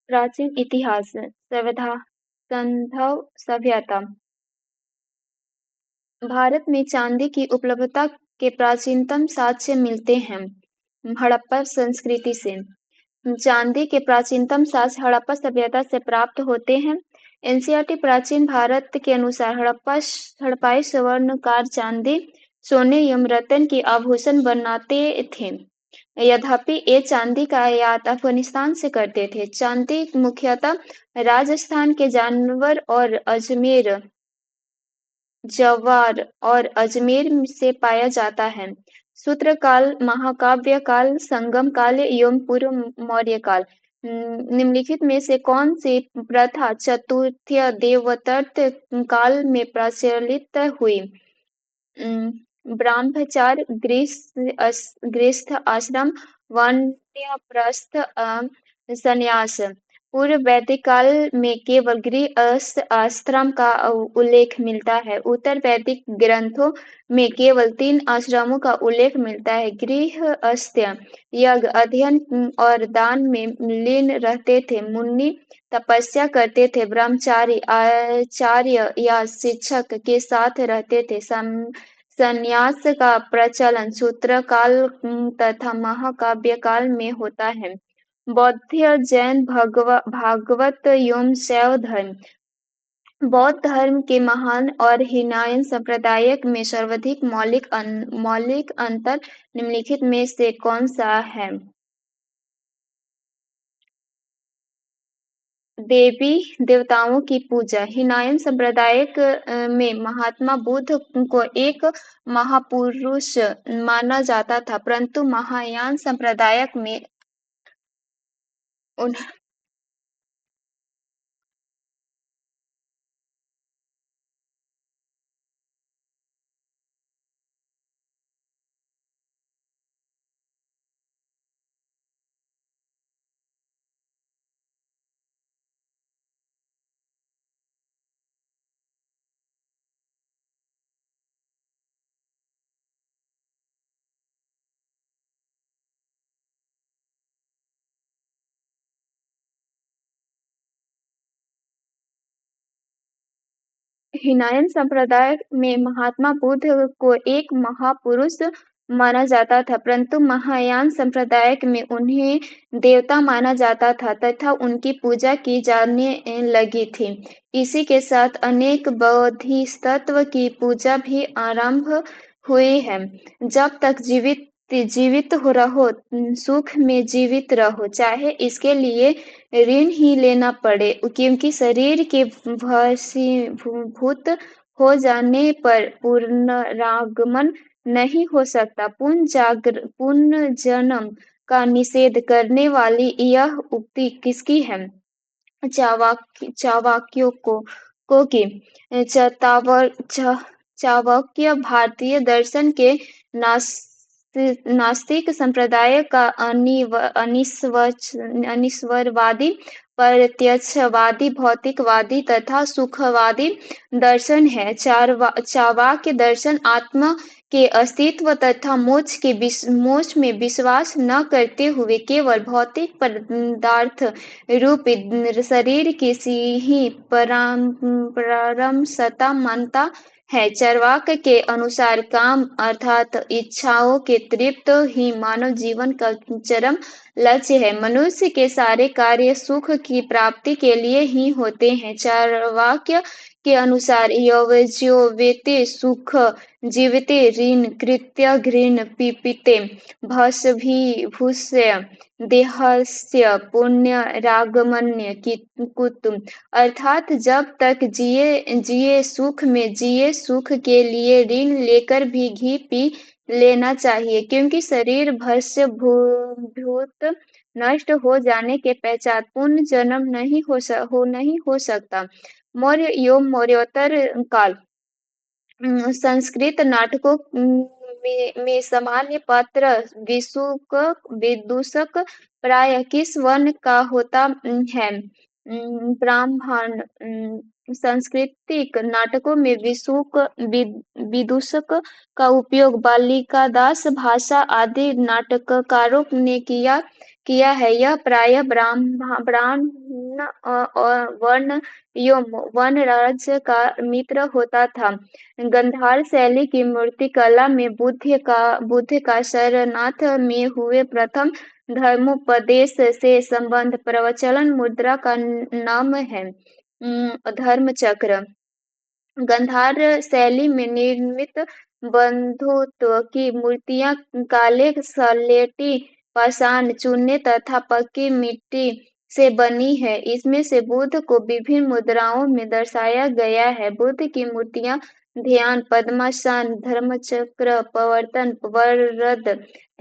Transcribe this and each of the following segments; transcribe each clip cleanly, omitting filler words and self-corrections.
प्राचीन इतिहास सभ्यता संभव सभ्यता भारत में चांदी की उपलब्धता के प्राचीनतम साक्ष्य मिलते हैं हड़प्पा संस्कृति से। चांदी के प्राचीनतम साक्ष्य हड़प्पा सभ्यता से प्राप्त होते हैं। एनसीईआरटी प्राचीन भारत के अनुसार हड़प्पाई स्वर्णकार चांदी, सोने एवं रत्न के आभूषण बनाते थे। यद्यपि ये चांदी का आयात अफगानिस्तान से करते थे। चांदी मुख्यतः राजस्थान के जानवर और अजमेर, जवार और अजमेर से पाया जाता है। सूत्रकाल, महाकाव्य काल, संगम काल एवं पूर्व मौर्य काल। निम्नलिखित में से कौन सी प्रथा चतुर्थ देवोत्तर काल में प्रचलित हुई? ब्रह्मचार, गृहस्थ आश्रम, वानप्रस्थ, संन्यास। पूर्व वैदिक काल में केवल गृहस्थ आश्रम का उल्लेख मिलता है। उत्तर वैदिक ग्रंथों में केवल 3 आश्रमों का उल्लेख मिलता है। गृहस्थ यज्ञ, अध्ययन और दान में लीन रहते थे। मुनि तपस्या करते थे। ब्रह्मचारी आचार्य या शिक्षक के साथ रहते थे। संन्यास का प्रचलन सूत्र काल तथा महाकाव्य काल में होता है। बौद्ध, जैन, भागवत एवं शैव धर्म। बौद्ध धर्म के महान और हीनयान संप्रदाय में सर्वाधिक मौलिक अंतर निम्नलिखित में से कौन सा है? देवी देवताओं की पूजा। हीनयान संप्रदाय में महात्मा बुद्ध को एक महापुरुष माना जाता था, परंतु महायान संप्रदाय में उन हीनयान संप्रदाय में महात्मा बुद्ध को एक महापुरुष माना जाता था, परंतु महायान संप्रदाय में उन्हें देवता माना जाता था तथा उनकी पूजा की जाने लगी थी। इसी के साथ अनेक बोधिसत्व की पूजा भी आरंभ हुई है। जब तक जीवित हो रहो, सुख में जीवित रहो, चाहे इसके लिए ऋण ही लेना पड़े, क्योंकि शरीर के भस्मीभूत हो जाने पर पुनरागमन नहीं हो सकता। पुनर्जन्म का निषेध करने वाली यह उक्ति किसकी है? चावाक्यों को की। चाणक्य भारतीय दर्शन के नास्तिक संप्रदाय का अनिश्वरवादी, प्रत्यक्षवादी, भौतिकवादी तथा सुखवादी दर्शन है। चार्वाक दर्शन आत्मा के अस्तित्व तथा मोक्ष में विश्वास न करते हुए केवल भौतिक पदार्थ रूप शरीर की ही परम सत्ता मानता है। चार्वाक के अनुसार काम अर्थात इच्छाओं के तृप्त ही मानव जीवन का चरम लक्ष्य है। मनुष्य के सारे कार्य सुख की प्राप्ति के लिए ही होते हैं। चार्वाक के अनुसार यज्ञोवेते सुख जीवते ऋण कृत्य घृण पीपिते भस्मीभूष्य देहस्य पुनरागमन कुतु। अर्थात जब तक जिए सुख के लिए ऋण लेकर भी घी पी लेना चाहिए, क्योंकि शरीर भस्मीभूत नष्ट हो जाने के पश्चात पुनर्जन्म नहीं हो सकता। मौर्य एवं मौर्योत्तर काल। संस्कृत नाटकों में सामान्य पात्र विदूषक प्राय किस वर्ण का होता है? ब्राह्मण। सांस्कृतिक नाटकों में विदूषक का उपयोग बालिकादास भाषा आदि नाटककारों ने किया। किया है। यह प्रायः ब्राह्मण और वर्ण एवं वनराज का मित्र होता था। गांधार शैली की मूर्तिकला में बुद्ध का सारनाथ में हुए प्रथम धर्मोपदेश से संबद्ध प्रवचन मुद्रा का नाम है धर्मचक्र। गांधार शैली में निर्मित बौद्धों की मूर्तियां काले स्लेटी पाषाण चूने तथा पक्की मिट्टी से बनी है। इसमें से बुद्ध को विभिन्न मुद्राओं में दर्शाया गया है। बुद्ध की मूर्तियां ध्यान, पद्मासन, धर्मचक्र, प्रवर्तन, वरद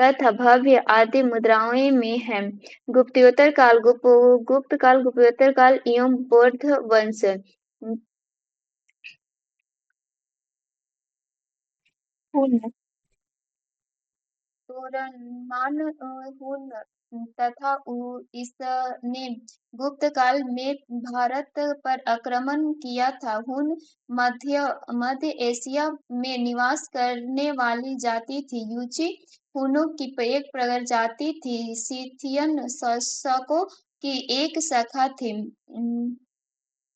तथा भव्य आदि मुद्राओं में है। गुप्त काल गुप्तोत्तर काल एवं बौद्ध वंश। तोरमान हुन तथा इसने गुप्त काल में भारत पर आक्रमण किया था। हुन मध्य एशिया में निवास करने वाली जाति थी। यूची हुनों की एक प्रजाति थी। सिथियन शासकों की एक शाखा थी।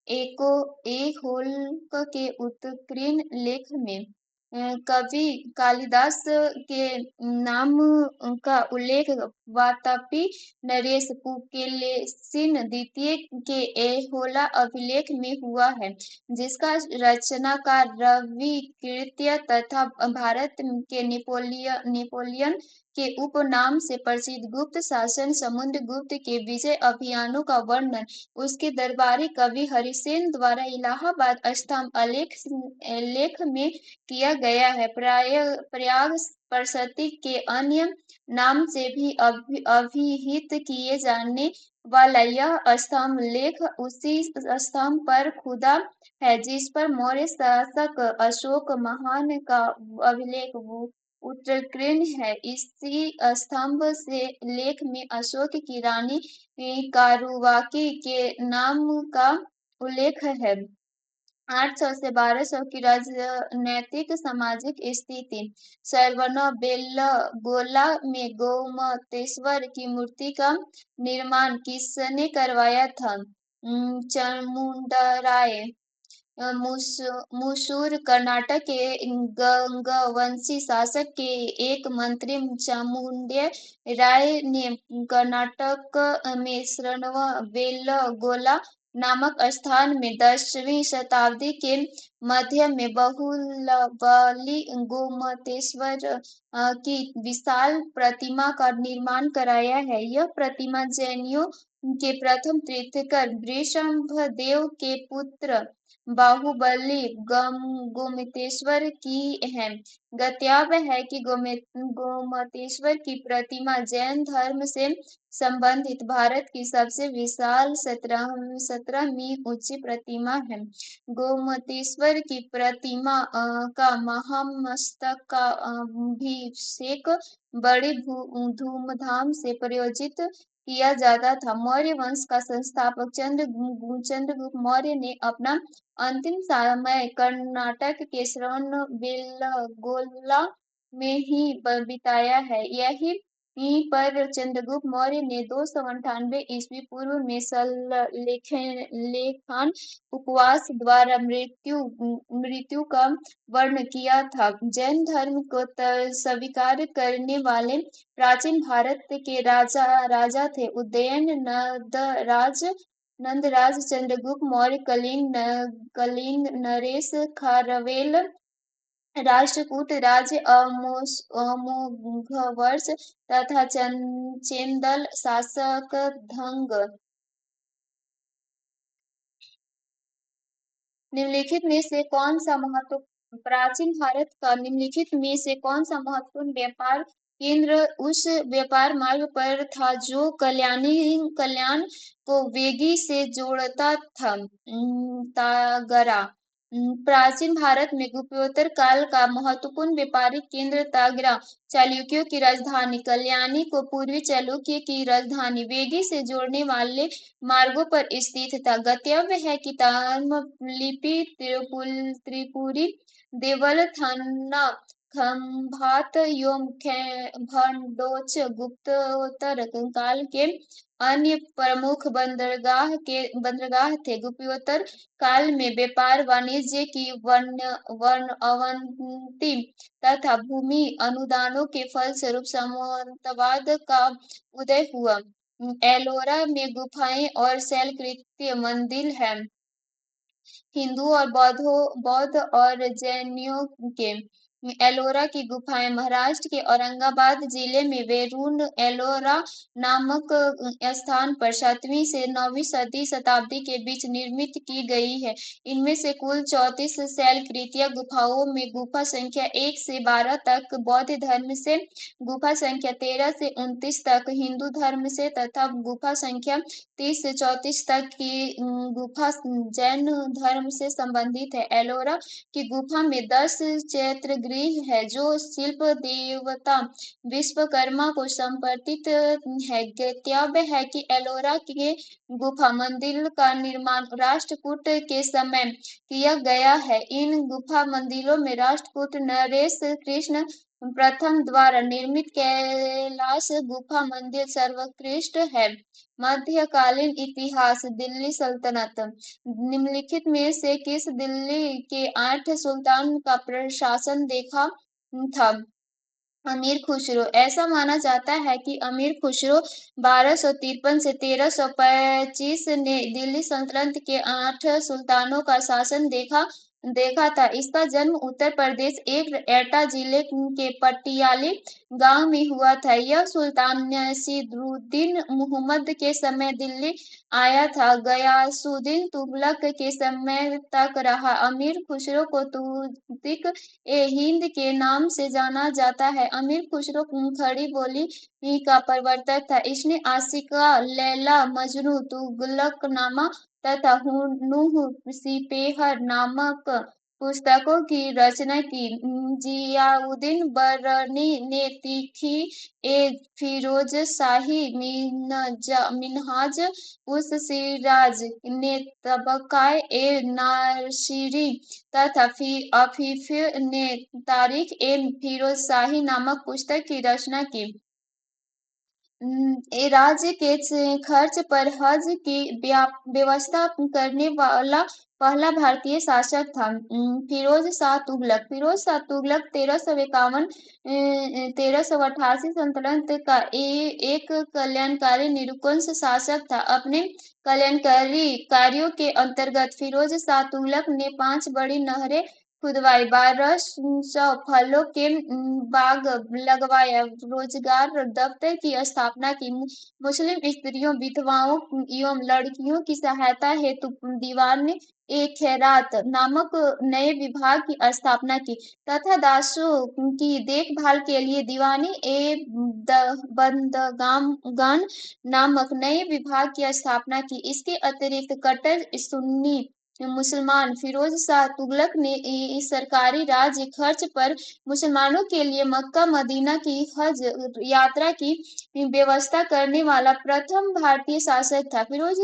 एको होल्क के उत्कीर्ण लेख में कवि कालिदास के नाम का उल्लेख वातापी नरेश पुलकेशिन द्वितीय के ऐहोला अभिलेख में हुआ है, जिसका रचनाकार रवि कृत्य तथा भारत के नेपोलियन के उपनाम से प्रसिद्ध गुप्त शासन समुद्रगुप्त के विजय अभियानों का वर्णन उसके दरबारी कवि हरिसेन द्वारा इलाहाबाद स्तंभ लेख में किया गया है। प्रयाग सरस्वती के अन्य नाम से भी अभिहित किए जाने वाला यह स्तंभ लेख उसी स्तंभ पर खुदा है जिस पर मौर्य शासक अशोक महान का अभिलेख उत्कीर्ण है। इसी स्तंभ से लेख में अशोक की रानी कारुबाकी के नाम का उल्लेख है। 800 से 1200 की राजनैतिक सामाजिक स्थिति। सरवनबेलगोला में गोमतेश्वर की मूर्ति का निर्माण किसने करवाया था? चामुंडराय। मुसूर कर्नाटक के गंगवंशी शासक के एक मंत्री चामुंडे राय ने कर्नाटक में श्रवणबेलगोला नामक स्थान में 10वीं शताब्दी के मध्य में बाहुबली गोमतेश्वर की विशाल प्रतिमा का निर्माण कराया है। यह प्रतिमा जैनियों के प्रथम तीर्थंकर वृषभदेव के पुत्र बाहुबली गोमतेश्वर की है। ज्ञातव्य है कि गोमतेश्वर की प्रतिमा जैन धर्म से संबंधित भारत की सबसे विशाल 17वीं ऊंची प्रतिमा है। गोमतेश्वर की प्रतिमा का महामस्तकाभिषेक बड़ी धूमधाम से प्रयोजित किया जाता था। मौर्य वंश का संस्थापक चंद्रगुप्त मौर्य ने अपना अंतिम समय कर्नाटक के श्रवणबेलगोला में ही बिताया है। यहीं पर चंद्रगुप्त मौर्य ने 298 ईस्वी पूर्व में लेखान उपवास द्वारा मृत्यु का वर्ण किया था। जैन धर्म को स्वीकार करने वाले प्राचीन भारत के राजा थे उदयन नंदराज चंद्रगुप्त मौर्य कलिंग नरेश खारवेल राष्ट्रकूट राज्य अमोघवर्ष तथा चेंदल शासक धंग। निम्नलिखित में से कौन सा प्राचीन भारत का निम्नलिखित में से कौन सा महत्वपूर्ण व्यापार केंद्र उस व्यापार मार्ग पर था जो कल्याण को वेगी से जोड़ता था? तागरा। प्राचीन भारत में गुप्तोत्तर काल का महत्वपूर्ण व्यापारिक केंद्र तागरा चालुक्यों की राजधानी कल्याणी को पूर्वी चालुक्य की राजधानी वेगी से जोड़ने वाले मार्गों पर स्थित था। ज्ञातव्य है कि ताम्रलिपि त्रिपुरी देवल थाना खंभात एवं भंडोच गुप्तोत्तर काल के अन्य प्रमुख बंदरगाह थे। गुप्तोत्तर काल में व्यापार वाणिज्य की अवनति तथा भूमि अनुदानों के फलस्वरूप सामंतवाद का उदय हुआ। एलोरा में गुफाएं और शैलकृतीय मंदिर हैं। हिंदू और बौद्ध और जैनियों के। एलोरा की गुफाएं महाराष्ट्र के औरंगाबाद जिले में वेरूण एलोरा नामक स्थान पर 7वीं से 9वीं शताब्दी के बीच निर्मित की गई है। इनमें से कुल 34 शैलकृतीय गुफाओं में गुफा संख्या 1 से 12 तक बौद्ध धर्म से, गुफा संख्या 13 से 29 तक हिंदू धर्म से तथा गुफा संख्या 30 से 34 तक की गुफा जैन धर्म से संबंधित है। एलोरा की गुफा में 10 चैत्यगृह है जो शिल्प देवता विश्वकर्मा को समर्पित है। ज्ञेय है कि एलोरा के गुफा मंदिर का निर्माण राष्ट्रकूट के समय किया गया है। इन गुफा मंदिरों में राष्ट्रकूट नरेश कृष्ण प्रथम द्वारा निर्मित कैलाश गुफा मंदिर सर्वोत्कृष्ट है। मध्यकालीन इतिहास दिल्ली सल्तनत। निम्नलिखित में से किस दिल्ली के 8 सुल्तान का प्रशासन देखा था? अमीर खुसरो। ऐसा माना जाता है कि अमीर खुसरो 1253 से 1325 ने दिल्ली सल्तनत के 8 सुल्तानों का शासन देखा था। इसका जन्म उत्तर प्रदेश एक एटा जिले के पटियाली गांव में हुआ था। यह सुल्तान नसीरुद्दीन मुहम्मद के समय दिल्ली आया था। गयासुद्दीन तुगलक के समय तक रहा। अमीर खुसरो को तुगलक ए हिंद के नाम से जाना जाता है। अमीर खुसरो खड़ी बोली का प्रवर्तक था। इसने आशिका, लैला मजनू, तुगलकनामा तथा हुनूह सिपेहर नामक पुस्तकों की रचना की। जियाउद्दीन बरनी ने तीखी ए फिरोज शाही मिन्हाज उस सिराज ने तबकाए ए नासिरी तथा अफीफ ने तारीख ए फिरोज शाही नामक पुस्तक की रचना की। राज्य के खर्च पर हज की व्यवस्था करने वाला पहला भारतीय शासक था। फिरोज शाह तुगलक। फिरोज शाह तुगलक 1388 सल्तनत का एक कल्याणकारी निरंकुश शासक था। अपने कल्याणकारी कार्यों के अंतर्गत फिरोज शाह तुगलक ने 5 बड़ी नहरें खुदवाई, 1200 फलों के बाग लगवाया, रोजगार दफ्तर की स्थापना की, मुस्लिम स्त्रियों, विधवाओं एवं लड़कियों की सहायता हेतु दीवान ए खैरात नामक नए विभाग की स्थापना की तथा दासों की देखभाल के लिए दीवानी ए बंदगान नामक नए विभाग की स्थापना की। इसके अतिरिक्त कट्टर सुन्नी मुसलमान फिरोज शाह तुगलक ने सरकारी राज्य खर्च पर मुसलमानों के लिए मक्का मदीना की हज यात्रा की व्यवस्था करने वाला प्रथम भारतीय शासक था। फिरोज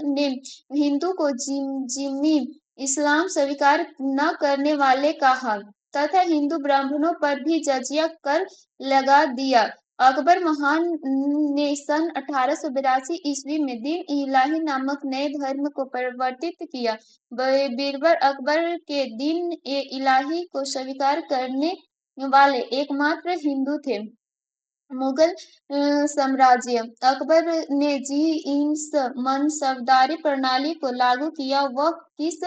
ने हिंदू को जिम्मी इस्लाम स्वीकार न करने वाले कहा तथा हिंदू ब्राह्मणों पर भी जजिया कर लगा दिया। अकबर महान ने सन 1882 ईस्वी में दीन इलाही नामक नए धर्म को प्रवर्तित किया। बीरबल अकबर के दीन ए इलाही को स्वीकार करने वाले एकमात्र हिंदू थे। मुगल साम्राज्य। अकबर ने इंस मनसबदारी प्रणाली को लागू किया। वह किस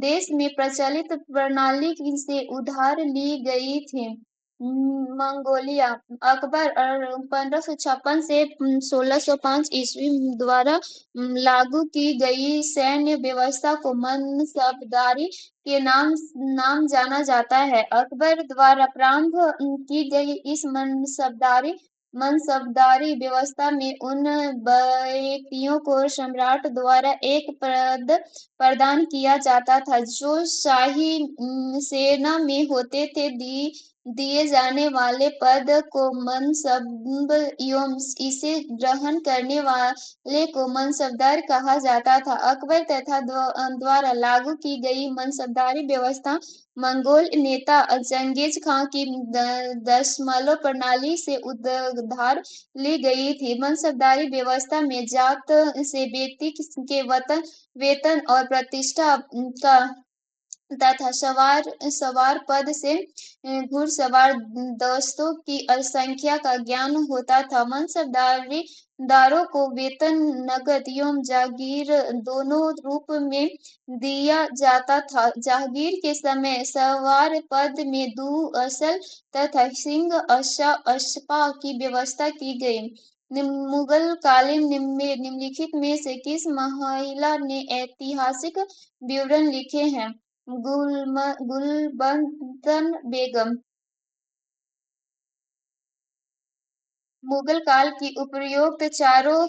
देश में प्रचलित प्रणाली से उधार ली गई थी? मंगोलिया। अकबर 1556 से 1605 ईस्वी द्वारा लागू की गई सैन्य व्यवस्था को मनसबदारी के नाम जाना जाता है। अकबर द्वारा प्रारंभ की गई इस मनसबदारी व्यवस्था में उन व्यक्तियों को सम्राट द्वारा एक पद प्रदान किया जाता था जो शाही सेना में होते थे। दिए जाने वाले पद को मनसब एवं इसे ग्रहण करने वाले को मनसबदार कहा जाता था। अकबर तथा द्वारा लागू की गई मनसबदारी व्यवस्था मंगोल नेता चंगेज खां की दशमलव प्रणाली से उधार ली गई थी। मनसबदारी व्यवस्था में जात से व्यक्ति के वेतन और प्रतिष्ठा का तथा सवार सवार पद से घुड़सवार दस्तों की संख्या का ज्ञान होता था। मनसबदारों को वेतन नकद एवं जागीर दोनों रूप में दिया जाता था। जागीर के समय सवार पद में असल तथा सिंह अशपा की व्यवस्था की गई। मुगल कालीन में निम्नलिखित में से किस महिला ने ऐतिहासिक विवरण लिखे हैं? गुलबदन बेगम। मुगल काल की उपरोक्त चारों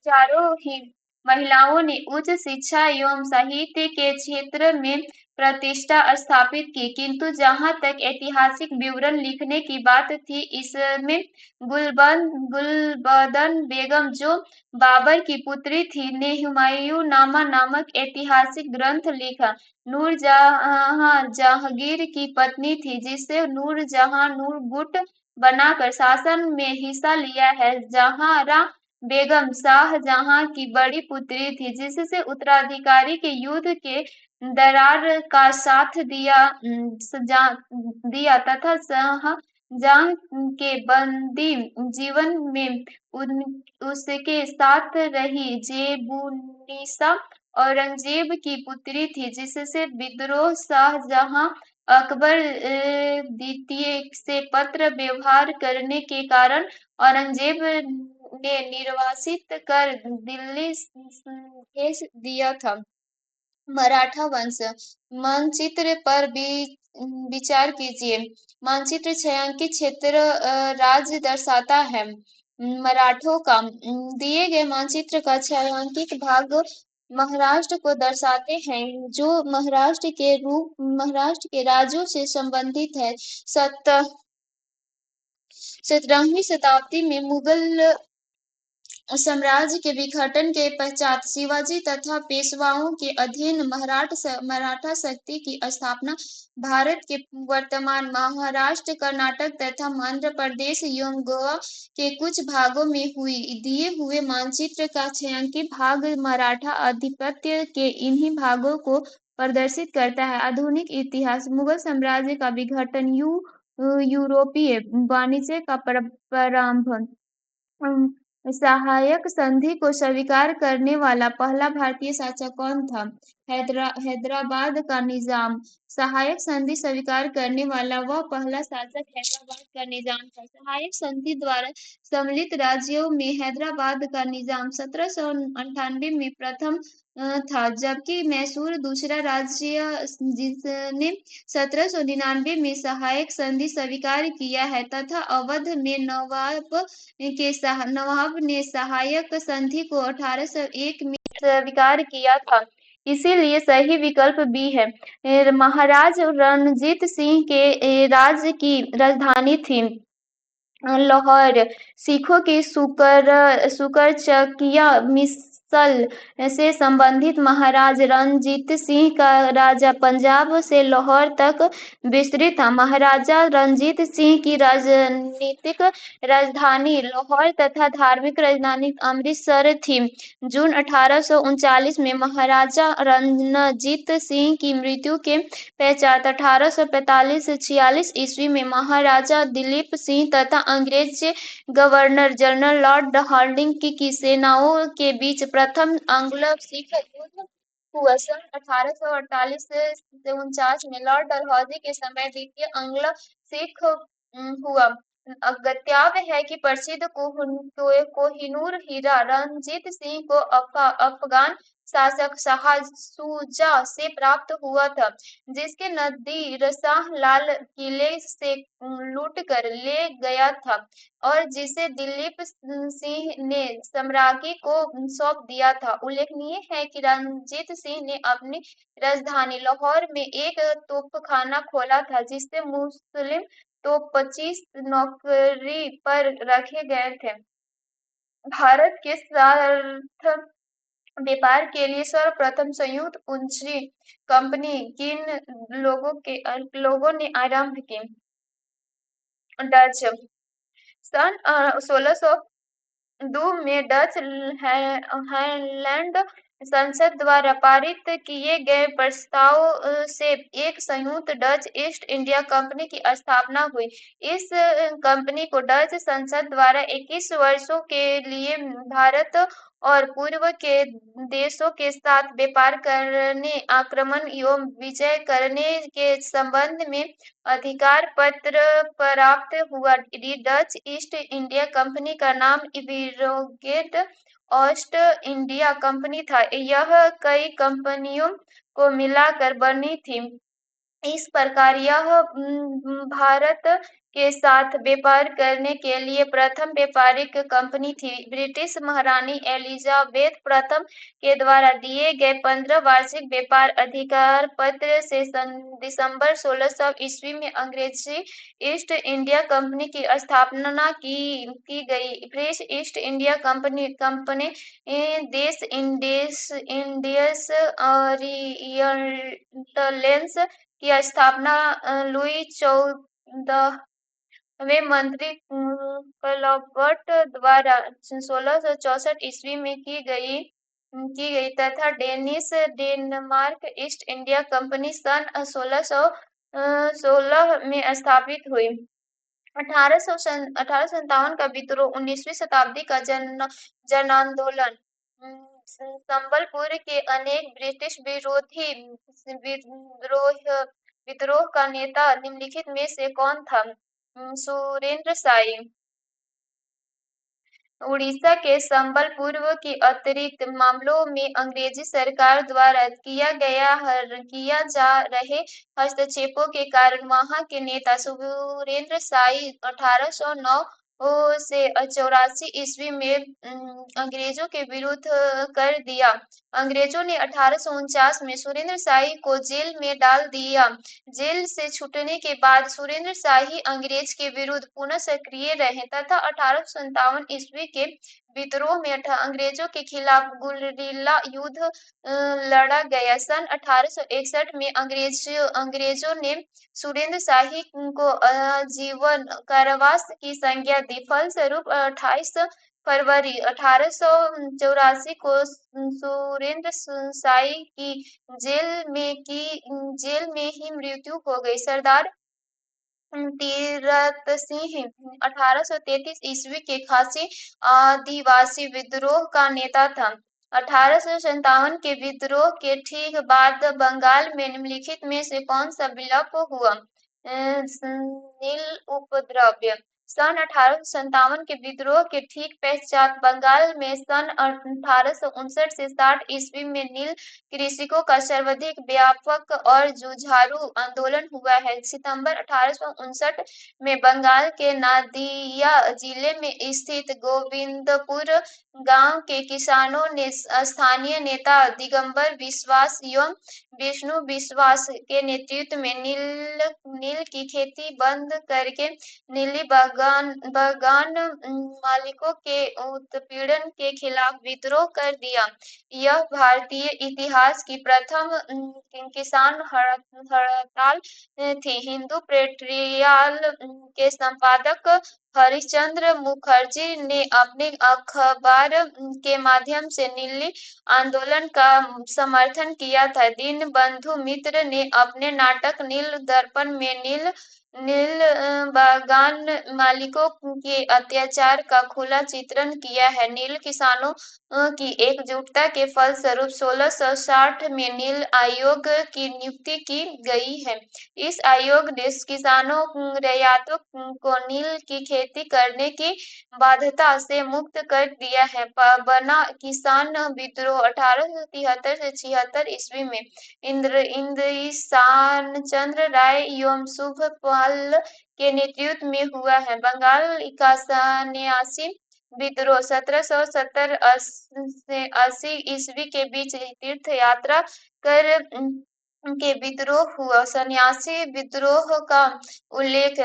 चारों ही महिलाओं ने उच्च शिक्षा एवं साहित्य के क्षेत्र में प्रतिष्ठा स्थापित की, किंतु जहां तक ऐतिहासिक विवरण लिखने की बात थी, इसमें गुलबदन बेगम, जो बाबर की पुत्री थी, ने हुमायूंनामा नामक ऐतिहासिक ग्रंथ लिखा। नूरजहां जहांगीर की पत्नी थी, जिसे नूरजहां नूर गुट बनाकर शासन में हिस्सा लिया है। जहांरा बेगम शाहजहां की बड़ी पुत्री थी, जिससे उत्तराधिकारी के युद्ध के दरार का साथ दिया तथा शाहजहां के बंदी जीवन में उसके साथ रही। जेबुन्निसा औरंगजेब की पुत्री थी, जिससे विद्रोह शाहजहां अकबर द्वितीय से पत्र व्यवहार करने के कारण औरंगजेब ने निर्वासित कर दिल्ली भेज दिया था। मराठा वंश मानचित्र पर विचार कीजिए। मानचित्र छायांकित क्षेत्र राज्य दर्शाता है। मराठों का दिए गए मानचित्र का छायांकित भाग महाराष्ट्र को दर्शाते हैं, जो महाराष्ट्र के राज्यों से संबंधित है। 17वीं शताब्दी में मुगल साम्राज्य के विघटन के पश्चात शिवाजी तथा पेशवाओं के अधीन मराठा शक्ति की स्थापना भारत के वर्तमान महाराष्ट्र, कर्नाटक तथा आंध्र प्रदेश एवं गोवा के कुछ भागों में हुई। दिए हुए मानचित्र का छायांकित भाग मराठा आधिपत्य के इन्हीं भागों को प्रदर्शित करता है। आधुनिक इतिहास। मुगल साम्राज्य का विघटन यूरोपीय वाणिज्य का प्रारंभ। सहायक संधि को स्वीकार करने वाला पहला भारतीय शासक कौन था? हैदराबाद का निजाम। सहायक संधि स्वीकार करने वाला वह पहला शासक हैदराबाद का निजाम था। सहायक संधि द्वारा सम्मिलित राज्यों में हैदराबाद का निजाम 1798 में प्रथम था, जबकि मैसूर दूसरा राज्य जिसने 1799 में सहायक संधि स्वीकार किया है, तथा अवध में नवाब ने सहायक संधि को 1801 में स्वीकार किया था। इसीलिए सही विकल्प बी है। महाराज रणजीत सिंह के राज्य की राजधानी थी लाहौर। सिखों की शुकरचकिया मिसल से संबंधित महाराज रणजीत सिंह का राजा पंजाब से लाहौर तक विस्तृत था। महाराजा रणजीत सिंह की राजनीतिक राजधानी लाहौर तथा धार्मिक राजधानी अमृतसर थी। जून 1839 में महाराजा रणजीत सिंह की मृत्यु के पश्चात 1845-46 ईस्वी में महाराजा दिलीप सिंह तथा अंग्रेज गवर्नर जनरल लॉर्ड हार्डिंग की सेनाओं के बीच प्रथम एंग्लो-सिख युद्ध हुआ। सन 1848 से 49 में लॉर्ड डलहौजी के समय द्वितीय एंग्लो-सिख हुआ। ज्ञातव्य है कि प्रसिद्ध कोहिनूर हीरा रणजीत सिंह को अफगान शासक शाह शुजा से प्राप्त हुआ था, जिसके नादिर शाह लाल किले से लूट कर ले गया था और जिसे दिलीप सिंह ने सम्राज्ञी को सौंप दिया था। उल्लेखनीय है कि रणजीत सिंह ने अपनी राजधानी लाहौर में एक तोपखाना खोला था, जिससे मुस्लिम तो 25 नौकरी पर रखे गए थे। भारत के साथ व्यापार के लिए सर्वप्रथम संयुक्त ऊंची कंपनी किन लोगों ने आरंभ की? डच। सन 1602 में डच हाईलैंड संसद द्वारा पारित किए गए प्रस्ताव से एक संयुक्त डच ईस्ट इंडिया कंपनी की स्थापना हुई। इस कंपनी को डच संसद द्वारा 21 वर्षों के लिए भारत और पूर्व के देशों के साथ व्यापार करने, आक्रमण एवं विजय करने के संबंध में अधिकार पत्र प्राप्त हुआ। डच ईस्ट इंडिया कंपनी का नाम इमिग्रेट ईस्ट इंडिया कंपनी था। यह कई कंपनियों को मिलाकर बनी थी। इस प्रकार यह भारत के साथ व्यापार करने के लिए प्रथम व्यापारिक कंपनी थी। ब्रिटिश महारानी एलिजाबेथ प्रथम के द्वारा दिए गए 15 वार्षिक व्यापार अधिकार पत्र से दिसंबर 1600 ईस्वी में अंग्रेजी ईस्ट इंडिया कंपनी की स्थापना की गई। फ्रेंच ईस्ट इंडिया कंपनी देश इंडियस ओरिएंटल्स की स्थापना लुई 14वें मंत्री क्लबर्ट द्वारा 1664 ईस्वी में की गई तथा डेनमार्क ईस्ट इंडिया कंपनी सन 1616 में स्थापित हुई। 1857 का विद्रोह 19वीं शताब्दी का जन आंदोलन। संबलपुर के अनेक ब्रिटिश विरोधी विद्रोह का नेता निम्नलिखित में से कौन था? सुरेंद्र शाही। उड़ीसा के संबलपुर के अतिरिक्त मामलों में अंग्रेजी सरकार द्वारा किया जा रहे हस्तक्षेपों के कारण वहां के नेता सुरेंद्र शाही 1809 से 84 ईस्वी में अंग्रेजों के विरुद्ध कर दिया। अंग्रेजों ने 1849 में सुरेंद्र शाही को जेल में डाल दिया। जेल से छूटने के बाद सुरेंद्र शाही अंग्रेज के विरुद्ध पुनः सक्रिय रहे तथा 1857 ईस्वी के विद्रोह में अंग्रेजों के खिलाफ गुरिल्ला युद्ध लड़ा गया। सन 1861 में अंग्रेजों ने सुरेंद्र शाही को आजीवन कारावास की संज्ञा दी। फलस्वरूप 28 फरवरी 1884 को सुरेंद्र शाही की जेल में ही मृत्यु हो गई। सरदार तीरथ सिंह 1833 ईस्वी के खासी आदिवासी विद्रोह का नेता था। 1857 के विद्रोह के ठीक बाद बंगाल में निम्नलिखित में से कौन सा विप्लव हुआ? नील उपद्रव। सन 1857 के विद्रोह के ठीक पश्चात बंगाल में सन 1859 से 60 ईस्वी में नील कृषकों का सर्वाधिक व्यापक और जुझारू आंदोलन हुआ है। सितंबर 1859 में बंगाल के नादिया जिले में स्थित गोविंदपुर गांव के किसानों ने स्थानीय नेता दिगंबर विश्वास एवं विष्णु विश्वास के नेतृत्व में नील की खेती बंद करके नीली बागान मालिकों के उत्पीड़न के खिलाफ विद्रोह कर दिया। यह भारतीय इतिहास की प्रथम किसान हड़ताल थी। हिंदू पेट्रियाल के संपादक हरिश्चंद्र मुखर्जी ने अपने अखबार के माध्यम से नीली आंदोलन का समर्थन किया था। दीनबंधु मित्र ने अपने नाटक नील दर्पण में नील बागान मालिकों के अत्याचार का खुला चित्रण किया है। नील किसानों की एकजुटता के फलस्वरूप 1660 में नील आयोग की नियुक्ति की गई है। इस आयोग ने किसानों रैयतों को नील की खेती करने की बाध्यता से मुक्त कर दिया है। बना किसान विद्रोह 1873 से 76 ईस्वी में इंद्रशान राय एवं शुभपाल के नेतृत्व में हुआ है। बंगाल का सन्यासी विद्रोह 1770 से 80 ईस्वी के बीच तीर्थ यात्रा कर के विद्रोह हुआ। सन्यासी विद्रोह का उल्लेख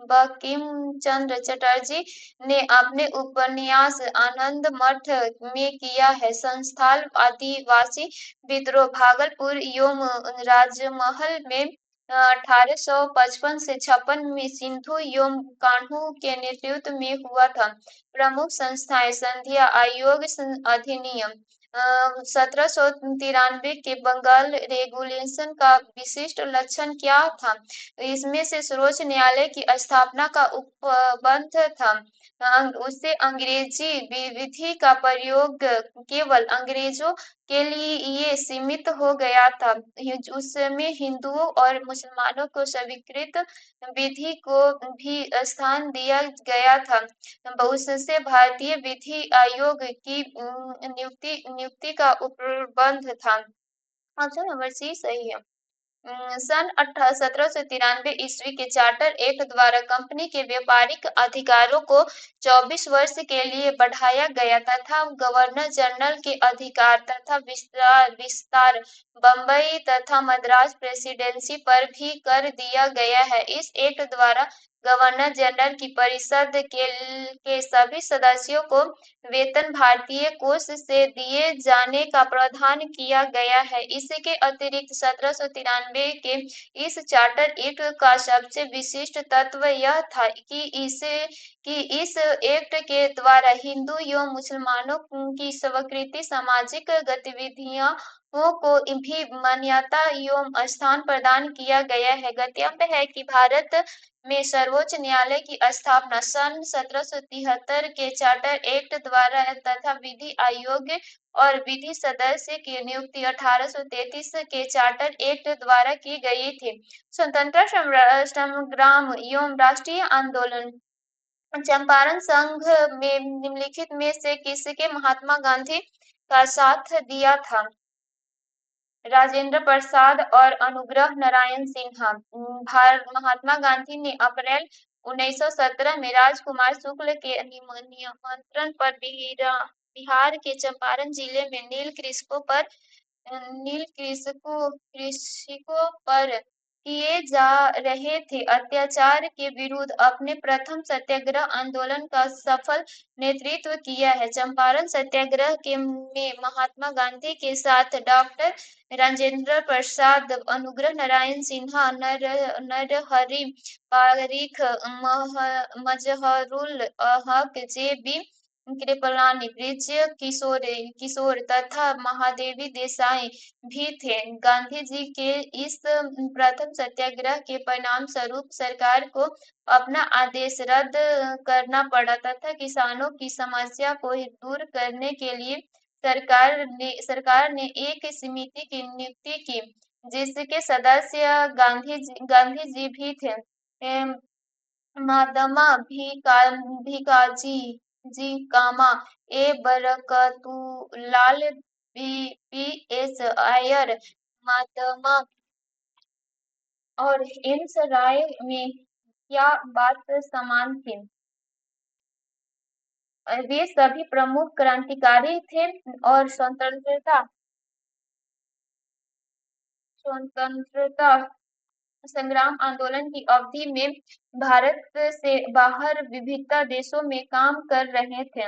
बंकिम चंद्र चटर्जी ने अपने उपन्यास आनंद मठ में किया है। संस्थान आदिवासी विद्रोह भागलपुर एवं राजमहल में 1855 से 56 में सिंधु एवं कान्हू के नेतृत्व में हुआ था। प्रमुख संस्थाएं संध्या आयोग अधिनियम 1793 के बंगाल रेगुलेशन का विशिष्ट लक्षण क्या था? इसमें से सर्वोच्च न्यायालय की स्थापना का उपबंध था। उससे अंग्रेजी विधि का प्रयोग केवल अंग्रेजों के लिए ये सीमित हो गया था। उसमें हिंदुओं और मुसलमानों को स्वीकृत विधि को भी स्थान दिया गया था। उससे भारतीय विधि आयोग की नियुक्ति का उपबंध था। ऑप्शन नंबर सी सही है। सन 1793 ईस्वी के चार्टर एक्ट द्वारा कंपनी के व्यापारिक अधिकारों को 24 वर्ष के लिए बढ़ाया गया तथा गवर्नर जनरल के अधिकार तथा विस्तार बम्बई तथा मद्रास प्रेसिडेंसी पर भी कर दिया गया है। इस एक्ट द्वारा गवर्नर जनरल की परिषद के सभी सदस्यों को वेतन भारतीय कोष से दिए जाने का प्रावधान किया गया है। इसके अतिरिक्त 1793 के इस चार्टर एक्ट का सबसे विशिष्ट तत्व यह था कि इस एक्ट के द्वारा हिंदू एवं मुसलमानों की स्वीकृति सामाजिक गतिविधियों को भी मान्यता एवं स्थान प्रदान किया गया है। गत्यात्मक है कि भारत में सर्वोच्च न्यायालय की स्थापना सन 1773 के चार्टर एक्ट द्वारा तथा विधि आयोग और विधि सदस्य की नियुक्ति 1833 के चार्टर एक्ट द्वारा की गई थी। स्वतंत्रता संग्राम एवं राष्ट्रीय आंदोलन चंपारण संघ में निम्नलिखित में से किसके महात्मा गांधी का साथ दिया था? राजेंद्र प्रसाद और अनुग्रह नारायण सिन्हा। महात्मा गांधी ने अप्रैल 1917 में राजकुमार शुक्ल के निमंत्रण पर बिहार के चंपारण जिले में नील कृषकों पर किए जा रहे थे अत्याचार के विरुद्ध अपने प्रथम सत्याग्रह आंदोलन का सफल नेतृत्व किया है। चंपारण सत्याग्रह में महात्मा गांधी के साथ डॉक्टर राजेंद्र प्रसाद, अनुग्रह नारायण सिन्हा, नरहरि पारिख, मजहरुल हक, जे.बी. कृपलानी, ब्रिज किशोर तथा महादेवी देसाई भी थे। गांधी जी के इस प्रथम सत्याग्रह के परिणाम स्वरूप सरकार को अपना आदेश रद्द करना पड़ा तथा किसानों की समस्या को दूर करने के लिए सरकार ने एक समिति की नियुक्ति की जिसके सदस्य गांधी जी भी थे। महात्मा भिकाजी जी कामा, ए बरकतुल्लाह, पी.एस. अय्यर, महात्मा और एम्स राय में क्या बात समान थी? वे सभी प्रमुख क्रांतिकारी थे और स्वतंत्रता संग्राम आंदोलन की अवधि में भारत से बाहर विभिन्न देशों में काम कर रहे थे।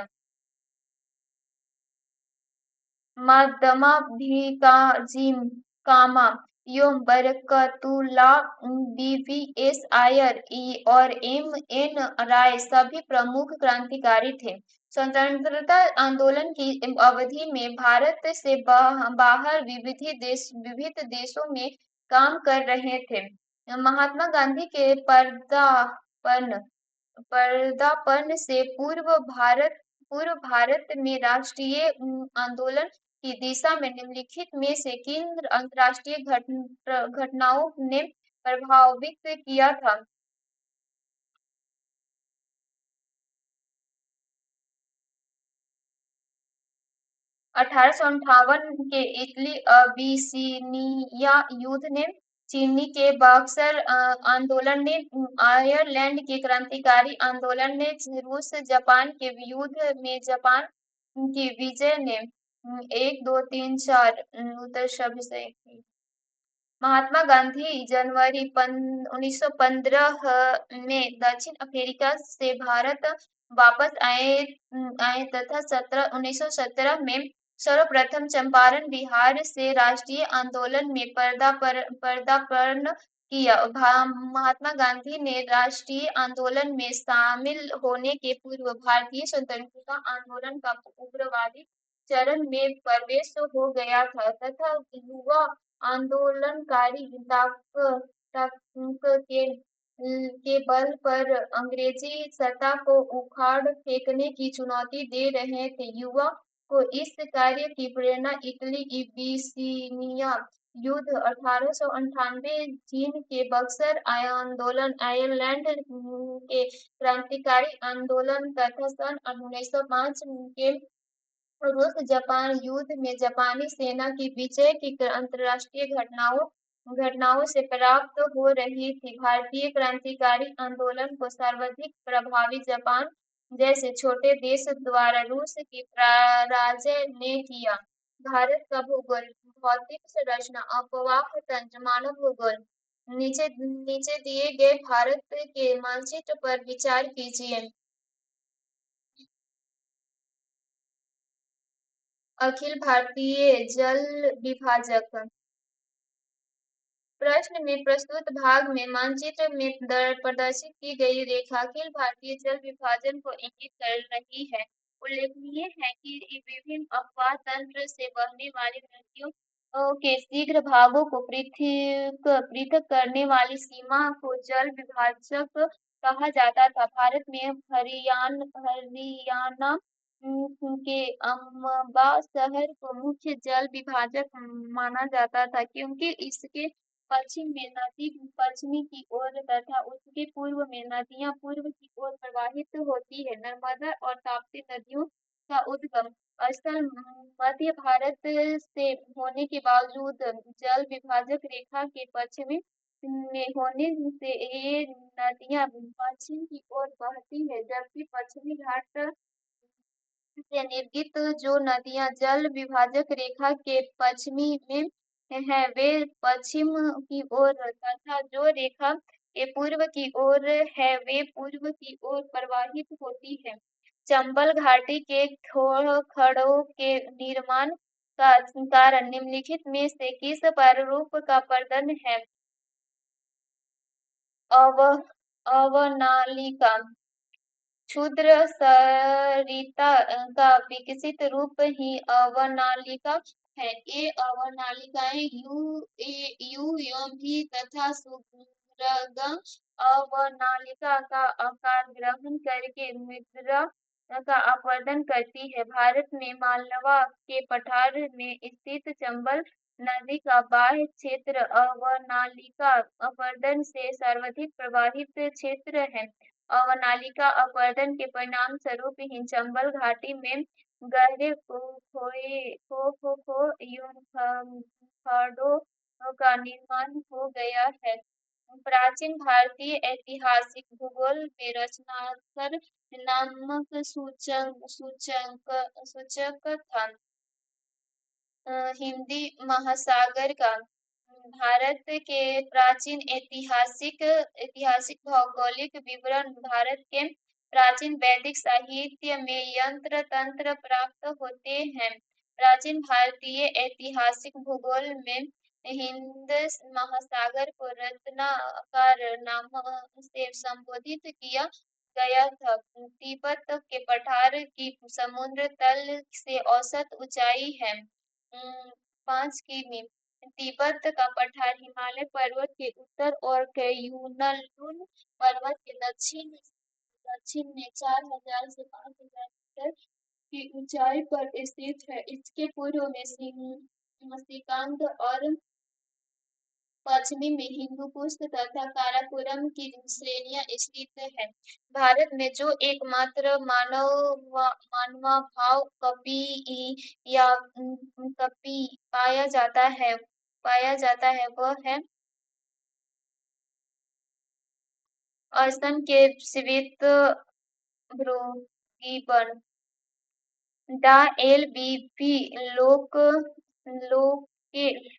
महात्मा भिकाजिम कामा एवं बरकतुल्लाह बी.वी.एस. अय्यर और एम.एन. राय सभी प्रमुख क्रांतिकारी थे। स्वतंत्रता आंदोलन की अवधि में भारत से बाहर विविध देशों में काम कर रहे थे। महात्मा गांधी के पदार्पण से पूर्व भारत में राष्ट्रीय आंदोलन की दिशा में निम्नलिखित में से किन अंतर्राष्ट्रीय घटनाओं ने प्रभावित किया था? 1858 के इटली अबिसिनिया युद्ध ने, चीनी के बक्सर आंदोलन ने, आयरलैंड के क्रांतिकारी आंदोलन ने, रूस जापान के युद्ध में जापान की विजय ने, 1 2 3 4 उत्तर सभी सही। महात्मा गांधी जनवरी 1915 में दक्षिण अफ्रीका से भारत वापस आए तथा 1917 में सर्वप्रथम चंपारण बिहार से राष्ट्रीय आंदोलन में पदार्पण किया। महात्मा गांधी ने राष्ट्रीय आंदोलन में शामिल होने के पूर्व भारतीय स्वतंत्रता आंदोलन का उग्रवादी चरण में प्रवेश हो गया था तथा युवा आंदोलनकारी ताकत के बल पर अंग्रेजी सत्ता को उखाड़ फेंकने की चुनौती दे रहे थे। युवा को इस कार्य की प्रेरणा इटली इबिसिनिया युद्ध 1898, चीन के बक्सर आंदोलन, आयरलैंड के क्रांतिकारी आंदोलन तथा सन 1905 के रूस-जापान युद्ध में जापानी सेना की विजय की अंतर्राष्ट्रीय घटनाओं से प्राप्त हो रही थी। भारतीय क्रांतिकारी आंदोलन को सर्वाधिक प्रभावी जापान जैसे छोटे देश द्वारा रूस की पराजय ने किया। भारत का भूगोल, भौतिक संरचना, अपवाह तंत्र, मानव भूगोल। नीचे नीचे दिए गए भारत के मानचित्र पर विचार कीजिए। अखिल भारतीय जल विभाजक। प्रश्न में प्रस्तुत भाग में मानचित्र में प्रदर्शित की गई रेखा अखिल भारतीय जल विभाजन को इंगित कर रही है। उल्लेखनीय है कि विभिन्न अपवाह तंत्र से बहने वाली नदियों के शीघ्र भागों को पृथक करने वाली सीमा को जल विभाजक कहा जाता था। भारत में हरियाणा के अम्बा शहर को मुख्य जल विभाजक माना जाता था क्योंकि इसके पश्चिम में नदी पश्चिमी की ओर तथा उसके पूर्व में नदियां पूर्व की ओर प्रवाहित होती है। नर्मदा और ताप्ती नदियों का उद्गम स्थल मध्य भारत से होने के बावजूद जल विभाजक रेखा के पश्चिमी में होने से ये नदियां पश्चिम की ओर बहती है, जबकि पश्चिमी घाट से निर्गत जो नदियां जल विभाजक रेखा के पश्चिमी में है वे पश्चिम की ओर तथा जो रेखा के पूर्व की ओर है वे पूर्व की ओर प्रवाहित होती है। चंबल घाटी के खड़ों के निर्माण का कारण निम्नलिखित में से किस प्रारूप का प्रदर्शन है? अव अवनालिका क्षुद्र सरिता का विकसित रूप ही अवनालिका है। ये अवनालिकाएं यू एवं भी तथा सुरंग अवनालिका का आकार ग्रहण करके मृदा का अपरदन करती है। भारत में मालवा के पठार में स्थित चंबल नदी का बाह्य क्षेत्र अवनालिका अपरदन से सर्वाधिक प्रभावित क्षेत्र है। अवनालिका अपरदन के परिणाम स्वरूप ही चंबल घाटी में गहरे एवं खड़ों का निर्माण हो गया है। प्राचीन भारतीय ऐतिहासिक भूगोल में रचनाकर नामक सूचक था। हिंदी महासागर का भारत के प्राचीन ऐतिहासिक भौगोलिक विवरण भारत के प्राचीन वैदिक साहित्य में यंत्र तंत्र प्राप्त होते हैं। प्राचीन भारतीय ऐतिहासिक भूगोल में हिंद महासागर को रत्नाकर नाम से संबोधित किया गया था। तिब्बत के पठार की समुद्र तल से औसत ऊंचाई है 5 किमी। तिब्बत का पठार हिमालय पर्वत के उत्तर और क्युनलुन पर्वत के दक्षिण में 4000 से 5000 मीटर की ऊंचाई पर स्थित है। इसके पूर्व में श्रीकांत और पश्चिमी में हिंदूकुश तथा काराकोरम की श्रेणियां स्थित है। भारत में जो एकमात्र मानवाभाव कपि पाया जाता है वह है असम के श्वेत भृगीवन। डा एल बी पी लोक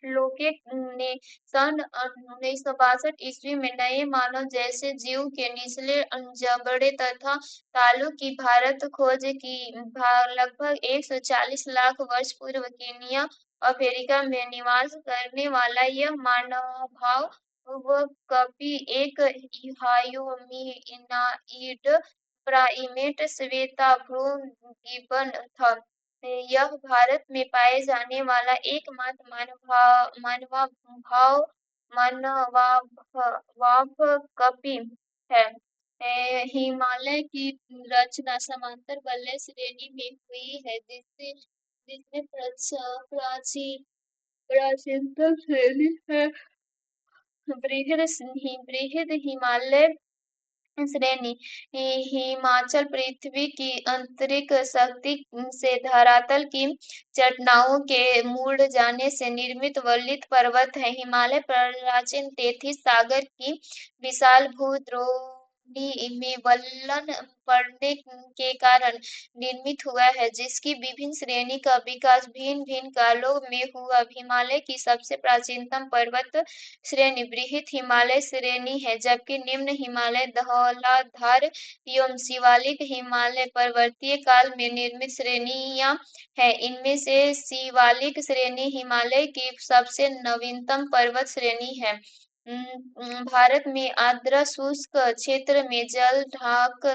लोके ने सन 1962 में नए मानव जैसे जीव के निचले जबड़े तथा तालु की भारत खोज की। लगभग 140 लाख वर्ष पूर्व केनिया अफ्रीका में निवास करने वाला यह मानवभाव वो कभी एक हायोमिनाइड प्राइमेट श्वेताभ्रू गिबन था। यह भारत में पाए जाने वाला एकमात्र मानवाभाव कपि है। हिमालय की रचना समांतर वलय श्रेणी में हुई है जिसमें प्राचीनतम श्रेणी है बृहद हिमालय श्रेणी। हिमाचल पृथ्वी की आंतरिक शक्ति से धरातल की चट्टानों के मुड़ जाने से निर्मित वलित पर्वत है। हिमालय प्राचीन तेथिस सागर की विशाल भूद्रोणी में वलन पड़ने के कारण निर्मित हुआ है, जिसकी विभिन्न श्रेणी का विकास भिन्न भिन्न कालों में हुआ। हिमालय की सबसे प्राचीनतम पर्वत श्रेणी बृहद हिमालय श्रेणी है, जबकि निम्न हिमालय धौलाधार एवं शिवालिक हिमालय पर्वतीय काल में निर्मित श्रेणियां हैं। इनमें से शिवालिक श्रेणी हिमालय की सबसे नवीनतम पर्वत श्रेणी है। भारत में आर्द्र शुष्क क्षेत्र में जल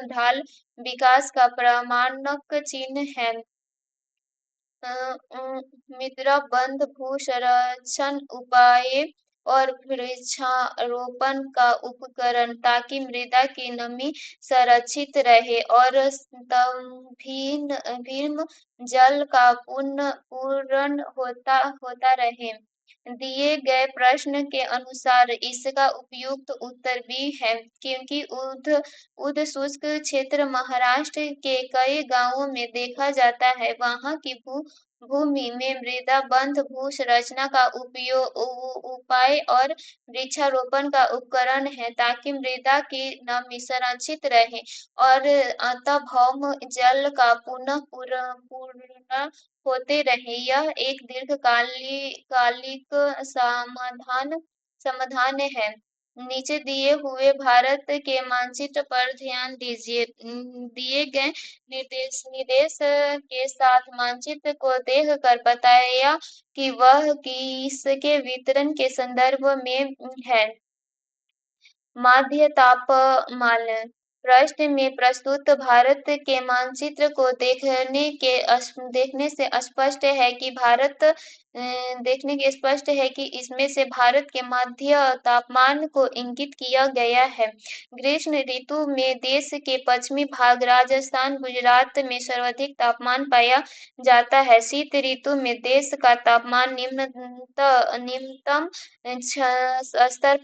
ढाल विकास का प्रमाणक चिन्ह है। मृदा बंध भूसंरक्षण उपाय और वृक्षारोपण का उपकरण ताकि मृदा की नमी संरक्षित रहे और स्तंभहीन जल का पूरण होता रहे। दिए गए प्रश्न के अनुसार इसका उपयुक्त उत्तर बी है, क्योंकि उद शुष्क क्षेत्र महाराष्ट्र के कई गांवों में देखा जाता है। वहां की भूमि में मृदा बंध भू संरचना का उपाय और वृक्षारोपण का उपकरण है ताकि मृदा की नमी संरक्षित रहे और अंतर्भौम जल का पुनः पूर्ण होते रहे। यह एक दीर्घकालिक समाधान है। नीचे दिए हुए भारत के मानचित्र पर ध्यान दीजिए। दिए गए निर्देश के साथ मानचित्र को देखकर बताया कि वह किसके वितरण के संदर्भ में है। माध्य तापमान प्रश्न में प्रस्तुत भारत के मानचित्र को देखने से स्पष्ट है कि इसमें से भारत के मध्य तापमान को इंगित किया गया है। ग्रीष्म ऋतु में देश के पश्चिमी भाग राजस्थान गुजरात में सर्वाधिक तापमान पाया जाता है। शीत ऋतु में देश का तापमान निम्नतम स्तर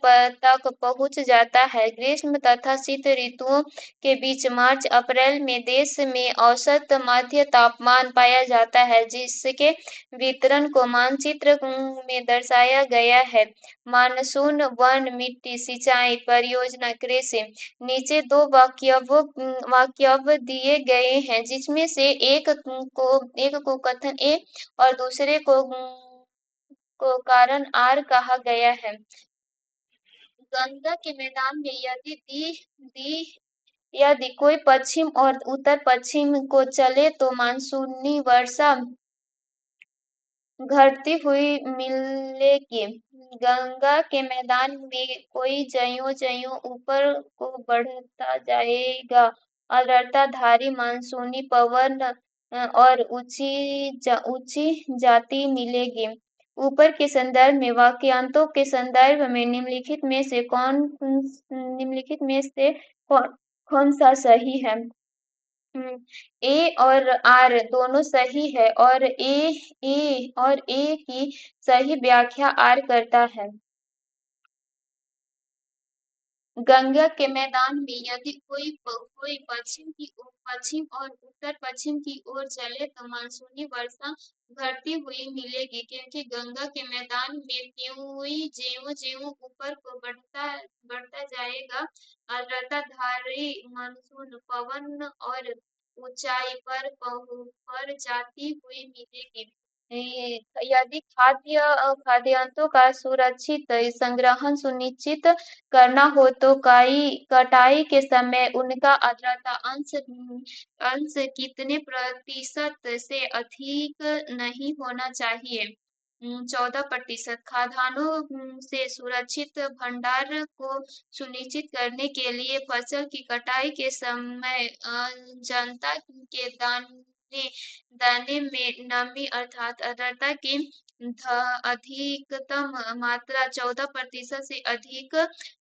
तक पहुंच जाता है। ग्रीष्म तथा शीत ऋतुओं के बीच मार्च अप्रैल में देश में औसत मध्य तापमान पाया जाता है, जिसके वितरण को मानचित्र में दर्शाया गया है। मानसून वन मिट्टी सिंचाई परियोजना कृषि। नीचे दो वाक्यव दिए गए हैं, जिसमें से एक को कथन ए और दूसरे को कारण आर कहा गया है। गंगा के मैदान में यदि कोई पश्चिम और उत्तर पश्चिम को चले तो मानसूनी वर्षा घटती हुई मिलेगी। गंगा के मैदान में कोई ज्यों-ज्यों ऊपर को बढ़ता जाएगा, आर्द्रताधारी मानसूनी पवन और ऊंची जाति मिलेगी। ऊपर के संदर्भ में वाक्यांशों के संदर्भ में निम्नलिखित में से कौन सा सही है? ए और आर दोनों सही है और ए की सही व्याख्या आर करता है। गंगा के मैदान में यदि कोई पश्चिम और उत्तर पश्चिम की ओर चले तो मानसूनी वर्षा घटती हुई मिलेगी, क्योंकि गंगा के मैदान में ज्यों ज्यों ऊपर को बढ़ता जाएगा, आर्द्रताधारी मानसून पवन और ऊंचाई पर जाती हुई मिलेगी। यदि खाद्यान्नों का सुरक्षित संग्रहण सुनिश्चित करना हो तो कटाई के समय उनका आर्द्रता अंश कितने प्रतिशत से अधिक नहीं होना चाहिए? 14%। खाद्यान्नों से सुरक्षित भंडार को सुनिश्चित करने के लिए फसल की कटाई के समय जनता के दाने दाने में नमी अर्थात आर्द्रता की अधिकतम मात्रा 14% से अधिक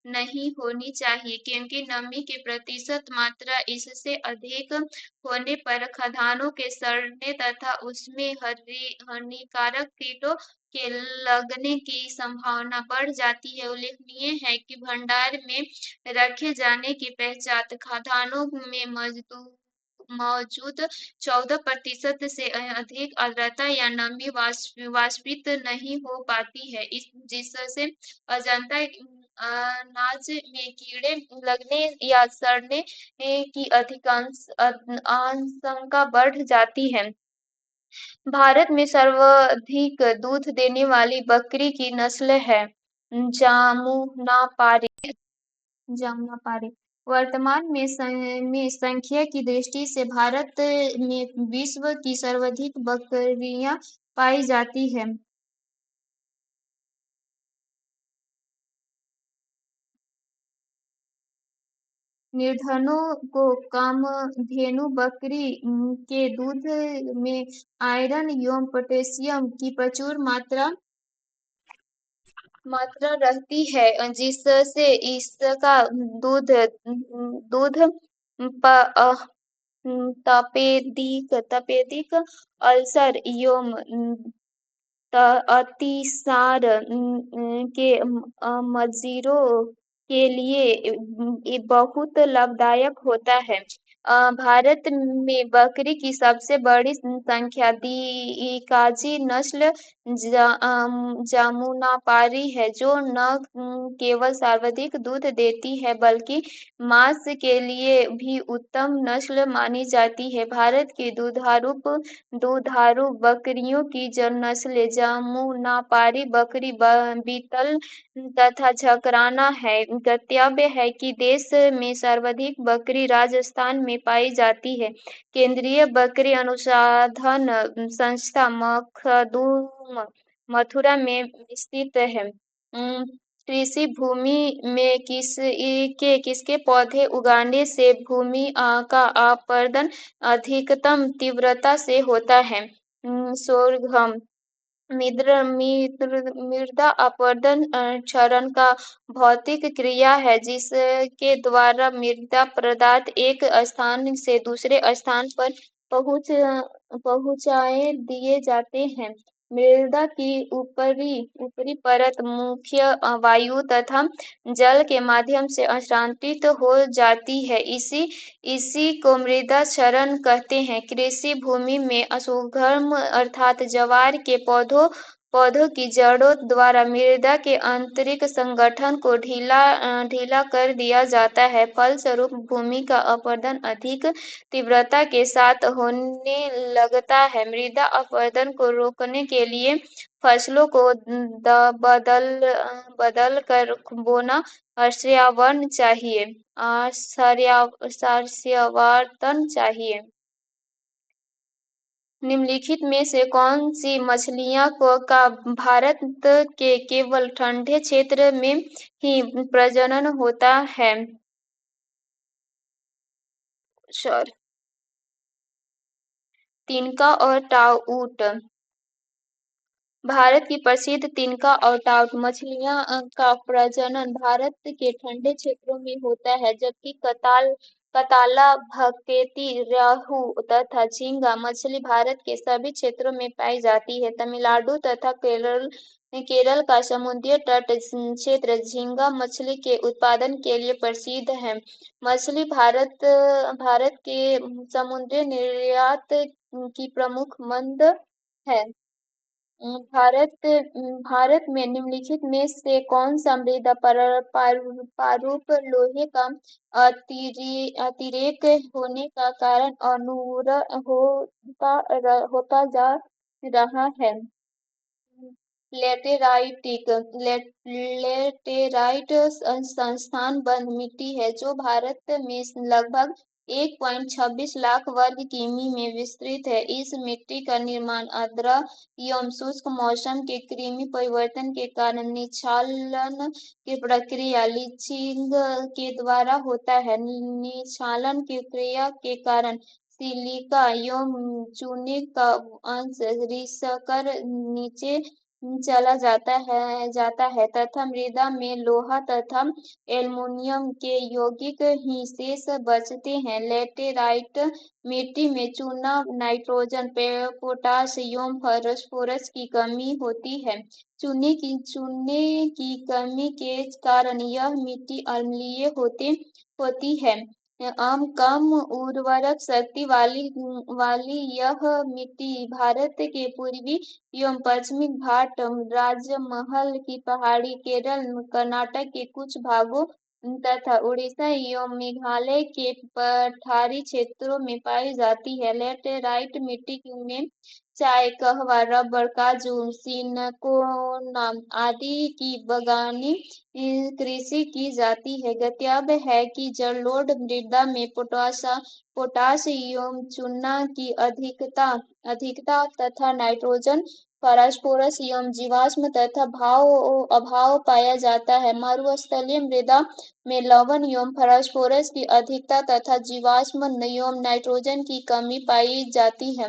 नहीं होनी चाहिए, क्योंकि नमी की प्रतिशत मात्रा इससे अधिक होने पर खाद्यान्नों के सड़ने तथा उसमें हानिकारक कीटों के लगने की संभावना बढ़ जाती है। उल्लेखनीय है कि भंडार में रखे जाने की पश्चात खाद्यान्नों में मौजूद 14% से अधिक आर्द्रता या नमी वाष्पित नहीं हो पाती है, जिससे अजंता अनाज में कीड़े लगने या सड़ने की अधिकांश आशंका बढ़ जाती है। भारत में सर्वाधिक दूध देने वाली बकरी की नस्ल है जामुनापारी। जमुनापारी वर्तमान में संख्या की दृष्टि से भारत में विश्व की सर्वाधिक बकरियां पाई जाती हैं। निर्धनों को कामधेनु बकरी के दूध में आयरन एवं पोटेशियम की प्रचुर मात्रा रहती है, जिससे इसका दूध दूध तपेदिक अल्सर एवं अतिसार के मरीजों के लिए बहुत लाभदायक होता है। भारत में बकरी की सबसे बड़ी संख्या दिकाजी नस्ल जमुनापारी है, जो न केवल सर्वाधिक दूध देती है बल्कि मांस के लिए भी उत्तम नस्ल मानी जाती है। भारत की दुधारू बकरियों की नस्लें जमुनापारी बकरी, बीतल तथा झकराना है। ज्ञातव्य है कि देश में सर्वाधिक बकरी राजस्थान में पाई जाती है। केंद्रीय बकरी अनुसंधान संस्थान मखदूम मथुरा में स्थित है। कृषि भूमि में किसके पौधे उगाने से भूमि का अपरदन अधिकतम तीव्रता से होता है? सोरघम। मृदा अपरदन क्षरण का भौतिक क्रिया है जिसके द्वारा मृदा पदार्थ एक स्थान से दूसरे स्थान पर पहुंचाए दिए जाते हैं। मृदा की ऊपरी परत मुख्य वायु तथा जल के माध्यम से स्थानांतरित हो जाती है। इसी को मृदा क्षरण कहते हैं। कृषि भूमि में अशोभन अर्थात ज्वार के पौधों की जड़ों द्वारा मृदा के आंतरिक संगठन को ढीला कर दिया जाता है। फलस्वरूप भूमि का अपरदन अधिक तीव्रता के साथ होने लगता है। मृदा अपरदन को रोकने के लिए फसलों को बदल कर बोना सस्यावर्तन चाहिए। निम्नलिखित में से कौन सी मछलियां का भारत के केवल ठंडे क्षेत्र में ही प्रजनन होता है? सर, तिनका और ट्राउट। भारत की प्रसिद्ध तिनका और ट्राउट मछलियां का प्रजनन भारत के ठंडे क्षेत्रों में होता है, जबकि कताला, भकेती, रोहू तथा झींगा मछली भारत के सभी क्षेत्रों में पाई जाती है। तमिलनाडु तथा केरल का समुद्री तट क्षेत्र झींगा मछली के उत्पादन के लिए प्रसिद्ध है। मछली भारत के समुद्री निर्यात की प्रमुख मंद है। भारत में निम्नलिखित में से कौन सा मृदा प्रारूप लोहे का अतिरेक होने का कारण होता रहा है। लेटेराइटिक लेटेराइट संस्थान बंद मिट्टी है जो भारत में लगभग 1.26 लाख वर्ग किमी में विस्तृत है। इस मिट्टी का निर्माण आर्द्र एवं शुष्क मौसम के कृमि परिवर्तन के कारण निक्षालन की प्रक्रिया लीचिंग के द्वारा होता है। निक्षालन की क्रिया के कारण सिलिका एवं चूने का अंश रिसकर नीचे चला जाता है तथा मृदा में लोहा तथा एल्युमीनियम के यौगिक ही शेष बचते हैं। लेटेराइट मिट्टी में चूना, नाइट्रोजन, पोटाश एवं फास्फोरस की कमी होती है। चूने की कमी के कारण यह मिट्टी अम्लीय होती है। कम उर्वरक शक्ति वाली यह मिट्टी भारत के पूर्वी एवं पश्चिमी घाट राजमहल की पहाड़ी, केरल, कर्नाटक के कुछ भागों तथा उड़ीसा एवं मेघालय के पठारी क्षेत्रों में पाई जाती है। लेटेराइट मिट्टी में चाय, कहवा, रबर, काजू, सिनकोना आदि की बगानी कृषि की जाती है। ज्ञातव्य है कि जलोढ़ मृदा में पोटाश एवं चूना की अधिकता तथा नाइट्रोजन, फास्फोरस एवं जीवाश्म तथा अभाव पाया जाता है। मरुस्थलीय मृदा में लवण एवं फास्फोरस की अधिकता तथा जीवाश्म एवं नाइट्रोजन की कमी पाई जाती है।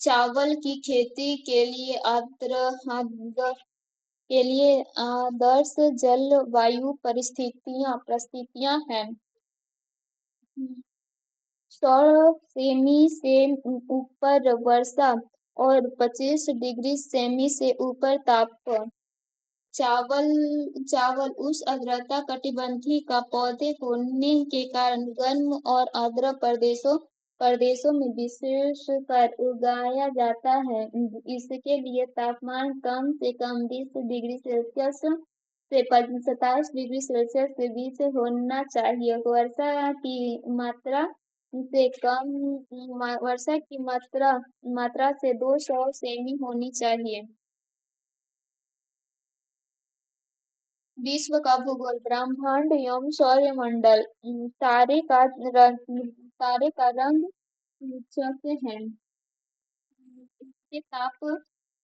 चावल की खेती के लिए आदर्श जलवायु परिस्थितियां हैं। 100 सेमी से ऊपर वर्षा और 25 डिग्री सेमी से ऊपर ताप। चावल चावल उस आर्द्रता कटिबंधीय का पौधे होने के कारण गर्म और आर्द्र प्रदेशों में विशेषकर उगाया जाता है। इसके लिए तापमान कम से कम 20 डिग्री सेल्सियस से 27 डिग्री सेल्सियस के बीच होना चाहिए। वर्षा की मात्रा से 200 सेमी होनी चाहिए। विश्व का भूगोल। ब्रह्मांड एवं सौरमंडल। तारे का रंग सूचक है। उसके ताप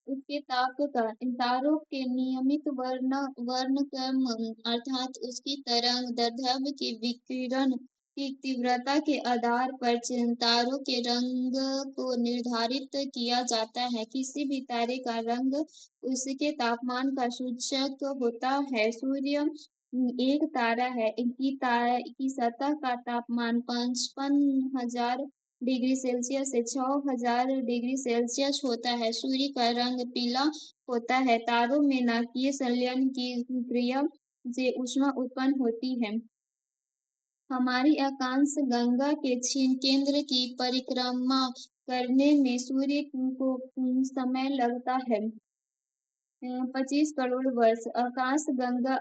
उसके ताप का तारों के नियमित वर्णक्रम अर्थात उसकी तरंग दैर्ध्य के विकिरण की तीव्रता के आधार पर तारों के रंग को निर्धारित किया जाता है। किसी भी तारे का रंग उसके तापमान का सूचक होता है। सूर्य एक तारा है। की सतह का तापमान 55,000 डिग्री सेल्सियस से 6,000 डिग्री सेल्सियस होता है। सूर्य का रंग पीला होता है। तारों में नाभिकीय संलयन की क्रिया से ऊष्मा उत्पन्न होती है। हमारी आकाश गंगा के केंद्र की परिक्रमा करने में सूर्य को समय लगता है 25 करोड़ वर्ष। आकाश गंगा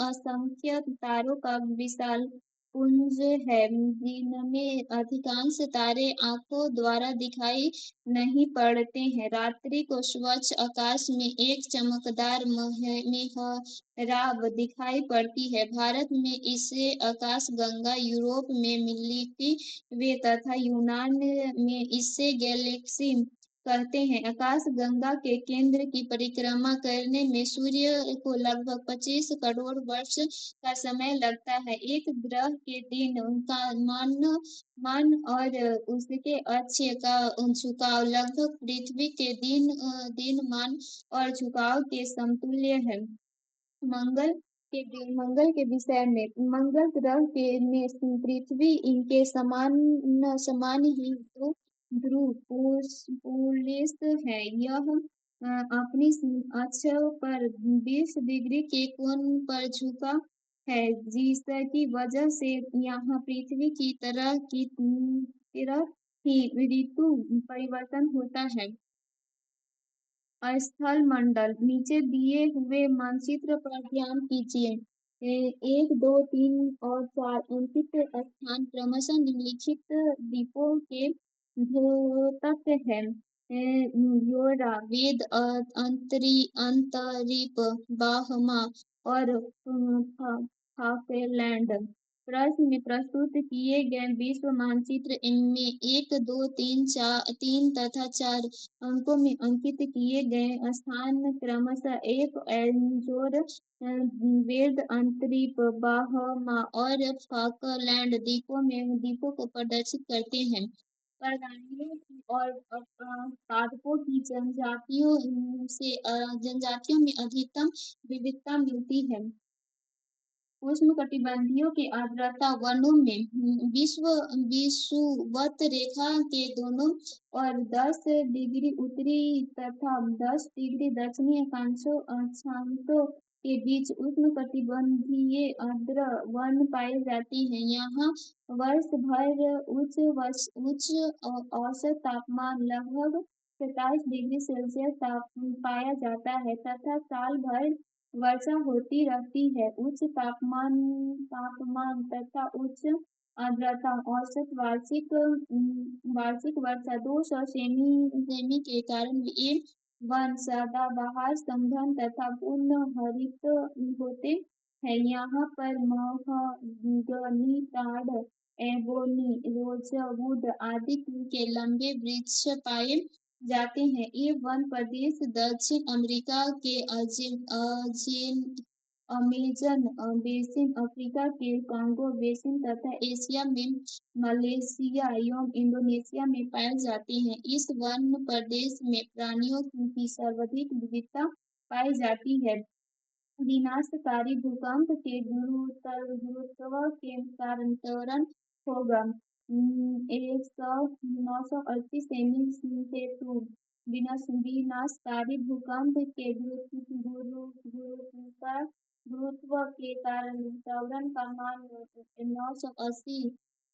असंख्य तारों का विशाल पुंज है जिनमें अधिकांश तारे आंखों द्वारा दिखाई नहीं पड़ते हैं। रात्रि को स्वच्छ आकाश में एक चमकदार मेहराब दिखाई पड़ती है। भारत में इसे आकाश गंगा, यूरोप में मिल्की वे तथा यूनान में इसे गैलेक्सी कहते हैं। आकाश गंगा के केंद्र की परिक्रमा करने में सूर्य को लगभग 25 करोड़ वर्ष का समय लगता है। एक ग्रह के दिन का मान और उसके अक्ष का झुकाव लगभग पृथ्वी के दिन मान और झुकाव के समतुल्य है। मंगल के विषय में। मंगल ग्रह के में पृथ्वी इनके समान ही ध्रुव पुलिस है। यह अपनी अक्ष पर 20 डिग्री के कोण पर झुका है जिसकी वजह से यहाँ पृथ्वी की तरह ही ऋतु परिवर्तन होता है। स्थल मंडल। नीचे दिए हुए मानचित्र पर ध्यान कीजिए। 1, 2, 3 और 4 अंकित स्थान क्रमशः निम्नलिखित द्वीपों के द्योतक हैं। योरा, वेद, अंतरीप, बाहमा और फाफेलैंड। प्रश्न में प्रस्तुत किए गए विश्व मानचित्र इनमें 1, 2, 3, 4, 3 तथा 4 अंकों में अंकित किए गए स्थान क्रमशः एक एंजोर, वेद, अंतरीप, बाहमा और फाकलैंड द्वीपों को प्रदर्शित करते हैं। प्राणियों की और पादपों की जनजातियों में अधिकतम विविधता मिलती है। उष्णकटिबंधीय के आर्द्रता वनों में विषुवत रेखा के दोनों और 10 डिग्री उत्तरी तथा 10 डिग्री दक्षिणी अक्षांशों के बीच उष्णकटिबंधीय आर्द्र वन पाए जाते हैं। यहाँ वर्ष भर उच्च औसत तापमान लगभग 27 डिग्री सेल्सियस पाया जाता है तथा साल भर वर्षा होती रहती है। उच्च तापमान तथा उच्च आर्द्रता औसत वार्षिक वर्षा 200 सेमी के कारण ये वन सदाबहार, सघन तथा पूर्ण हरित होते हैं। यहाँ पर महगनी, ताड़, एबोनी, रोजवुड आदि के लंबे वृक्ष पाए जाते हैं। ये वन प्रदेश दक्षिण अमेरिका के अमेजन बेसिन, अफ्रीका के कांगो बेसिन तथा एशिया में मलेशिया एवं इंडोनेशिया में पाए जाते हैं। इस वन प्रदेश में प्राणियों की सर्वाधिक विविधता पाई जाती है। विनाशकारी भूकंप के गुरुत्व के कारण त्वरण होगा 980 सेमी से टू। विनाशकारी भूकंप के गुरुत्व के कारण त्वरण का मान 980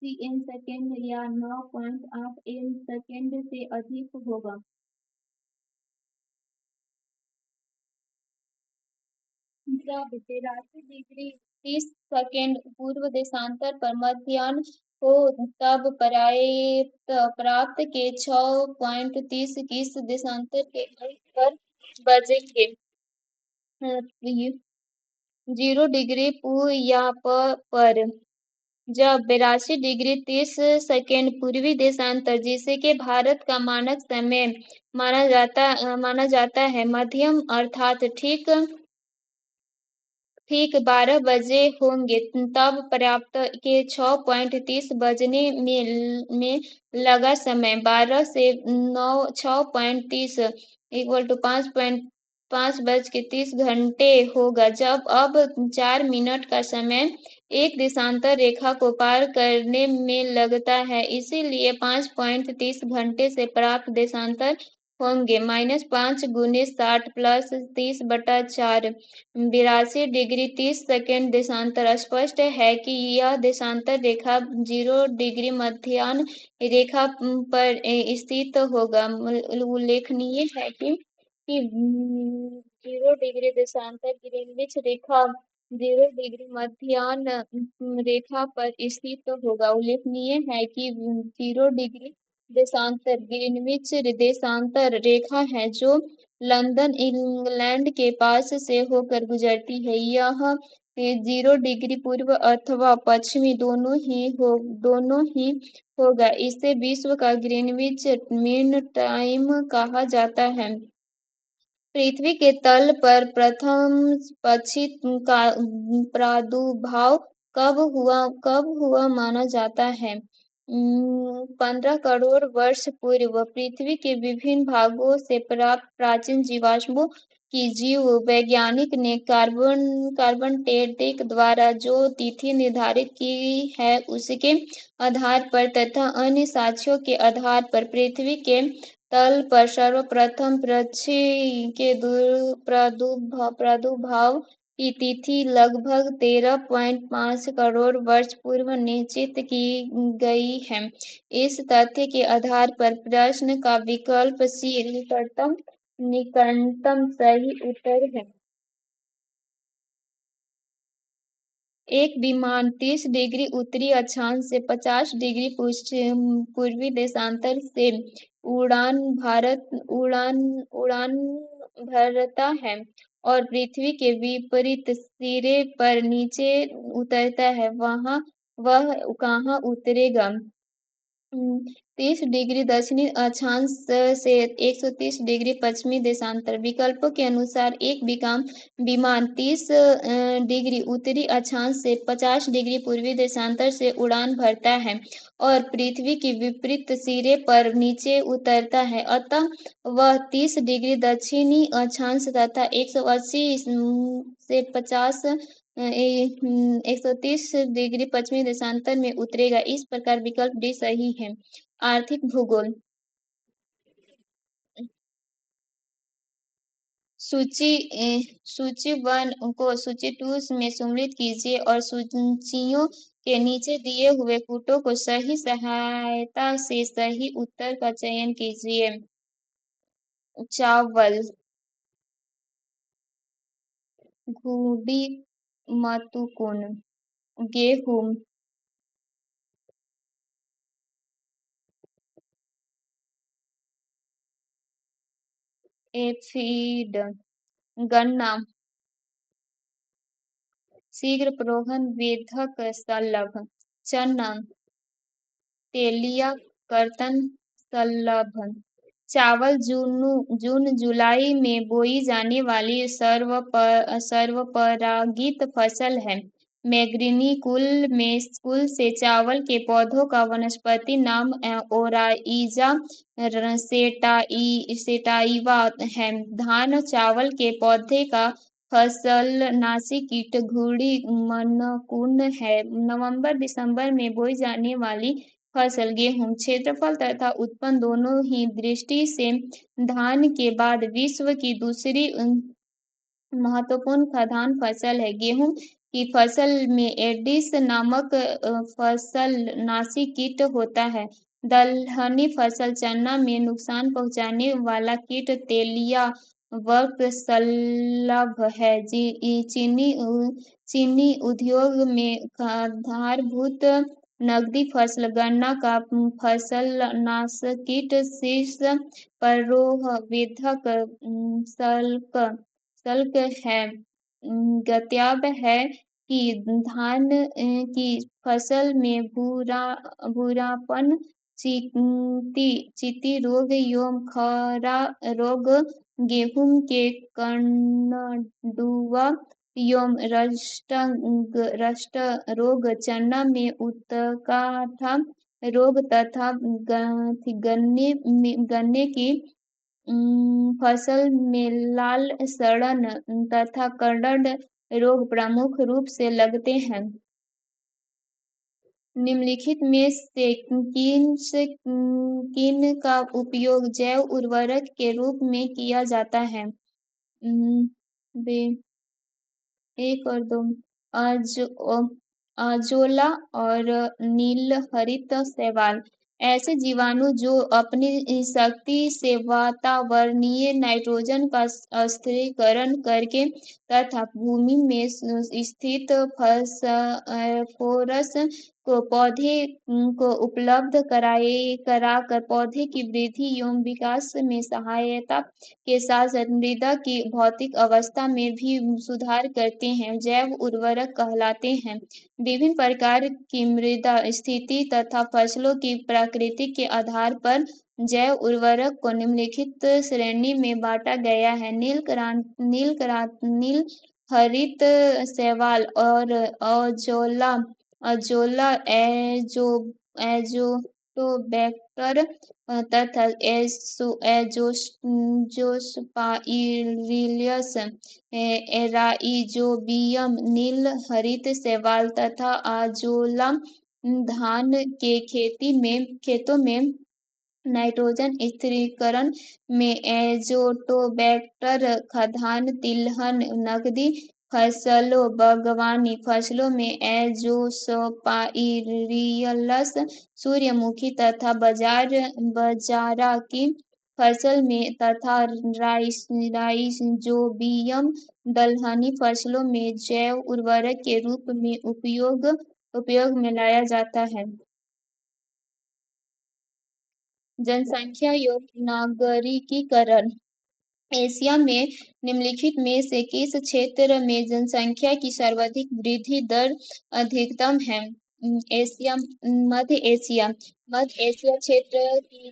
सीएम सेकेंड या 9.8 एम सेकेंड से अधिक होगा। जब 83 डिग्री 30 सेकेंड पूर्व देशांतर पर मध्याह्न हो तब प्राप्त के 6.30 किस देशांतर के अंक पर बजेंगे? 0 डिग्री पू या पर। जब 82 डिग्री 30 सेकेंड पूर्वी देशांतर जिसे के भारत का मानक समय माना जाता है मध्यम अर्थात ठीक 12 बजे होंगे तब पर्याप्त के 6.30 बजने में लगा समय 12 से 6.30 इक्वल टू 5:30 घंटे होगा। जब अब 4 मिनट का समय एक देशांतर रेखा को पार करने में लगता है इसीलिए 5.30 घंटे से प्राप्त देशांतर होंगे -5 गुने 60 प्लस 30/4 82 डिग्री 30 सेकेंड देशांतर। स्पष्ट है कि यह देशांतर रेखा 0 डिग्री मध्याह्न रेखा पर स्थित होगा। उल्लेखनीय है कि 0 डिग्री देशांतर ग्रीनविच रेखा 0 डिग्री मध्याह्न रेखा पर स्थित होगा। उल्लेखनीय है कि 0 डिग्री देशांतर ग्रीनविच देशांतर रेखा है जो लंदन इंग्लैंड के पास से होकर गुजरती है। यह 0 डिग्री पूर्व अथवा पश्चिमी दोनों ही होगा। इसे विश्व का ग्रीनविच मीन टाइम कहा जाता है। पृथ्वी के तल पर प्रथम पक्षी का प्रादुर्भाव कब हुआ माना जाता है? 15 करोड़ वर्ष पूर्व। पृथ्वी के विभिन्न भागों से प्राप्त प्राचीन जीवाश्मों की जीव वैज्ञानिक ने कार्बन डेटिंग द्वारा जो तिथि निर्धारित की है उसके आधार पर तथा अन्य साक्ष्यों के आधार पर पृथ्वी के तल पर सर्वप्रथम पक्षी के प्रादुर्भाव की तिथि लगभग 13.5 करोड़ वर्ष पूर्व निश्चित की गई है। इस तथ्य के आधार पर प्रश्न का विकल्प सी निकटतम सही उत्तर है। एक विमान 30 डिग्री उत्तरी अक्षांश से 50 डिग्री पूर्वी देशांतर से उड़ान उड़ान भरता है और पृथ्वी के विपरीत सिरे पर नीचे उतरता है, वहाँ वह कहाँ उतरेगा? 30 डिग्री दक्षिणी अक्षांश से 130 डिग्री पश्चिमी देशांतर। विकल्पों के अनुसार एक विमान 30 डिग्री उत्तरी अक्षांश से 50 डिग्री पूर्वी देशांतर से उड़ान भरता है और पृथ्वी के विपरीत सिरे पर नीचे उतरता है, अतः वह 30 डिग्री दक्षिणी अक्षांश तथा 180 से 50 130 डिग्री पश्चिमी देशांतर में उतरेगा। इस प्रकार विकल्प डी सही है। आर्थिक भूगोल। सूची सूची वन को सूची टू में सम्मिलित कीजिए और सूचियों के नीचे दिए हुए कूटों को सही सहायता से सही उत्तर का चयन कीजिए। चावल, घूडी मतुकुन, गेहूं, एफीड, गन्ना, शीघ्र प्रोहन वेधक सलभ, चना, तेलिया कर्तन सलभ। चावल जून जुलाई में बोई जाने वाली सर्वपरागित फसल है। मैग्रीनी कुल से चावल के पौधों का वनस्पति नाम ओराइजा सेटाइवा है। धान चावल के पौधे का फसलनाशी कीट घुड़ी मनकुन है। नवंबर दिसंबर में बोई जाने वाली फसल गेहूं। क्षेत्रफल तथा उत्पन्न दोनों ही दृष्टि से धान के बाद विश्व की दूसरी महत्वपूर्ण खाद्यान्न फसल है। गेहूं की फसल में एडिस नामक फसलनाशी कीट होता है। दलहनी फसल चना में नुकसान पहुंचाने वाला कीट तेलिया वर्ग शलभ है। चीनी उद्योग में आधारभूत नकदी फसल गन्ना का फसलनाश कीट शीर्ष परोह वेधक शल्क है। ज्ञातव्य है कि धान की फसल में भूरापन, चीती रोग एवं खरा रोग, गेहूं के कंडुआ एवं रस्ट रोग, चना में उत्काठा रोग तथा गन्ने की फसल में लाल सड़न तथा कड़न रोग प्रमुख रूप से लगते हैं। निम्नलिखित में से किन का उपयोग जैव उर्वरक के रूप में किया जाता है? बे एक और दो, अजोला और नील हरित शैवाल। ऐसे जीवाणु जो अपनी शक्ति से वातावरणीय नाइट्रोजन का स्थिरीकरण करके तथा भूमि में स्थित फास्फोरस को पौधे को उपलब्ध कराकर पौधे की वृद्धि एवं विकास में सहायता के साथ साथ मृदा की भौतिक अवस्था में भी सुधार करते हैं, जैव उर्वरक कहलाते हैं। विभिन्न प्रकार की मृदा स्थिति तथा फसलों की प्रकृति के आधार पर जैव उर्वरक को निम्नलिखित श्रेणी में बांटा गया है। नील हरित शैवाल और अजोला एजोटोबैक्टर तथा एजोस्पाइरिलस राइजोबियम। नील हरित शैवाल तथा अजोला धान के खेतों में नाइट्रोजन स्थिरीकरण में एजोटोबैक्टर, खाद्यान्न तिलहन, नकदी फसलों बागवानी फसलों में एजोस्पाइरिलस, सूर्यमुखी तथा बाजरा की फसल में तथा राइजोबियम दलहनी फसलों में जैव उर्वरक के रूप में उपयोग में लाया जाता है। जनसंख्या योग्य नागरिकीकरण। एशिया में निम्नलिखित में से किस क्षेत्र में जनसंख्या की सर्वाधिक वृद्धि दर अधिकतम है? एशिया, मध्य एशिया। मध्य एशिया क्षेत्र की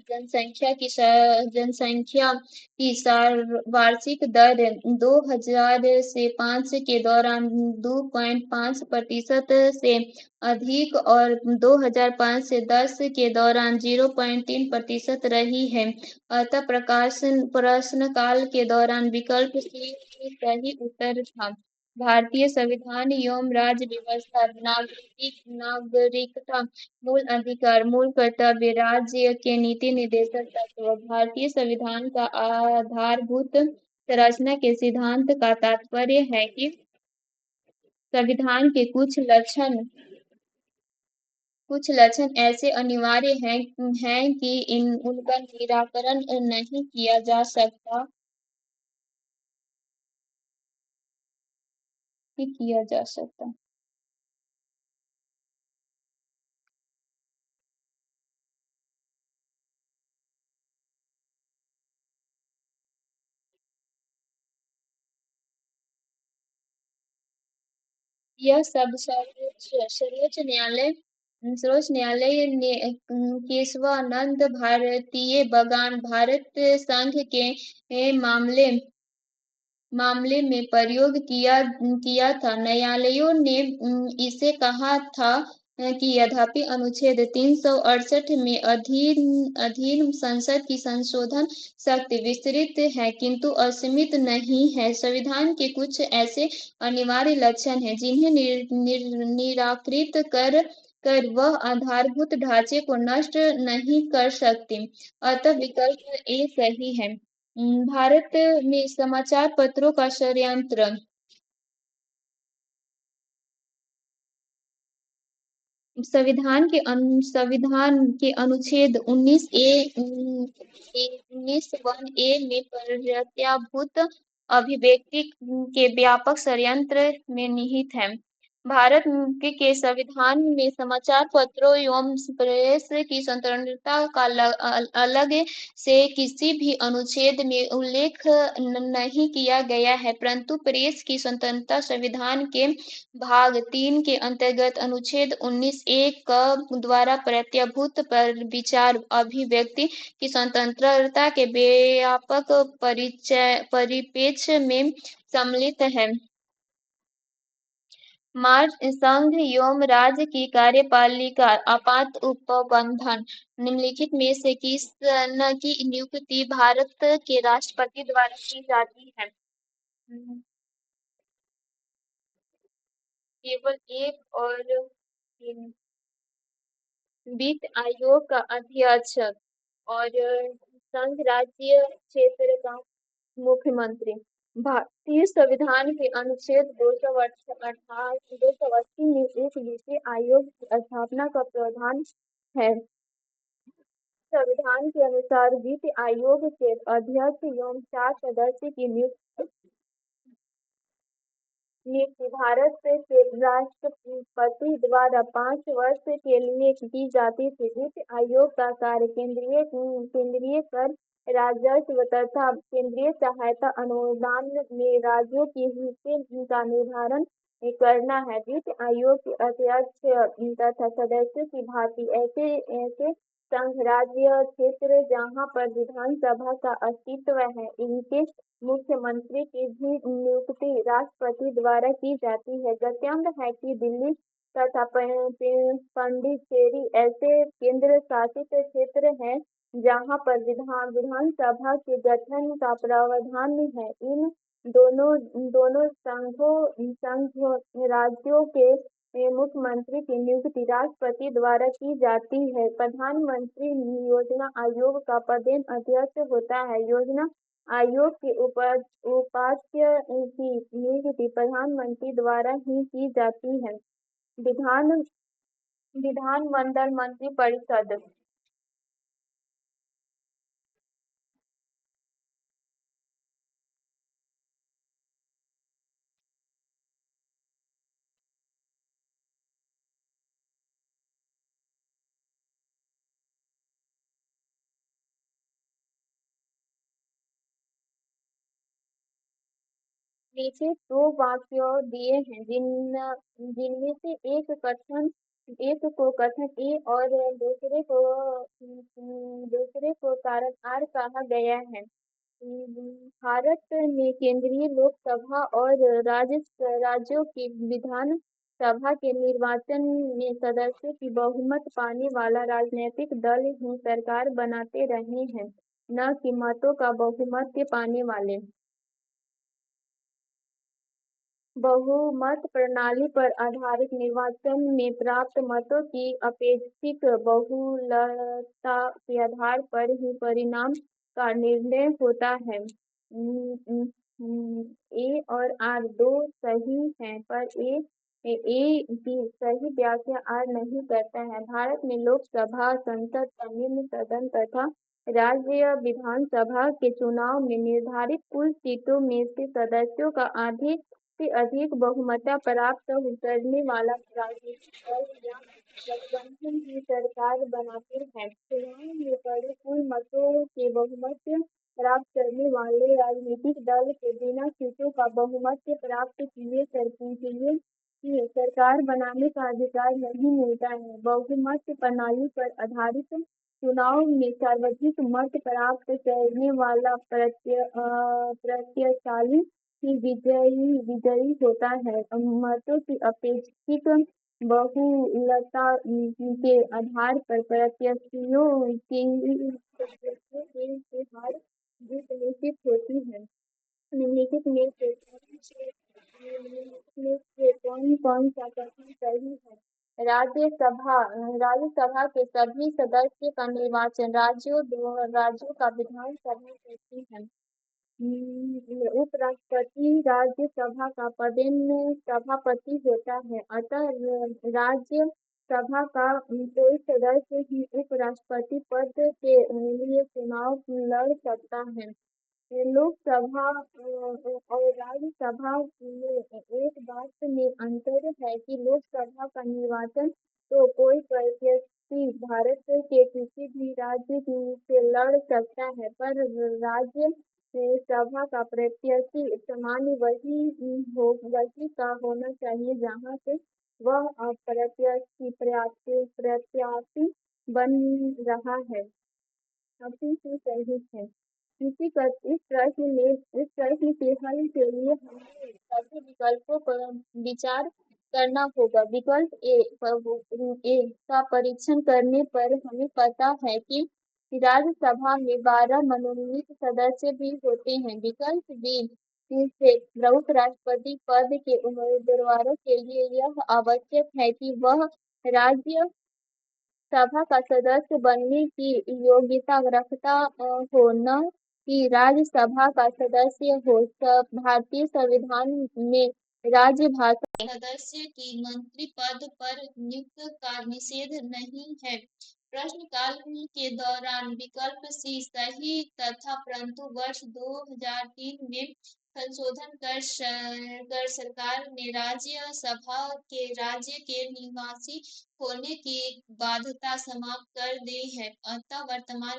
वार्षिक दर 2000 से 5 के दौरान 2.5% से अधिक और 2005 से 10 के दौरान 0.3% रही है। अतः प्रश्न काल के दौरान विकल्प सी ही सही उत्तर था। भारतीय संविधान एवं राज्य व्यवस्था। नागरिकता, मूल अधिकार, मूल कर्तव्य, राज्य के नीति निर्देशक तत्व। भारतीय संविधान का आधारभूत संरचना के सिद्धांत का तात्पर्य है कि संविधान के कुछ लक्षण ऐसे अनिवार्य हैं कि उनका निराकरण नहीं किया जा सकता ही किया जा सकता। यह सब सर्वोच्च न्यायालय ने केशवानंद भारतीय बगान भारत संघ के मामले में प्रयोग किया था। न्यायालयों ने इसे कहा था कि यद्यपि अनुच्छेद 368 में अधीन संसद की संशोधन शक्ति विस्तृत है किंतु असीमित नहीं है। संविधान के कुछ ऐसे अनिवार्य लक्षण हैं जिन्हें निराकृत कर वह आधारभूत ढांचे को नष्ट नहीं कर सकती। अतः विकल्प ए सही है। भारत में समाचार पत्रों का षड्यंत्र। संविधान के अनुच्छेद 19(1)(ए) में प्रत्याभूत अभिव्यक्ति के व्यापक षड्यंत्र में निहित है। भारत के संविधान में समाचार पत्रों एवं प्रेस की स्वतंत्रता का अलग से किसी भी अनुच्छेद में उल्लेख नहीं किया गया है, परंतु प्रेस की स्वतंत्रता संविधान के भाग 3 के अंतर्गत अनुच्छेद 19(1) द्वारा प्रत्याभूत पर विचार अभिव्यक्ति की स्वतंत्रता के व्यापक परिप्रेक्ष्य में सम्मिलित है। संघ एवं राज्य की कार्यपालिका आपात उपबंधन। निम्नलिखित में से किस न की नियुक्ति भारत के राष्ट्रपति द्वारा की जाती है? केवल एक और वित्त आयोग का अध्यक्ष और संघ राज्य क्षेत्र का मुख्यमंत्री। भारतीय संविधान के अनुच्छेद 280 में एक विशेष आयोग की स्थापना का प्रावधान है। संविधान के अनुसार वित्त आयोग के अध्यक्ष एवं 4 सदस्य की नियुक्ति भारत के राष्ट्रपति द्वारा 5 वर्ष के लिए की जाती थी। वित्त आयोग का कार्य केंद्रीय कर राजस्व तथा केंद्रीय सहायता अनुदान में राज्यों के हिस्से का निर्धारण करना है। वित्त आयोग के अध्यक्ष तथा सदस्यों की भांति ऐसे संघ राज्य क्षेत्र जहाँ पर विधानसभा का अस्तित्व है, इनके मुख्यमंत्री की भी नियुक्ति राष्ट्रपति द्वारा की जाती है। गत्यांतर है कि दिल्ली तथा पुडुचेरी ऐसे केंद्र शासित क्षेत्र हैं जहां पर विधानसभा के गठन का प्रावधान है। इन दोनों संघ राज्यों के मुख्यमंत्री की नियुक्ति राष्ट्रपति द्वारा की जाती है। प्रधानमंत्री योजना आयोग का प्रधान अध्यक्ष होता है। योजना आयोग के उपाध्यक्ष की नियुक्ति प्रधानमंत्री द्वारा ही की जाती है। विधानमंडल मंत्रिपरिषद। नीचे दो वाक्य दिए हैं जिनमें से एक को कथन ए और दूसरे को कारण आर कहा गया है। भारत में केंद्रीय लोकसभा और राज्यों की विधान सभा के निर्वाचन में सदस्यों की बहुमत पाने वाला राजनीतिक दल ही सरकार बनाते रहे हैं, न कि मतों का बहुमत पाने वाले। बहुमत प्रणाली पर आधारित निर्वाचन में प्राप्त मतों की अपेक्षित बहुलता के आधार पर ही परिणाम का निर्णय होता है। ए और आर दो सही हैं, पर ए की सही व्याख्या आर नहीं करता है। भारत में लोकसभा, संसद का निम्न सदन तथा राज्य विधानसभा के चुनाव में निर्धारित कुल सीटों में से सदस्यों का आधे से अधिक बहुमत प्राप्त करने वाला राजनीतिक दल या गठबंधन की सरकार बनाते हैं। चुनाव में पड़े कुल मतों के बहुमत प्राप्त करने वाले राजनीतिक दल के बिना सीटों का बहुमत प्राप्त किए सरकार बनाने का अधिकार नहीं मिलता है। बहुमत प्रणाली पर आधारित चुनाव में सर्वाधिक मत प्राप्त करने वाला प्रत्याशी ही विजयी होता है। मतों की अपेक्षित बहुलता के आधार पर प्रत्याशियों की हार जीत निश्चित होती है। निम्नलिखित में से कौन सा कथन सही है? राज्यसभा के सभी सदस्य का निर्वाचन राज्यों का विधानसभा करती है। उपराष्ट्रपति राज्यसभा का पदेन सभापति होता है, अतः राज्यसभा का कोई सदस्य ही उपराष्ट्रपति पद के लिए चुनाव लड़ सकता है। लोकसभा और राज्यसभा में एक बात में अंतर है कि लोकसभा का निर्वाचन तो कोई प्रत्याशी भारत के किसी भी राज्य से लड़ सकता है, पर राज्य सभा का प्रत्याशी सामान्य वही का होना चाहिए जहाँ से वह प्रत्याशी बन रहा है। अभी से सही है। इस प्रश्न के हल के लिए हमें सभी विकल्पों पर विचार करना होगा। विकल्प ए का परीक्षण करने पर हमें पता है कि राज्यसभा में 12 मनोनीत सदस्य भी होते हैं। विकल्प बी से प्रमुख राष्ट्रपति पद के उम्मीदवारों के लिए यह आवश्यक है कि वह राज्य सभा का सदस्य बनने की योग्यता रखता हो, न कि राज्यसभा का सदस्य हो। भारतीय संविधान में राज्य भाषा सदस्य की मंत्री पद पर नियुक्त का निषेध नहीं है। प्रश्नकाल के दौरान विकल्प सी सही तथा, परंतु वर्ष 2003 में संशोधन कर सरकार ने राज्य के निवासी होने की बाध्यता समाप्त कर दी है। अतः वर्तमान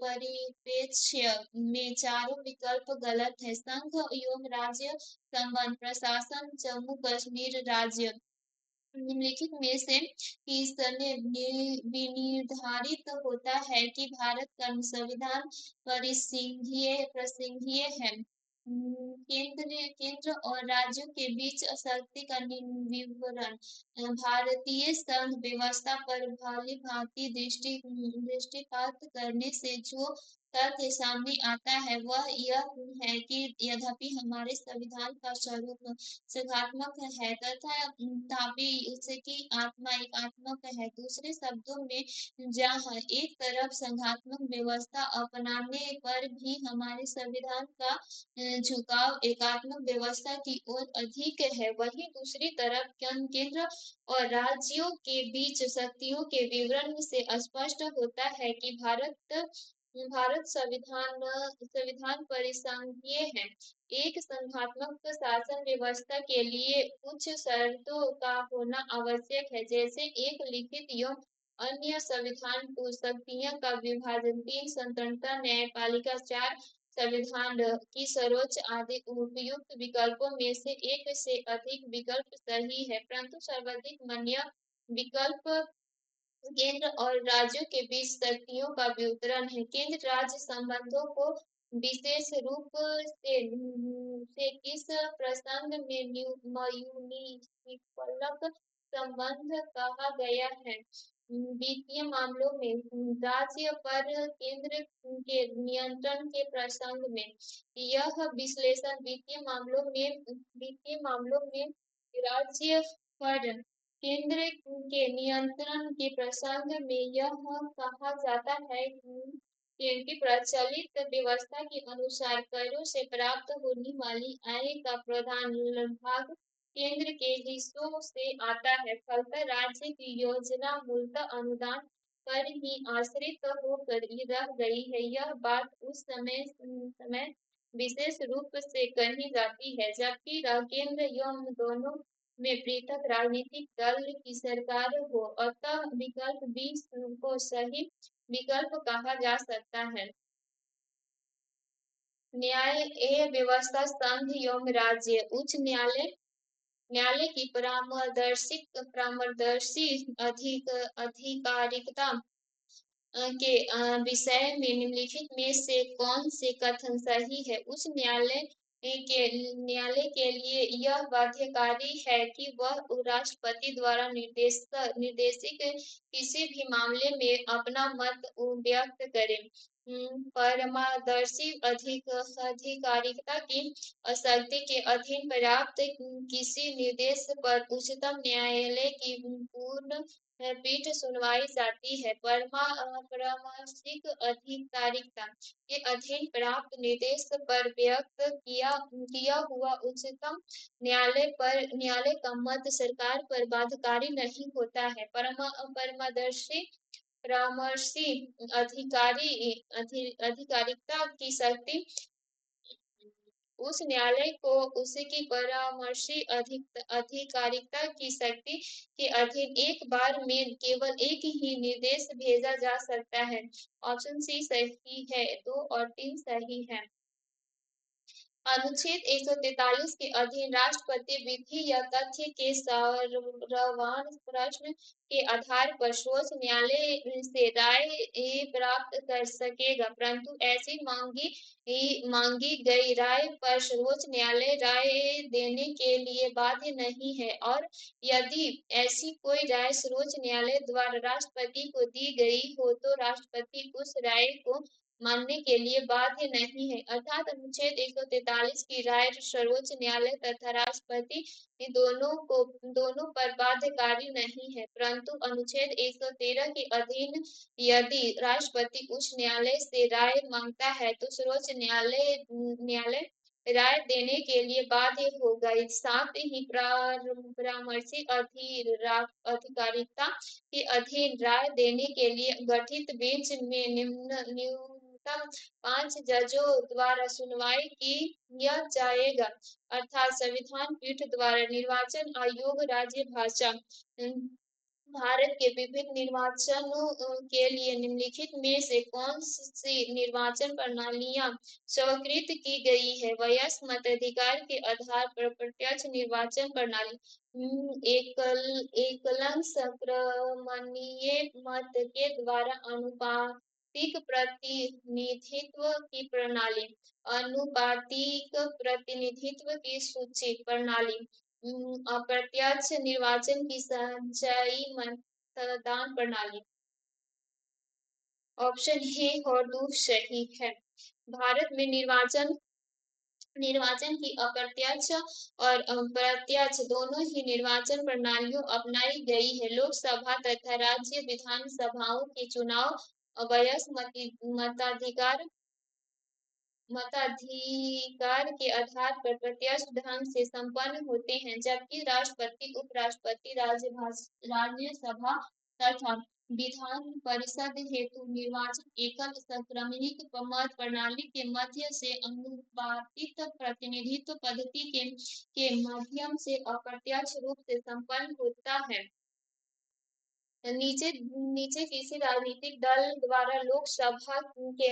परिप्रेक्ष्य में चारों विकल्प गलत है। संघ एवं राज्य संबंध प्रशासन जम्मू कश्मीर राज्य निम्नलिखित में से किसने विनिर्धारित होता है कि भारत का संविधान परिसंघीय है? केंद्र और राज्यों के बीच शक्ति का विवरण। भारतीय संघ व्यवस्था पर भली भांति दृष्टिपात करने से जो तथ्य सामने आता है वह यह है कि यद्यपि हमारे संविधान का स्वरूप सकारात्मक है तथापि उसकी आत्मा एकात्मक है। दूसरे शब्दों में जहाँ एक तरफ संघात्मक व्यवस्था अपनाने पर भी हमारे संविधान का झुकाव एकात्मक व्यवस्था की ओर अधिक है, वहीं दूसरी तरफ केंद्र और राज्यों के बीच शक्तियों के विवरण से स्पष्ट होता है कि भारत संविधान परिसंघीय है। एक संघात्मक शासन व्यवस्था के लिए कुछ शर्तों का होना आवश्यक है, जैसे एक लिखित एवं अन्य संविधान को शक्तियों का विभाजन, 3 स्वतंत्रता न्यायपालिका, 4 संविधान की सर्वोच्च आदि उपयुक्त विकल्पों में से अधिक विकल्प सही है, परंतु सर्वाधिक मान्य विकल्प केंद्र और राज्यों के बीच शक्तियों का वितरण है। केंद्र राज्य संबंधों को विशेष रूप से किस प्रसंग में म्यूनिसिपल संबंध कहा गया है? वित्तीय मामलों में राज्य पर केंद्र के नियंत्रण के प्रसंग में। यह विश्लेषण वित्तीय मामलों में राज्य पर केंद्र के नियंत्रण के प्रसंग में यह कहा जाता है कि प्रचलित व्यवस्था के अनुसार करों से प्राप्त होने वाली आय का प्रधान भाग केंद्र के हिस्सों से आता है। फलतः राज्य की योजना मूलतः अनुदान पर ही आश्रित होकर रह गई है। यह बात उस समय विशेष रूप से कही जाती है जबकि केंद्र एवं दोनों में पृथक राजनीतिक दल की सरकार हो, अतः विकल्प बी को सही विकल्प कहा जा सकता है। न्याय व्यवस्था संघ एवं राज्य। उच्च न्यायालय की परामर्शी अधिकारिकता के विषय में निम्नलिखित में से कौन से कथन सही है? उच्च न्यायालय के लिए यह बाध्यकारी है कि वह राष्ट्रपति द्वारा निर्देशित किसी भी मामले में अपना मत व्यक्त करे। परामर्शी अधिकारिकता की शक्ति के अधीन प्राप्त किसी निर्देश पर उच्चतम न्यायालय की पूर्ण पीठ सुनवाई जाती है। परामर्शिक अधिकारिकता के अधीन प्राप्त निर्देश पर व्यक्त किया हुआ उच्चतम न्यायालय का मत सरकार पर बाध्यकारी नहीं होता है। परामर्शी अधिकारिकता की शक्ति उस न्यायालय को उसकी परामर्शी अधिकारिकता की शक्ति के अधीन एक बार में केवल एक ही निर्देश भेजा जा सकता है। ऑप्शन सी सही है, 2 और 3 सही है। अनुच्छेद 143 के अधीन राष्ट्रपति विधि या तथ्य के सारवान प्रश्न के आधार पर सर्वोच्च न्यायालय से राय प्राप्त कर सकेगा, परंतु ऐसी मांगी गई राय पर सर्वोच्च न्यायालय राय देने के लिए बाध्य नहीं है, और यदि ऐसी कोई राय सर्वोच्च न्यायालय द्वारा राष्ट्रपति को दी गई हो तो राष्ट्रपति उस राय को मानने के लिए बाध्य नहीं है। अर्थात अनुच्छेद 143 की राय सर्वोच्च न्यायालय तथा राष्ट्रपति दोनों पर बाध्यकारी नहीं है, परंतु अनुच्छेद 113 के अधीन यदि राष्ट्रपति उच्च न्यायालय से राय मांगता है तो सर्वोच्च न्यायालय राय देने के लिए बाध्य होगा। साथ ही परामर्शी अधिकारिकता के अधीन राय देने के लिए गठित बेंच में न्यूनतम 5 जजों द्वारा सुनवाई किया जाएगा, अर्थात संविधान पीठ द्वारा। निर्वाचन आयोग राज्य भाषा। भारत के विभिन्न निर्वाचनों के लिए निम्नलिखित में से कौन सी निर्वाचन प्रणालियां स्वीकृत की गई है? वयस्क मताधिकार के आधार पर प्रत्यक्ष निर्वाचन प्रणाली, एकल संक्रमणीय मत के द्वारा अनुपातिक प्रतिनिधित्व की प्रणाली, अनुपातिक प्रतिनिधित्व की सूची प्रणाली, अप्रत्यक्ष निर्वाचन की संचयी मतदान प्रणाली। ऑप्शन ए और 2 सही है। भारत में निर्वाचन की अप्रत्यक्ष और प्रत्यक्ष दोनों ही निर्वाचन प्रणालियों अपनाई गई है। लोकसभा तथा राज्य विधानसभाओं के चुनाव वयस्क मताधिकार के आधार पर प्रत्यक्ष ढंग से संपन्न होते हैं, जबकि राष्ट्रपति, उपराष्ट्रपति, राज्यसभा तथा विधान परिषद हेतु निर्वाचन एकल संक्रमणीय मत प्रणाली के मध्य से अनुपातिक प्रतिनिधित्व पद्धति के माध्यम से अप्रत्यक्ष रूप से संपन्न होता है। नीचे नीचे किसी राजनीतिक दल द्वारा लोकसभा के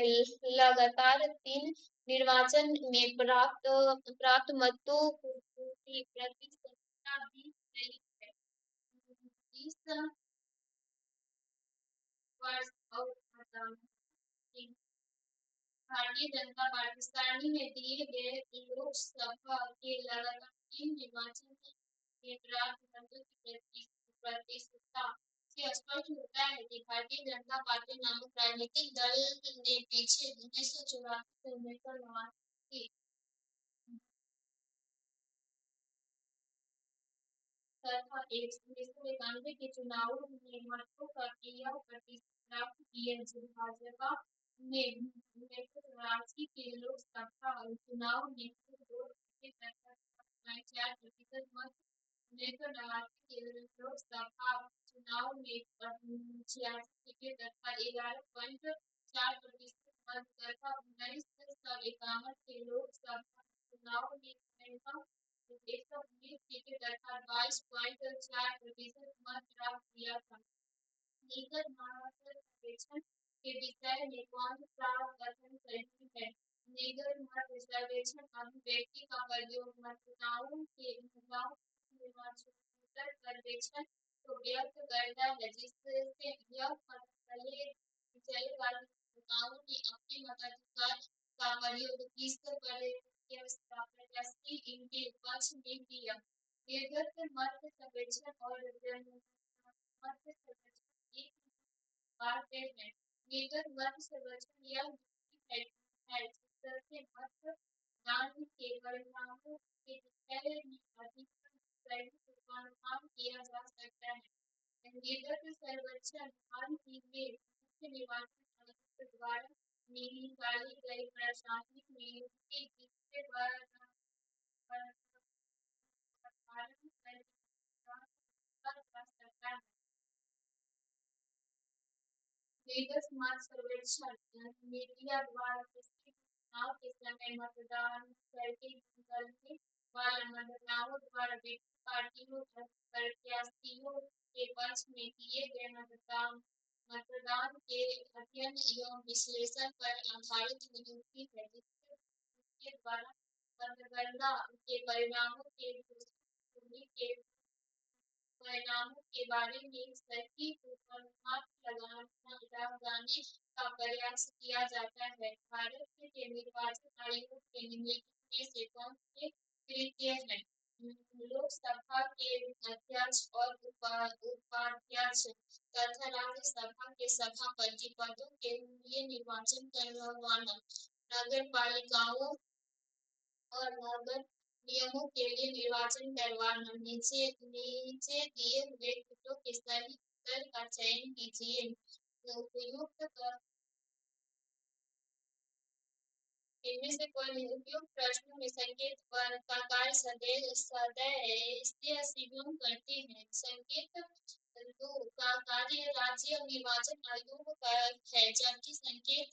लगातार 3 निर्वाचन में प्राप्त मतों की प्रतिशतता दी गई है। इस वर्ष और भारतीय जनता पाकिस्तानी में दिए गए लोकसभा के लगातार 3 निर्वाचन में प्राप्त मतों की प्रतिशतता से स्पष्ट होता है कि भारतीय जनता पार्टी नामक राजनीतिक दल ने पीछे 1984 से 1989 तथा 1991 के चुनावों में मतों का यह प्रतिशत प्राप्त किया जो भाजपा ने 1984 के लोकसभा चुनाव में कुल 2.4% मत, 1989 के लोकसभा चुनाव में 86 सीटें तथा 11.4% मत तथा 1991 के लोकसभा चुनाव में 119 सीटें तथा 22.4% मत प्राप्त किया था। निगम महाराष्ट्र सर्वेक्षण के विषय में कौन सा कथन सही है? निगम मत सर्वेक्षण अभिव्यक्ति का प्रयोग मतदाताओं के निर्वाचकोत्तर सर्वेक्षण को व्यक्त करता है, जिससे यह पता चलेगा कि मतदाताओं ने अपने मताधिकार का प्रयोग किस प्रत्याशी इनके पक्ष में किया। निर्गत मत सर्वेक्षण और जनमत सर्वेक्षण एक बात है। निर्गत मत सर्वेक्षण यह है जिससे मतदान के परिणामों के विषय में अधिकतम सही पूर्वानुमान किया जा सकता है। निर्गत सर्वेक्षण हाल ही में मुख्य निर्वाचन आयुक्त द्वारा निकाली गई प्रशासनिक नियुक्ति जिसके लीगल समाज सर्वेक्षण मीडिया द्वारा किसी चुनाव के समय मतदान करके निकलने वाला मतदाताओं द्वारा विभिन्न पार्टियों प्रत्याशियों के पक्ष में किए गए मतदान के अध्ययन एवं विश्लेषण पर आधारित नियुक्ति है, जिसके द्वारा मतगणना के परिणामों के बारे में सही पूर्वानुमान लगाने का प्रयास किया जाता है। भारत के निर्वाचन आयोग के निम्नलिखित में से कौन से कृत्य हैं? लोकसभा के अध्यक्ष और उपाध्यक्ष तथा राज्यसभा के सभापति पदों के लिए निर्वाचन करवाना, नगर पालिकाओं और नगर निगमों के लिए निर्वाचन करवाना। नीचे नीचे दिए हुए उत्तरों के सही उत्तर का चयन कीजिए। उपयुक्त इनमें से कोई नहीं। उपयुक्त प्रश्नों में संकेत का कार्य सदैव सिग्नल करते हैं। संकेत दो का कार्य राज्य निर्वाचन आयोग का है, जबकि संकेत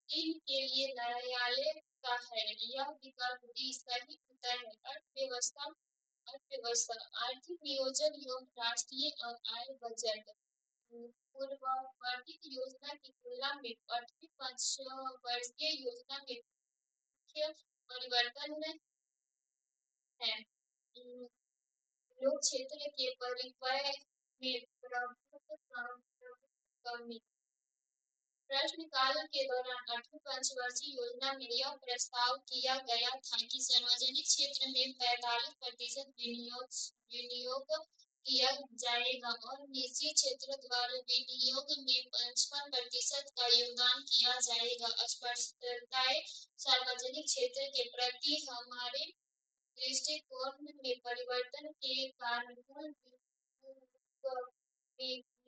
तीन के लिए न्यायालय का है। यह विकल्प डी सही उत्तर है। अर्थव्यवस्था आर्थिक नियोजन एवं राष्ट्रीय और आय बजट पूर्ववर्ती योजना की तुलना में 8वीं पंचवर्षीय योजना में मुख्य परिवर्तन है। लोक क्षेत्र के परिव्यय में प्रभुत्व कमी। प्रश्नकाल के दौरान 8वीं पंचवर्षीय योजना में यह प्रस्ताव किया गया था कि सार्वजनिक क्षेत्र में 45% विनियोग किया जाएगा और निजी क्षेत्र द्वारा विनियोग में 55% का योगदान किया जाएगा। स्पष्टताएं सार्वजनिक क्षेत्र के प्रति हमारे दृष्टिकोण में परिवर्तन के कारण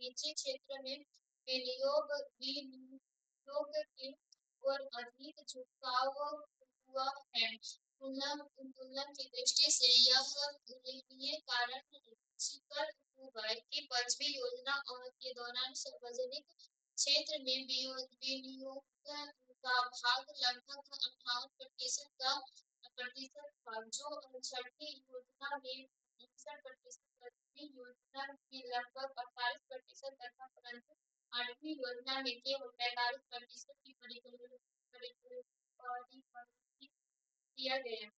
निजी क्षेत्र में विनियोग की ओर अधिक झुकाव हुआ है। तुलना की दृष्टि से यह उल्लेखनीय कारण स्वीकार हुआ है कि 5वीं योजना के दौरान सार्वजनिक क्षेत्र में विनियोग का भाग लगभग 58% था, जो 6वीं योजना में 59% दसवीं योजना में लगभग 48% तथा परंतु 8वीं योजना में केवल 45% की परिपूर्ति किया गया।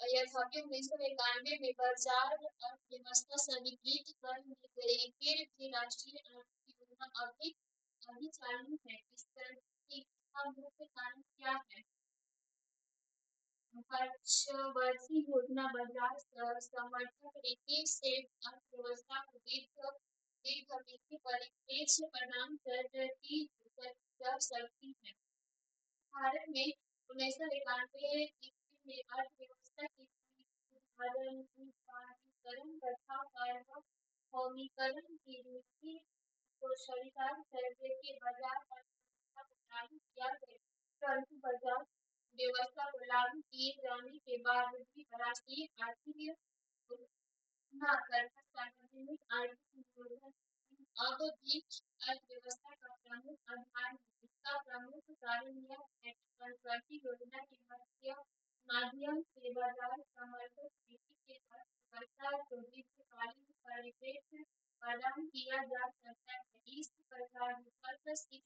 यद्यपि 1991 में बाजार अर्थव्यवस्था संगीत कर ली गई, फिर भी राष्ट्रीय आर्थिक योजना अभी चालू है। इस तरह की इसका मुख्य कारण क्या है? वर्षीय योजना बाजार समर्थक रीति से अर्थव्यवस्था को दीर्घकालिक परिप्रेक्ष्य प्रदान कर सकती है। भारत में 1991 में अर्थव्यवस्था के उदारीकरण तथा सार्वभौमिकरण की नीति को स्वीकार करके बाजार अर्थव्यवस्था को लागू किया गया, परंतु बाजार व्यवस्था को लागू किए जाने के बाद भी राष्ट्रीय आर्थिक योजना तथा सार्वजनिक आर्थिक योजना अब भी अर्थव्यवस्था का प्रमुख आधार है। इसका प्रमुख कारण यह है कि पंचवर्षीय योजना के माध्यम से बाजार समर्थक नीति के तहत अर्थव्यवस्था को दीर्घकालीन परिप्रेक्ष्य प्रदान किया जा सकता है। इस प्रकार विकल्प की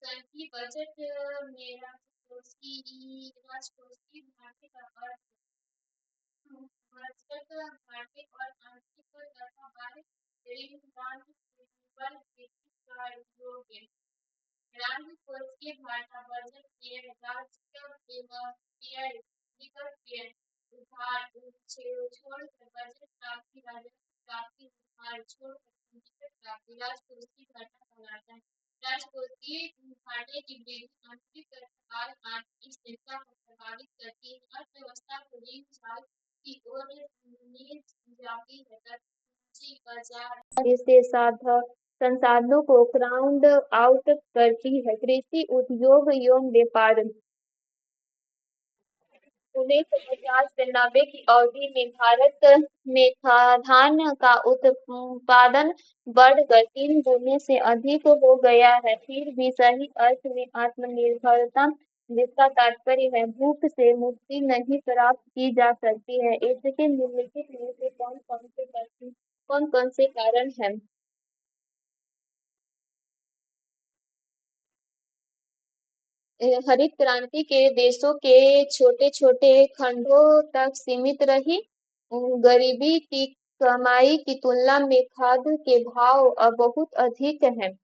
संघीय बजट में राजकोष की घाटे का अर्थ बजट घाटे और आंतरिक तथा बाह्य ऋण बल वृद्धि का योग है। राजकोष के घाटा बजट के राज्य व्यय विकल्प व्यय उधार छोड़कर बजट प्राप्ति राजस्व प्राप्ति उधार छोड़कर पूंजीगत प्राप्ति राजकोष की घाटा कहलाता है। राजकोषीय घाटे की वृद्धि आंतरिक तथा आर्थिक स्थिरता को प्रभावित करती है। अर्थव्यवस्था को ऋण चाल की ओर ले जाती है तथा पूंजी बाजार इसके संसाधनों को क्राउड आउट करती है। कृषि उद्योग एवं व्यापार 1950 से 90 की अवधि में भारत में धान का उत्पादन बढ़कर 3 गुने से अधिक हो गया है। फिर भी सही अर्थ में आत्मनिर्भरता, जिसका तात्पर्य है भूख से मुक्ति, नहीं प्राप्त की जा सकती है। इसके निम्नलिखित में से कौन कौन से कारण हैं? हरित क्रांति के देशों के छोटे छोटे खंडों तक सीमित रही। गरीबी की कमाई की तुलना में खाद्य के भाव बहुत अधिक हैं।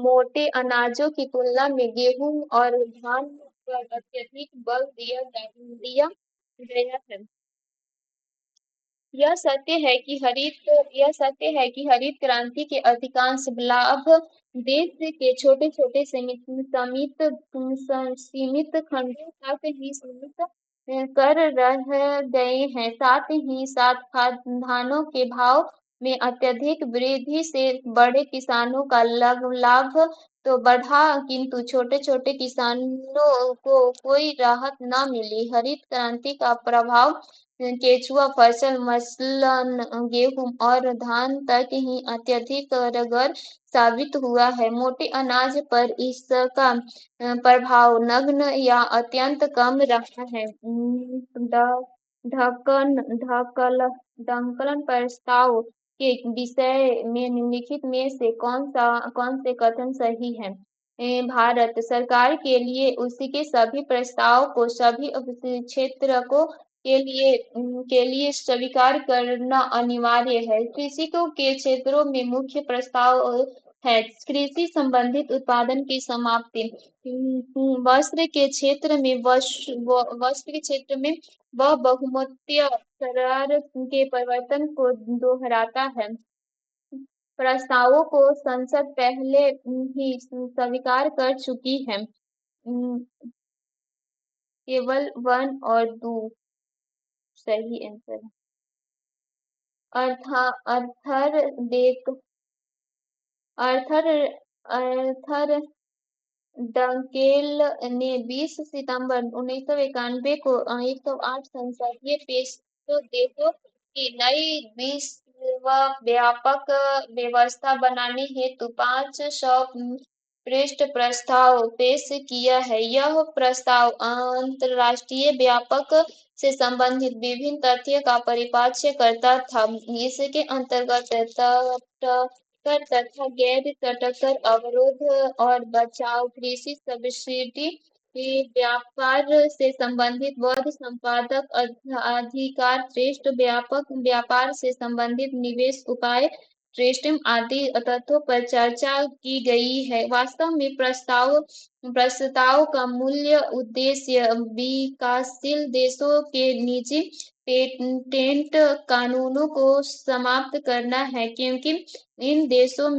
मोटे अनाजों की तुलना में गेहूं और धान पर अत्यधिक बल दिया गया है। यह सत्य है कि हरित क्रांति के अधिकांश लाभ देश के छोटे छोटे सीमित खंडों तक ही सीमित कर रह गए हैं। साथ ही साथ खाद्यान्नों के भाव में अत्यधिक वृद्धि से बड़े किसानों का लाभ तो बढ़ा, किंतु छोटे छोटे किसानों को कोई राहत न मिली। हरित क्रांति का प्रभाव केचुआ फसल मसलन गेहूं और धान तक ही अत्यधिक कारगर साबित हुआ है। मोटे अनाज पर इसका प्रभाव नगण्य या अत्यंत कम रहा है। ढक्कन प्रस्ताव के विषय में निम्नलिखित में से कौन से कथन सही है? भारत सरकार के लिए सभी प्रस्ताव को सभी क्षेत्र को के लिए स्वीकार करना अनिवार्य है। कृषि के क्षेत्रों में मुख्य प्रस्ताव है कृषि संबंधित उत्पादन की समाप्ति। वस्त्र के क्षेत्र में वह बहुमतीय करार के परिवर्तन को दोहराता है। प्रस्तावों को संसद पहले ही स्वीकार कर चुकी है। केवल 1 और 2 सही आंसर है। अर्थर डंकेल ने 20 सितंबर 1991 को 108 संसदीय देशों की नई विश्वव्यापक व्यवस्था बनाने हेतु 500 पृष्ठ प्रस्ताव पेश किया है। यह प्रस्ताव अंतर्राष्ट्रीय व्यापक से संबंधित विभिन्न तथ्य का परिप्रेक्ष्य करता था। इसके अंतर्गत तटकर तथा गैर तटकर अवरोध और बचाव, कृषि सब्सिडी, व्यापार से संबंधित बौद्ध संपदा अधिकार, श्रेष्ठ व्यापक व्यापार से संबंधित निवेश उपाय, ट्रेस्टिम आदि तथ्यों पर चर्चा की गई है। वास्तव में प्रस्ताव का मूल्य उद्देश्य विकासशील देशों के निजी पेटेंट कानूनों को समाप्त करना है, क्योंकि इन देशों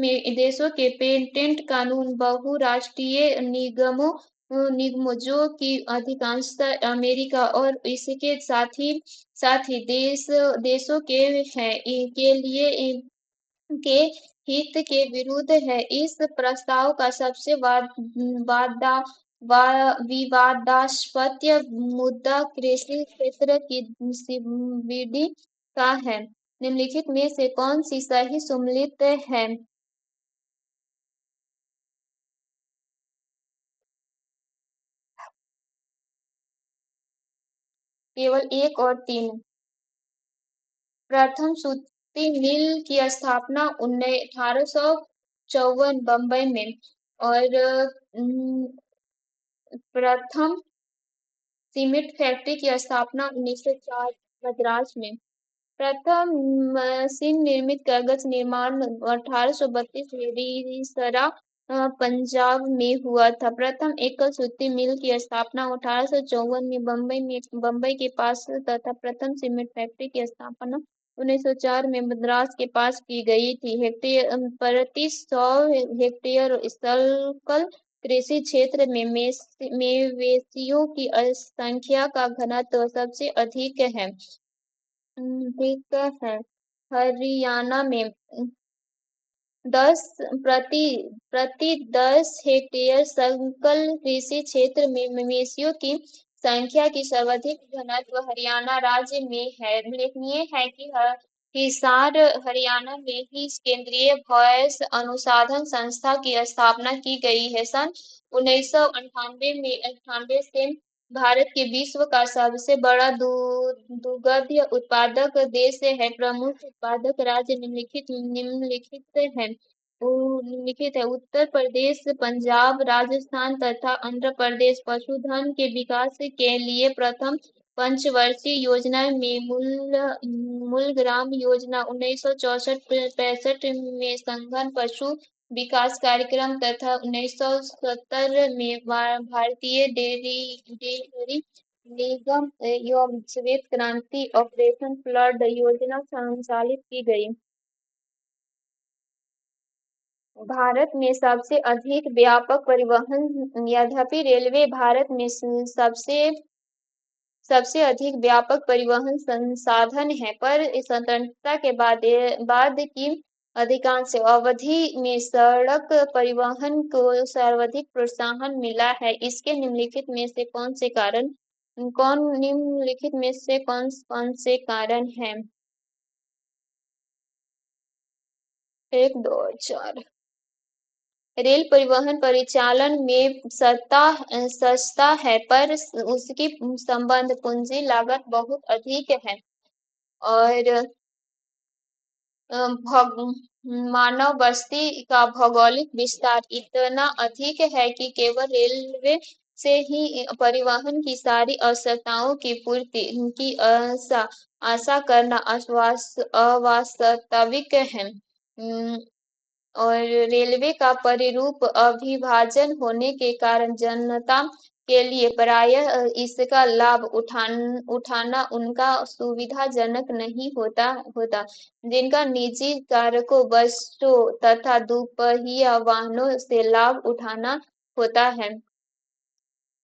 के पेटेंट कानून बहुराष्ट्रीय निगमों जो कि अधिकांशतः अमेरिका और इसके साथ ही देशों के हैं के लिए के हित के विरुद्ध है। इस प्रस्ताव का सबसे विवादास्पद मुद्दा कृषि क्षेत्र की सब्सिडी का है। निम्नलिखित में से कौन सी सही सम्मिलित है? केवल 1 और 3। प्रथम सूती मिल की स्थापना 1854 बम्बई में और प्रथम सीमेंट फैक्ट्री की स्थापना 1904 मद्रास में। प्रथम मशीन निर्मित कागज निर्माण 1832 में रिसरा पंजाब में हुआ था। प्रथम एकल सूती मिल की स्थापना 1854 में बम्बई के पास तथा प्रथम सीमेंट फैक्ट्री की स्थापना 1904 में मद्रास के पास की गई थी। प्रति 100 हेक्टेयर स्थल कृषि क्षेत्र में मवेशियों की संख्या का घनत्व सबसे अधिक है। ठीक है। हरियाणा में 10 प्रति प्रति 10 हेक्टेयर सकल कृषि क्षेत्र में मवेशियों की संख्या की सर्वाधिक घनत्व हरियाणा राज्य में है। उल्लेखनीय है कि हिसार हरियाणा में ही केंद्रीय भैंस अनुसंधान संस्थान की स्थापना की गई है। सन 1998 से भारत के विश्व का सबसे बड़ा दुग्ध उत्पादक देश है। प्रमुख उत्पादक राज्य निम्नलिखित है। उत्तर प्रदेश, पंजाब, राजस्थान तथा आंध्र प्रदेश। पशुधन के विकास के लिए प्रथम पंचवर्षीय योजना में मूलग्राम योजना 1964-65 में संघन पशु विकास कार्यक्रम तथा 1970 में भारतीय डेयरी निगम एवं श्वेत क्रांति ऑपरेशन फ्लड योजना संचालित की गई। भारत में सबसे अधिक व्यापक परिवहन यद्यपि रेलवे भारत में सबसे अधिक व्यापक परिवहन संसाधन है, पर स्वतंत्रता के बाद की अधिकांश अवधि में सड़क परिवहन को सर्वाधिक प्रोत्साहन मिला है। इसके निम्नलिखित में से कौन कौन से कारण हैं? 1, 2, 4। रेल परिवहन परिचालन में सस्ता है, पर उसकी संबंध पूंजी लागत बहुत अधिक है और मानव बस्ती का भौगोलिक विस्तार इतना अधिक है कि केवल रेलवे से ही परिवहन की सारी आवश्यकताओं की पूर्ति की आशा करना अवास्तविक है। और रेलवे का परिरूप अविभाजन होने के कारण जनता के लिए प्रायः इसका लाभ उठाना उनका सुविधाजनक नहीं होता, जिनका निजी कारकों, बसों तथा दुपहिया वाहनों से लाभ उठाना होता है।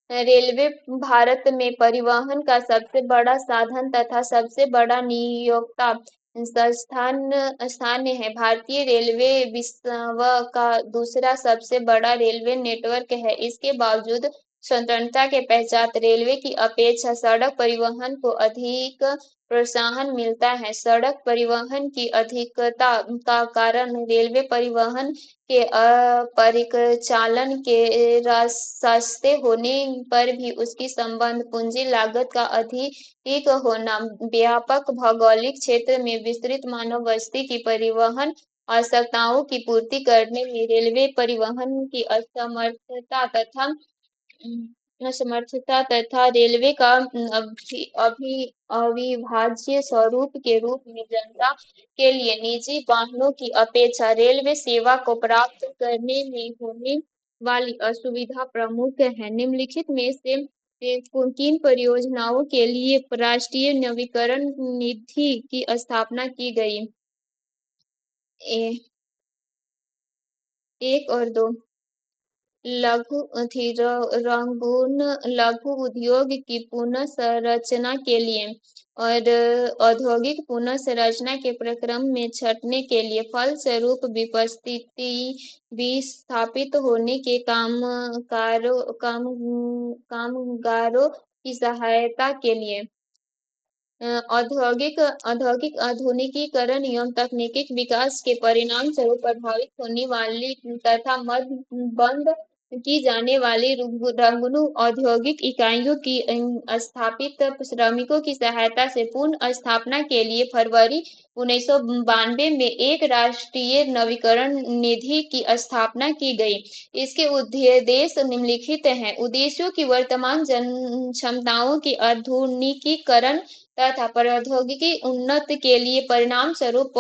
रेलवे भारत में परिवहन का सबसे बड़ा साधन तथा सबसे बड़ा नियोक्ता स्थान है। भारतीय रेलवे विश्व का दूसरा सबसे बड़ा रेलवे नेटवर्क है। इसके बावजूद स्वतंत्रता के पश्चात रेलवे की अपेक्षा सड़क परिवहन को अधिक प्रोत्साहन मिलता है। सड़क परिवहन की अधिकता का कारण रेलवे परिवहन के परिचालन के सस्ते होने पर भी उसकी संबंध पूंजी लागत का अधिक होना, व्यापक भौगोलिक क्षेत्र में विस्तृत मानव बस्ती की परिवहन आवश्यकताओं की पूर्ति करने में रेलवे परिवहन की असमर्थता तथा रेलवे का अविभाज्य स्वरूप के रूप में जनता के लिए निजी वाहनों की अपेक्षा रेलवे सेवा को प्राप्त करने में होने वाली असुविधा प्रमुख है। निम्नलिखित में से किन परियोजनाओं के लिए राष्ट्रीय नवीकरण निधि की स्थापना की गई? एक और दो। लघु रंगून लघु उद्योग की पुनः संरचना के लिए और औद्योगिक पुनः संरचना के प्रक्रम में छंटने के लिए फलस्वरूप विस्थापित होने के कामगारों की सहायता के लिए औद्योगिक औद्योगिक आधुनिकीकरण एवं तकनीकी विकास के परिणाम स्वरूप प्रभावित होने वाली तथा बंद की जाने वाली रंगनू औद्योगिक इकाइयों की स्थापित श्रमिकों की सहायता से पुनः स्थापना के लिए फरवरी 1992 में एक राष्ट्रीय नवीकरण निधि की स्थापना की गई। इसके उद्देश्य निम्नलिखित हैं। उद्देश्यों की वर्तमान जन क्षमताओं की आधुनिकीकरण तथा प्रौद्योगिकी उन्नति के लिए परिणाम स्वरूप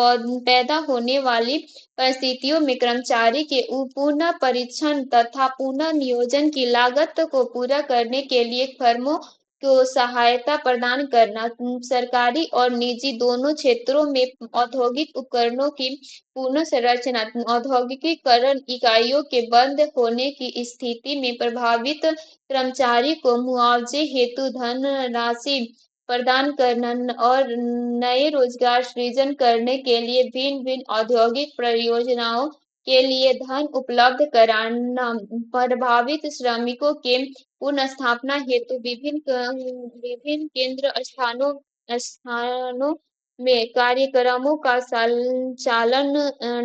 पैदा होने वाली परिस्थितियों में कर्मचारी के पुनः परीक्षण तथा पुनः नियोजन की लागत को पूरा करने के लिए फर्मों को सहायता प्रदान करना, सरकारी और निजी दोनों क्षेत्रों में औद्योगिक उपकरणों की पुनः संरचना, औद्योगिकीकरण इकाइयों के बंद होने की स्थिति में प्रभावित कर्मचारी को मुआवजे हेतु धन राशि प्रदान करना और नए रोजगार सृजन करने के लिए भिन्न भिन्न औद्योगिक परियोजनाओं के लिए धन उपलब्ध कराना, प्रभावित श्रमिकों के पुनर्स्थापना हेतु विभिन्न केंद्र स्थानों में कार्यक्रमों का संचालन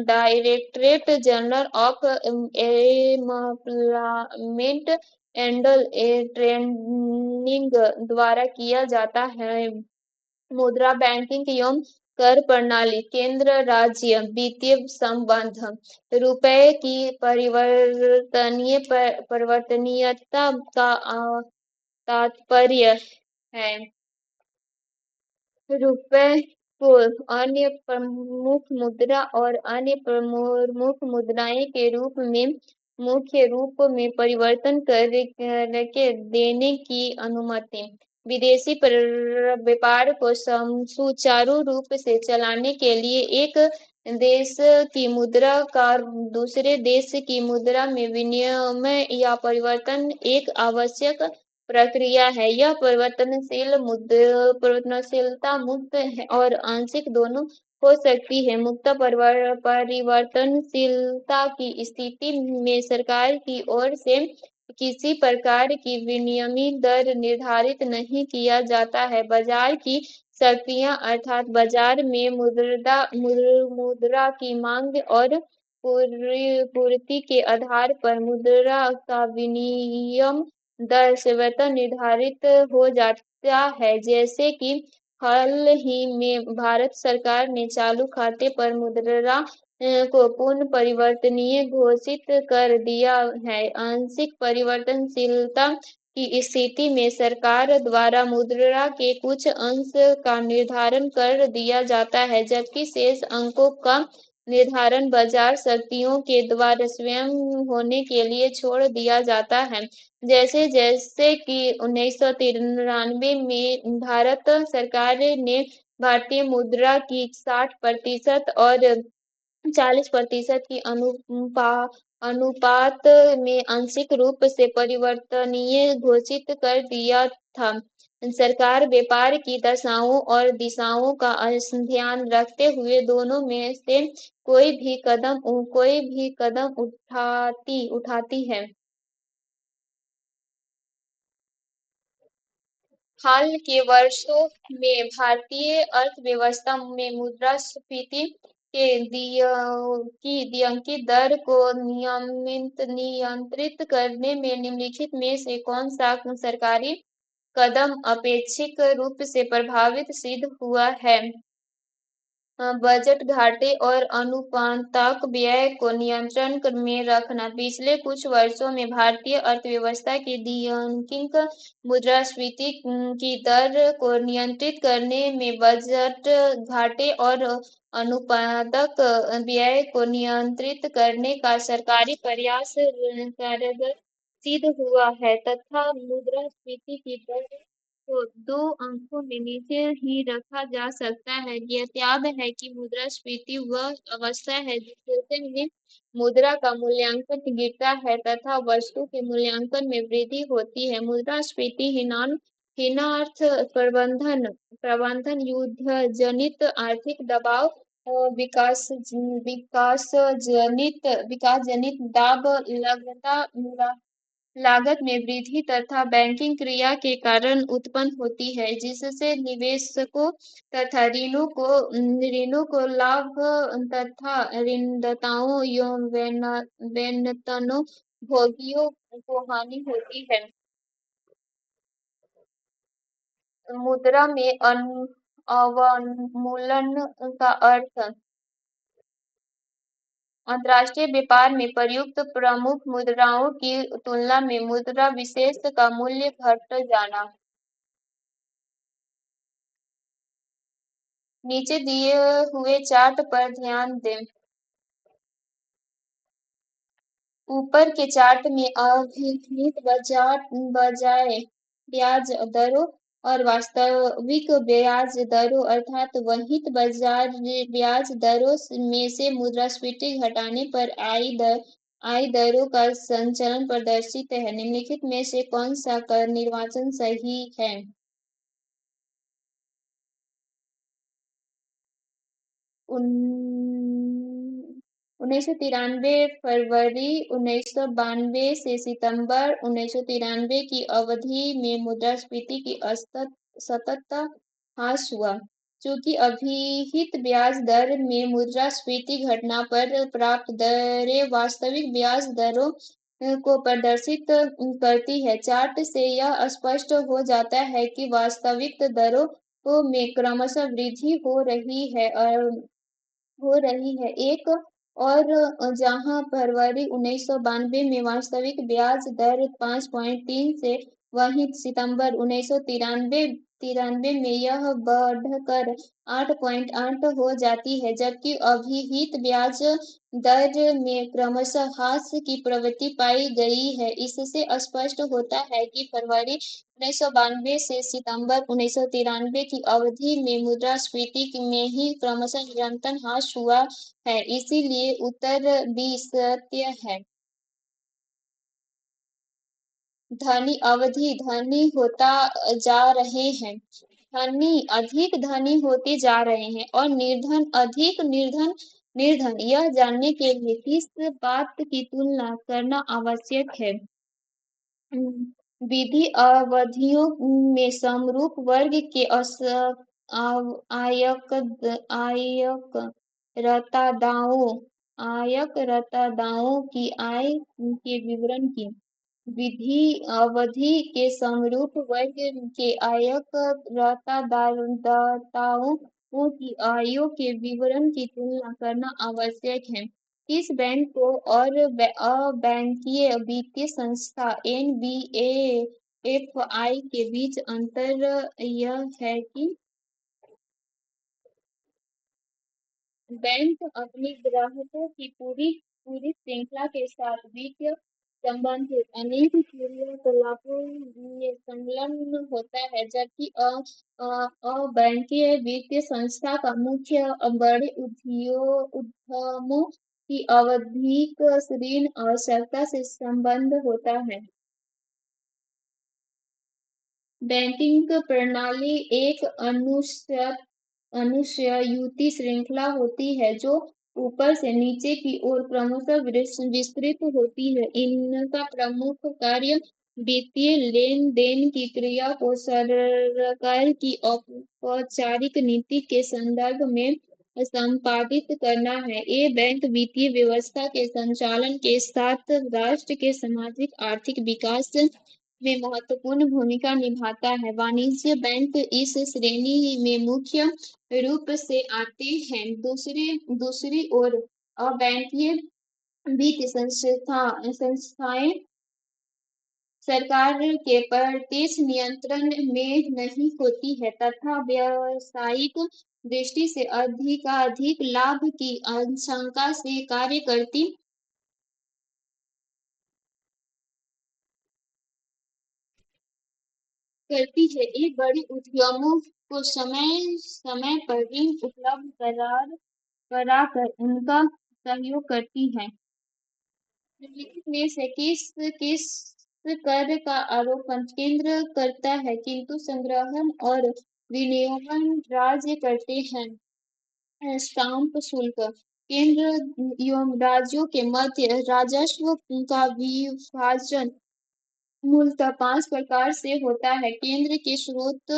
directorate general of employment and training द्वारा किया जाता है। मुद्रा बैंकिंग एवं कर प्रणाली, केंद्र राज्य वित्तीय संबंध, रुपए की परिवर्तनीयता का तात्पर्य है रुपए को अन्य प्रमुख मुद्रा और अन्य प्रमुख मुद्राएं के रूप में मुख्य रूप में परिवर्तन करके देने की अनुमति। विदेशी व्यापार को सुचारू रूप से चलाने के लिए एक देश की मुद्रा का दूसरे देश की मुद्रा में विनिमय या परिवर्तन एक आवश्यक प्रक्रिया है। यह परिवर्तनशीलता मुक्त है और आंशिक दोनों हो सकती है। मुक्त परिवर्तनशीलता की स्थिति में सरकार की ओर से किसी प्रकार की विनिमय दर निर्धारित नहीं किया जाता है। बाजार की शक्तियां अर्थात बाजार में मुद्रा की मांग और पूर्ति के आधार पर मुद्रा का विनिमय दर स्वतः निर्धारित हो जाता है। जैसे कि हाल ही में भारत सरकार ने चालू खाते पर मुद्रा को पूर्ण परिवर्तनीय घोषित कर दिया है। आंशिक परिवर्तनशीलता की स्थिति में सरकार द्वारा मुद्रा के कुछ अंश का निर्धारण कर दिया जाता है, जबकि शेष अंकों का निर्धारण बाजार शक्तियों के द्वारा स्वयं होने के लिए छोड़ दिया जाता है। जैसे जैसे कि 1993 में भारत सरकार ने भारतीय मुद्रा की 60% और 40% की अनुपात में आंशिक रूप से परिवर्तनीय घोषित कर दिया था। सरकार व्यापार की दशाओं और दिशाओं का ध्यान रखते हुए दोनों में से कोई भी कदम उठाती है। हाल के वर्षों में भारतीय अर्थव्यवस्था में मुद्रास्फीति के की दियांकित दर को नियंत्रित करने में निम्नलिखित में से कौन सा सरकारी कदम अपेक्षित रूप से प्रभावित सिद्ध हुआ है? बजट घाटे और अनुपातक व्यय को नियंत्रण में रखना। पिछले कुछ वर्षों में भारतीय अर्थव्यवस्था की दैनिक मुद्रास्फीति की दर को नियंत्रित करने में बजट घाटे और अनुपातक व्यय को नियंत्रित करने का सरकारी प्रयास कारगर सिद्ध हुआ है तथा मुद्रास्फीति की दर को दो अंकों में नीचे ही रखा जा सकता है। ज्ञात है कि मुद्रास्फीति वह अवस्था है जिससे में मुद्रा का मूल्यांकन गिरता है तथा वस्तु के मूल्यांकन में वृद्धि होती है। मुद्रास्फीति हीनार्थ प्रबंधन युद्ध जनित आर्थिक दबाव विकास जनित दाब लागत में वृद्धि तथा बैंकिंग क्रिया के कारण उत्पन्न होती है जिससे निवेशकों तथा ऋणों को लाभ तथा ऋणदाताओं एवं वेतनों भोगियों को हानि होती है। मुद्रा में अवमूल्यन का अर्थ अंतर्राष्ट्रीय व्यापार में प्रयुक्त प्रमुख मुद्राओं की तुलना में मुद्रा विशेष का मूल्य घट जाना। नीचे दिए हुए चार्ट पर ध्यान दें। ऊपर के चार्ट में अभिकलित बजाय ब्याज दरों और वास्तविक ब्याज दरों अर्थात वहित बाजार ब्याज दरों में से मुद्रास्फीति घटाने पर आई दरों का संचलन प्रदर्शित है। निम्नलिखित में से कौन सा कर निर्वाचन सही है? 1993 फरवरी 1992 से सितंबर 1993 की अवधि में मुद्रास्फीति की सतत ह्रास हुआ। चूंकि अभिहित ब्याज दर में मुद्रास्फीति घटना पर प्राप्त दरें वास्तविक ब्याज दरों को प्रदर्शित करती है। चार्ट से यह स्पष्ट हो जाता है कि वास्तविक दरों में क्रमशः वृद्धि हो रही है। एक और जहां फरवरी 1992 में वास्तविक ब्याज दर 5.3 से वहीं सितंबर 1993 तिरानवे में यह बढ़कर 8.8 हो जाती है जबकि अभिहित ब्याज दर में क्रमशः ह्रास की प्रवृत्ति पाई गई है। इससे स्पष्ट होता है कि फरवरी 1992 से सितंबर 1993 की अवधि में मुद्रास्फीति में ही क्रमशः निरंतर ह्रास हुआ है। इसीलिए उत्तर बी सत्य है। धनी अवधि धनी होता जा रहे हैं। धनी अधिक धनी होते जा रहे हैं और निर्धन अधिक निर्धन यह जानने के लिए किस बात की तुलना करना आवश्यक है? विधि अवधियों में समरूप वर्ग के आयक आयकरदाताओं की आय के विवरण की विधि अवधि के समरूप वर्ग के आयकरदाताओं की आयों के विवरण की तुलना करना आवश्यक है। किस बैंक को और अबैंकीय वित्तीय संस्था एनबीएफआई के बीच अंतर यह है कि बैंक अपने ग्राहकों की पूरी पूरी श्रृंखला के साथ वित्तीय संबंधित अनेक क्रियाकलापों में संलग्न होता है जबकि अबैंकीय वित्तीय संस्था का मुख्य बड़े उद्यमों की आवधिक ऋण आवश्यकता से संबंध होता है। बैंकिंग प्रणाली एक अनुस्यूत श्रृंखला होती है जो ऊपर से नीचे की ओर क्रमशः विस्तृत होती है। इनका प्रमुख कार्य वित्तीय लेन-देन की क्रिया को सरकार की औपचारिक नीति के संदर्भ में संपादित करना है। ये बैंक वित्तीय व्यवस्था के संचालन के साथ राष्ट्र के सामाजिक आर्थिक विकास में महत्वपूर्ण भूमिका निभाता है। वाणिज्य बैंक इस श्रेणी में मुख्य रूप से आते हैं। दूसरी ओर अबैंकीय वित्तीय संस्थाएं सरकार के प्रत्यक्ष नियंत्रण में नहीं होती है तथा व्यावसायिक दृष्टि से अधिकाधिक लाभ की आशंका से कार्य करती है। ये बड़े उद्यमों को समय समय पर ऋण उपलब्ध कराकर उनका सहयोग करती है। निम्नलिखित में से किस कर का आरोपण केंद्र करता है किंतु संग्रहण और विनियमन राज्य करते हैं? स्टाम्प शुल्क केंद्र एवं राज्यों के मध्य राजस्व का विभाजन मूलतः 5 प्रकार से होता है। केंद्र के स्रोत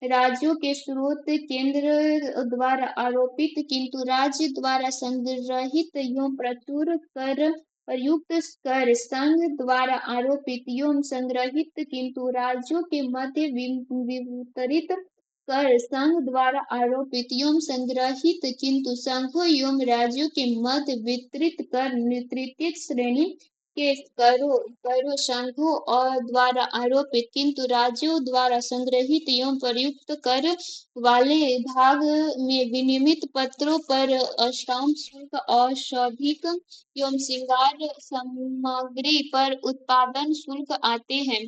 राज्यों के स्रोत केंद्र द्वारा आरोपित किंतु राज्य द्वारा संग्रहित एवं प्रयुक्त कर संघ द्वारा आरोपित एवं संग्रहित किंतु राज्यों के मध्य वितरित कर संघ द्वारा आरोपित एवं संग्रहित किंतु संघों एवं राज्यों के मध्य वितरित कर तृतीय श्रेणी के करों संघों और द्वारा आरोपित किंतु राज्यों द्वारा संग्रहित एवं प्रयुक्त कर वाले भाग में विनिमित पत्रों पर स्टाम्प शुल्क औषधिक एवं श्रृंगार सामग्री पर उत्पादन शुल्क आते हैं।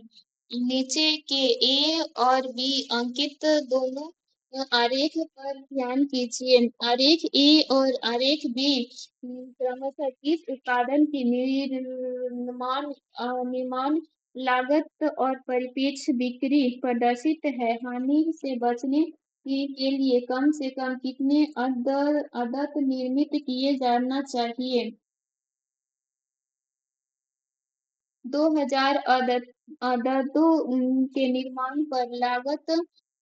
नीचे के ए और बी अंकित दोनों आरेख पर ध्यान कीजिए। आरेख ए और आरेख बी क्रमशः किस उत्पादन की निर्माण लागत और परिप्रेक्ष्य बिक्री प्रदर्शित है। हानि से बचने के लिए कम से कम कितने आदत निर्मित किए जाना चाहिए? 2000 आदतों के निर्माण पर लागत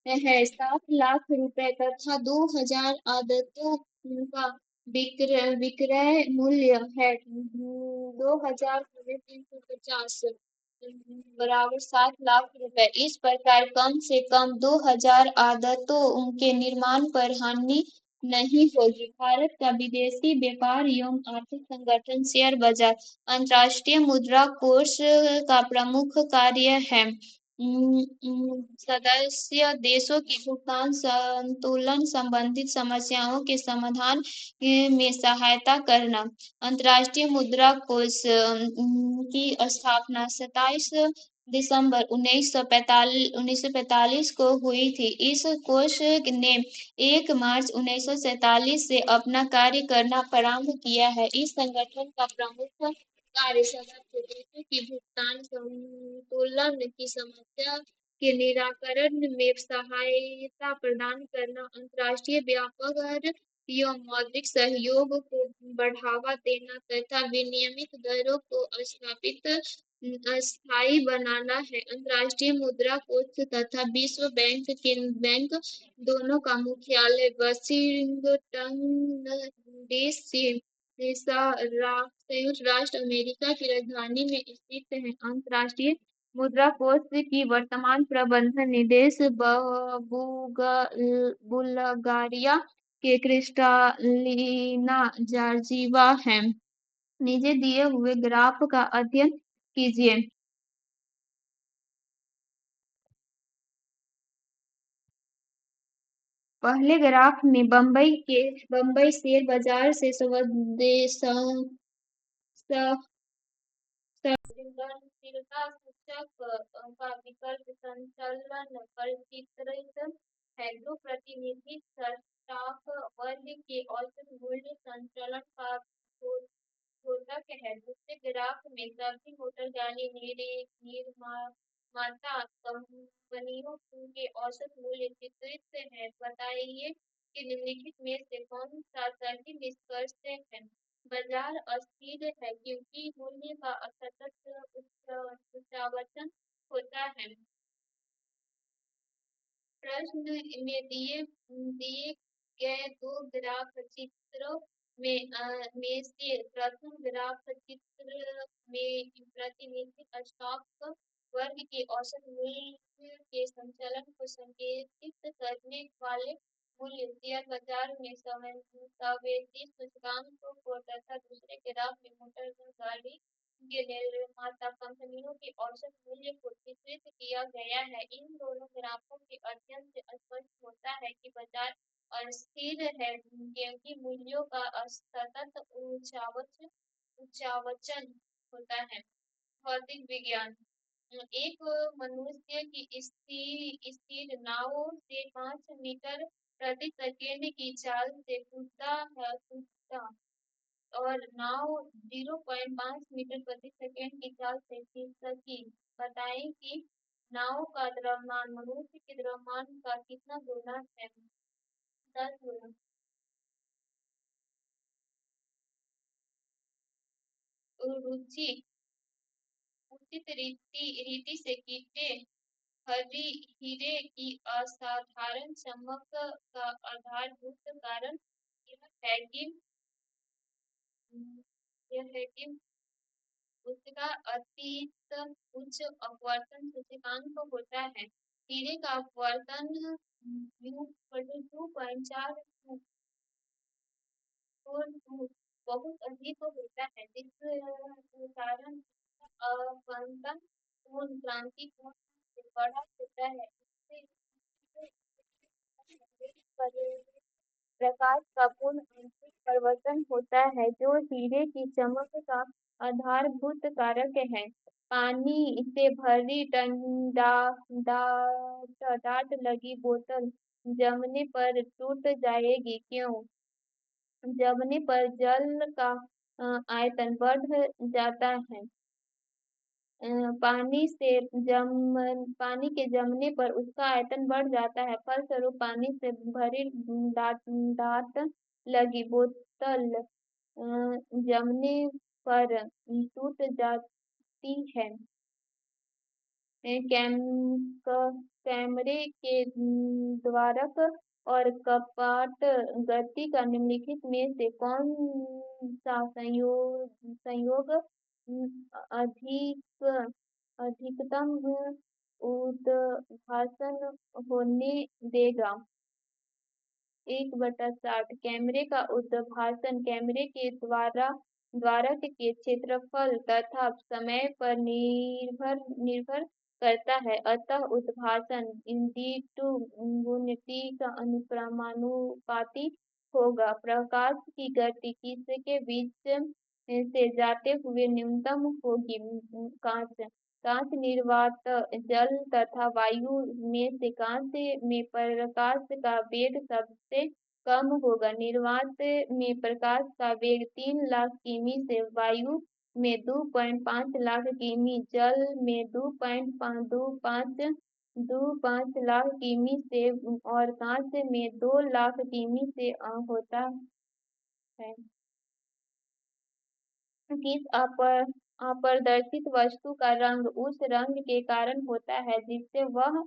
है 7 लाख रुपए तथा 2000 आदतों का विक्रय मूल्य है 2350 बराबर 7 लाख रुपए। इस प्रकार कम से कम 2000 आदतों के निर्माण पर हानि नहीं होगी। भारत का विदेशी व्यापार एवं आर्थिक संगठन शेयर बाजार अंतर्राष्ट्रीय मुद्रा कोष का प्रमुख कार्य है सदस्य देशों की भुगतान संतुलन संबंधित समस्याओं के समाधान में सहायता करना। अंतर्राष्ट्रीय मुद्रा कोष की स्थापना 27 दिसंबर 1945 को हुई थी। इस कोष ने 1 मार्च 1947 से अपना कार्य करना प्रारंभ किया है। इस संगठन का प्रमुख कार्य सदस्य देशों की भुगतान संतुलन की समस्या के निराकरण में सहायता प्रदान करना, अंतर्राष्ट्रीय व्यापार एवं मौद्रिक सहयोग को बढ़ावा देना तथा विनिमय दरों को अस्थायी बनाना है। अंतर्राष्ट्रीय मुद्रा कोष तथा विश्व बैंक दोनों का मुख्यालय वाशिंगटन डीसी संयुक्त राष्ट्र अमेरिका की राजधानी में स्थित है। अंतर्राष्ट्रीय मुद्रा कोष की वर्तमान प्रबंधन निदेश बुल्गारिया के क्रिस्टालिना जॉर्जीवा है। नीचे दिए हुए ग्राफ का अध्ययन कीजिए। पहले ग्राफ में बंबई शेयर बाजार से संवेदनशीलता सूचक का विकल्प संचालन पर चित्रित है जो प्रतिनिधि स्टॉक वर्ग के औसत मूल्य संचलन का द्योतक है। दूसरे ग्राफ में सभी मोटर गाड़ी निर्माता कंपनियों के औसत मूल्य चित्रित है। बताइए कि निम्नलिखित में से कौन सा सही निष्कर्ष है? बाजार अस्थिर है क्योंकि मूल्य का असतत उच्चावचन होता है। प्रश्न में दिए गए दो ग्राफ चित्रों में से प्रथम ग्राफ चित्र में प्रतिनिधित स्टॉक वर्ग के औसत मूल्य के संचलन को संकेतित करने वाले मूल्य शेयर बाजार में संवेदी सूचकांकों को तथा दूसरे ग्राफ में मोटर गाड़ी के निर्माता कंपनियों के औसत मूल्य को चित्रित किया गया है। इन दोनों ग्राफों के अध्ययन से स्पष्ट होता है कि बाजार अस्थिर है क्योंकि मूल्यों का सतत उच्चावचन होता है। भौतिक विज्ञान एक मनुष्य की स्थिर स्थिर नाव से 5 मीटर प्रति सेकेंड की चाल से कूदता और नाव 0.5 मीटर प्रति सेकंड की चाल से खिसकी। बताएं कि नाव का द्रव्यमान मनुष्य के द्रव्यमान का कितना गुना है? 10 गुना। रुचि उचित रीति से कीटे हरी हीरे की असाधारण चमक का आधारभूत कारण यह है कि यह है कि उसका अतीत उच्च अपवर्तन सूचकांक होता है। हीरे का अपवर्तन यू 2.4 बहुत अधिक होता है, जिस कारण अपवर्तन पूर्ण क्रांति पूर्ण से बड़ा होता है। प्रकाश का पूर्ण आंतरिक परिवर्तन होता है जो हीरे की चमक का आधारभूत कारक है। पानी से भरी डाट लगी बोतल जमने पर टूट जाएगी क्यों? जमने पर जल का आयतन बढ़ जाता है। पानी के जमने पर उसका आयतन बढ़ जाता है, फलस्वरूप पानी से भरी डाट लगी बोतल जमने पर टूट जाती है। कैमरे के द्वारक और कपाट गति का निम्नलिखित में से कौन सा संयोग अधिक अधिकतम उद्भासन होने देगा? 1/60। कैमरे का उद्भासन कैमरे के द्वारक के क्षेत्रफल तथा समय पर निर्भर करता है, अतः उद्भासन × का अनुक्रमानुपाती होगा। प्रकाश की गति किसके बीच से जाते हुए न्यूनतम होगी? कांच कांच निर्वात जल तथा वायु में से कांच में प्रकाश का वेग सबसे कम होगा। निर्वात में प्रकाश का वेग 3 लाख किमी से, वायु में 2.5 लाख किमी, जल में 2.5 लाख किमी से और कांच में 2 लाख किमी से होता है। किस अपारदर्शित वस्तु का रंग उस रंग के कारण होता है जिससे वह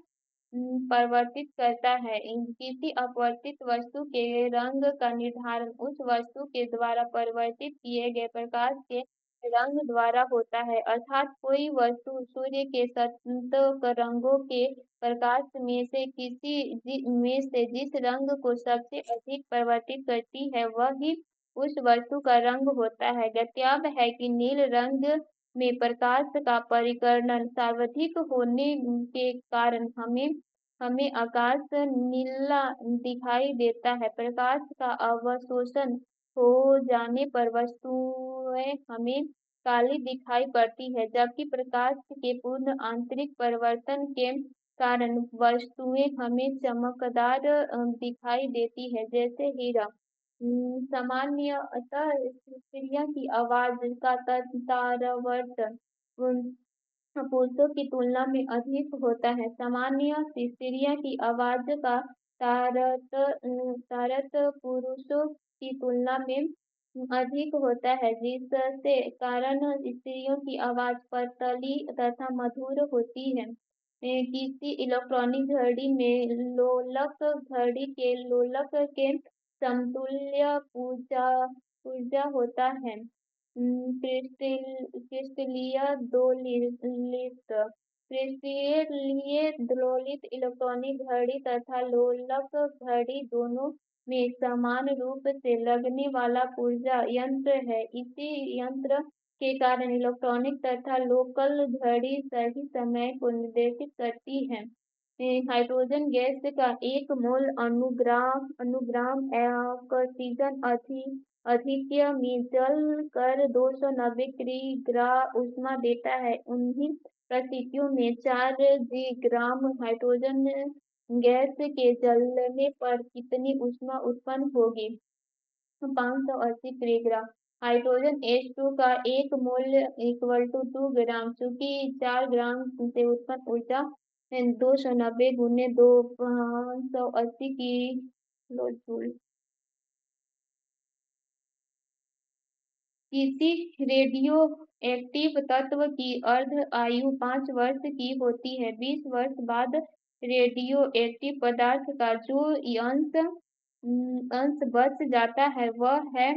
परिवर्तित करता है? किसी अपवर्तित वस्तु के रंग का निर्धारण उस वस्तु के द्वारा परिवर्तित किए गए प्रकाश के रंग द्वारा होता है। अर्थात कोई वस्तु सूर्य के संतत रंगों के प्रकाश में से जिस रंग को सबसे अधिक परिवर्तित करती है वही उस वस्तु का रंग होता है। ज्ञात है कि नील रंग में प्रकाश का परिकर्णन सर्वाधिक होने के कारण हमें आकाश नीला दिखाई देता है। प्रकाश का अवशोषण हो जाने पर वस्तुएं हमें काली दिखाई पड़ती है, जबकि प्रकाश के पूर्ण आंतरिक परिवर्तन के कारण वस्तुएं हमें चमकदार दिखाई देती है, जैसे हीरा। सामान्यतः स्त्रियों की आवाज का तारावर्तन पुरुषों की तुलना में अधिक होता है। सामान्य स्त्रियों की आवाज का तारत पुरुषों की तुलना में अधिक होता है, जिससे कारण स्त्रियों की आवाज़ पतली तथा मधुर होती है। किसी इलेक्ट्रॉनिक घड़ी में लोलक घड़ी के लोलक के समतुल्य ऊर्जा होता है। क्रिस्टलीय दोलित इलेक्ट्रॉनिक घड़ी तथा लोलक घड़ी दोनों में समान रूप से लगने वाला ऊर्जा यंत्र है। इसी यंत्र के कारण इलेक्ट्रॉनिक तथा लोकल घड़ी सही समय को निर्देशित करती है। हाइड्रोजन गैस का एक मोल अनुग्राम ऑक्सीजन अधिक्य में जल कर 290 किग्रा ऊष्मा देता है। उन्हीं परिस्थितियों में 4 जी ग्राम हाइड्रोजन गैस के जलने पर कितनी ऊष्मा उत्पन्न होगी? 580 किलोग्राम। हाइड्रोजन H2 का एक मोल इक्वल टू 2 ग्राम, चूंकि 4 ग्राम से उत्पन्न ऊर्जा 290 गुने 2 580 किलो जूल। किसी रेडियोएक्टिव तत्व की अर्ध आयु 5 वर्ष की होती है। 20 वर्ष बाद रेडियोएक्टिव पदार्थ का जो अंश बच जाता है वह है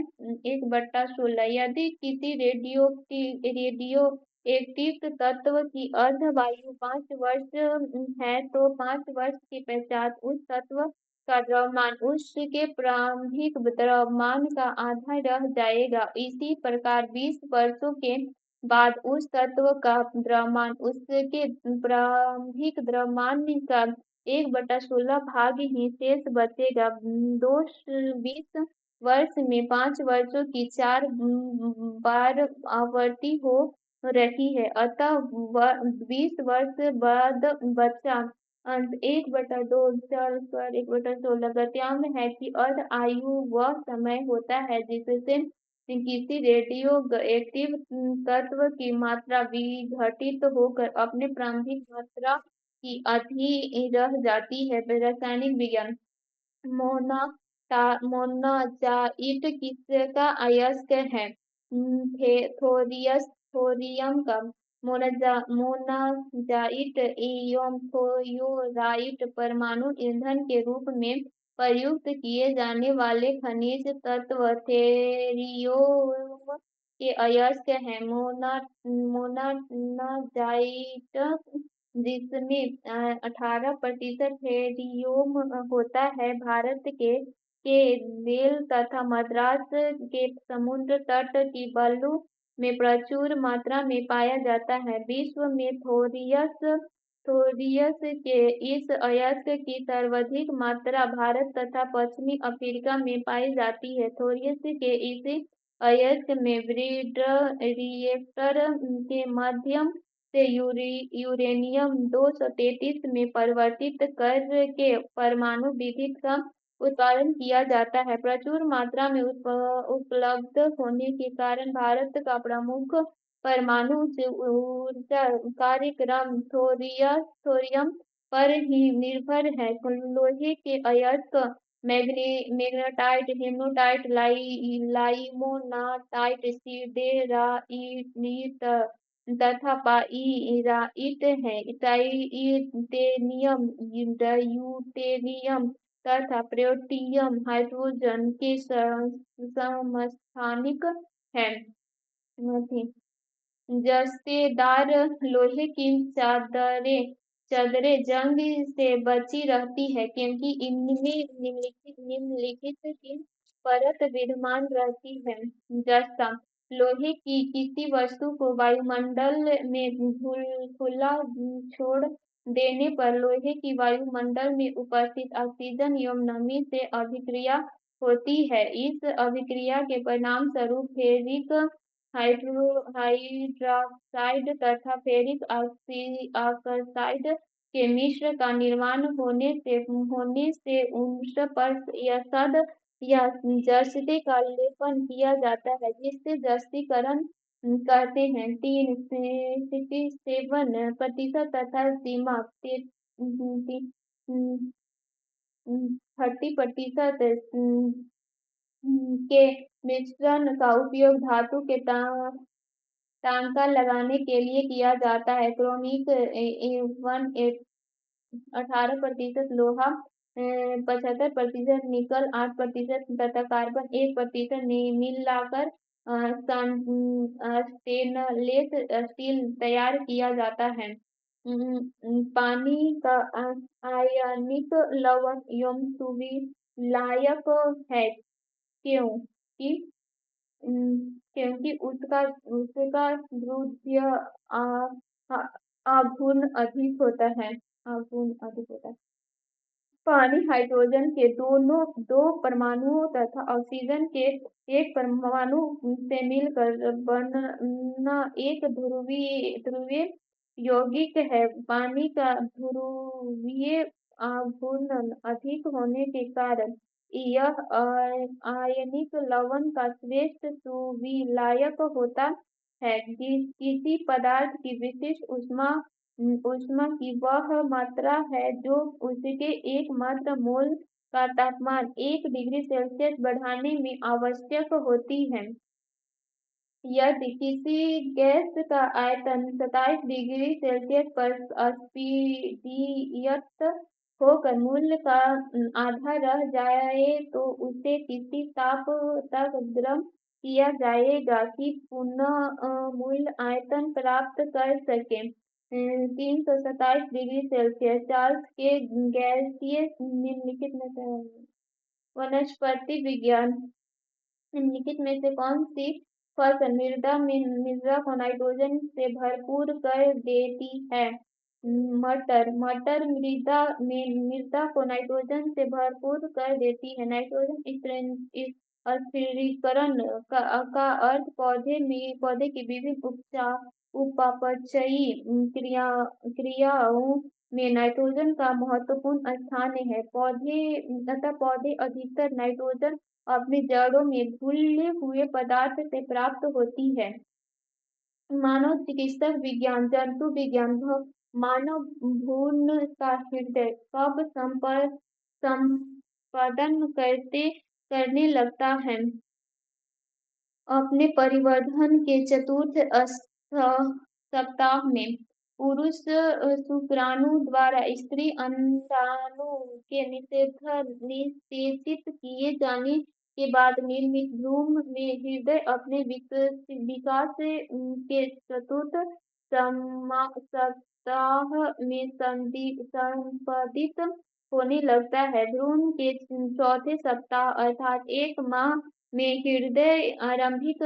1/16। यदि किसी रेडियोएक्टिव तत्व की अर्ध आयु 5 वर्ष है तो 5 वर्ष के पश्चात उस तत्व का द्रव्यमान उसके प्रारंभिक द्रव्यमान का आधा रह जाएगा। इसी प्रकार 20 वर्षों के बाद उस तत्व का द्रव्यमान उसके प्रारंभिक द्रव्यमान का 1/16 भाग ही शेष बचेगा। 20 वर्ष में 5 वर्षों की 4 बार आवृत्ति हो रही है, अतः 20 वर्ष बाद बचा अंश 1/2 चल कर 1/16 गत्यात्मक है कि अर्ध आयु वह समय होता है जिससे किसी रेडियोएक्टिव तत्व की मात्रा विघटित होकर अपने प्रारंभिक मात्रा की आधी रह जाती है। रासायनिक विज्ञान मोनाज़ाइट किसका अयस्क है? थोरियम का। मोनाज़ाइट एवं थोयोराइट परमाणु ईंधन के रूप में प्रयुक्त किए जाने वाले खनिज तत्व थोरियम के अयस्क हैं। मोनाज़ाइट जिसमें 18% थोरियम होता है, भारत के बेल तथा मद्रास के समुद्र तट की बालू में प्रचुर मात्रा में पाया जाता है। विश्व में थोरियस के इस अयस्क की सर्वाधिक मात्रा भारत तथा पश्चिमी अफ्रीका में पाई जाती है। थोरियस के इस अयस्क में ब्रीड रिएक्टर के माध्यम से यूरेनियम 233 में परिवर्तित करके परमाणु विद्युत का उत्पादन किया जाता है। प्रचुर मात्रा में उपलब्ध होने के कारण भारत का प्रमुख परमाणु ऊर्जा कार्यक्रम थोरियम पर ही निर्भर है। लोहे के अयस्क मैग्नेटाइट, हेमेटाइट, लाइमोनाइट, सिडेराइट तथा पाइराइट है। टाइटेनियम, ड्यूटेरियम तथा प्लेटिनम हाइड्रोजन के समस्थानिक हैं। जस्तेदार लोहे की चादरें जंग से बची रहती है क्योंकि इनमें निम्नलिखित की परत विद्यमान रहती है। जस्ता लोहे की किसी वस्तु को वायुमंडल में खुला छोड़ देने पर लोहे की वायुमंडल में उपस्थित ऑक्सीजन एवं नमी से अभिक्रिया होती है। इस अभिक्रिया के परिणाम स्वरूप फेरिक हाइड्रॉक्साइड तथा फेरिक ऑक्साइड के मिश्र का निर्माण होने से उस पर सद या जस्ते का लेपन किया जाता है, जिससे जस्तीकरण कहते हैं। 67% तथा सीमा 30% के मिश्रण का उपयोग धातु के टांका लगाने के लिए किया जाता है। क्रोमिक 18% लोहा, 75% निकल, 8% तथा कार्बन 1% मिलाकर स्टेनलेस स्टील तैयार किया जाता है। पानी का आयनिक लवण एवं सुविलायक है, क्योंकि क्योंकि उसका उसका द्रव्य आघूर्ण अधिक होता है। पानी हाइड्रोजन के दो परमाणुओं तथा ऑक्सीजन के एक परमाणु से मिलकर बनना एक ध्रुवीय यौगिक है। पानी का ध्रुवीय आघूर्ण अधिक होने के कारण यह आयनिक लवण का श्रेष्ठ सुविलायक होता है। किसी पदार्थ की विशिष्ट ऊष्मा की वह मात्रा है जो उसके एकमात्र मोल का तापमान 1 डिग्री सेल्सियस बढ़ाने में आवश्यक होती है। यदि किसी गैस का आयतन 27 डिग्री सेल्सियस पर अस्फीयत होकर मूल का आधा रह जाए तो उसे किसी ताप तक गर्म किया जाएगा कि पुनः मूल आयतन प्राप्त कर सके। 327 डिग्री सेल्सियस। चार्ल्स के गैसीय निम्नलिखित में से वनस्पति विज्ञान निम्नलिखित में से कौन सी फसल मृदा को नाइट्रोजन से भरपूर कर देती है? मटर। मटर मृदा को नाइट्रोजन से भरपूर कर देती है। नाइट्रोजन स्थिरीकरण का अर्थ पौधे की विभिन्न उपापचयी क्रियाओं में नाइट्रोजन का महत्वपूर्ण स्थान है। पौधे अधिकतर नाइट्रोजन अपनी जड़ों में घुले हुए पदार्थ से प्राप्त होती है। मानव चिकित्सा विज्ञान, जंतु विज्ञान, मानव भ्रूण का हृदय कब संपादन करने लगता है? अपने परिवर्धन के चतुर्थ सप्ताह में। पुरुष शुक्राणु द्वारा स्त्री अंडाणु के निषेचित किए जाने के बाद निर्मित भ्रूण में हृदय अपने विकास के चतुर्थ सप्ताह में संपादित होने लगता है। भ्रूण के चौथे सप्ताह अर्थात 1 माह में हृदय आरंभिक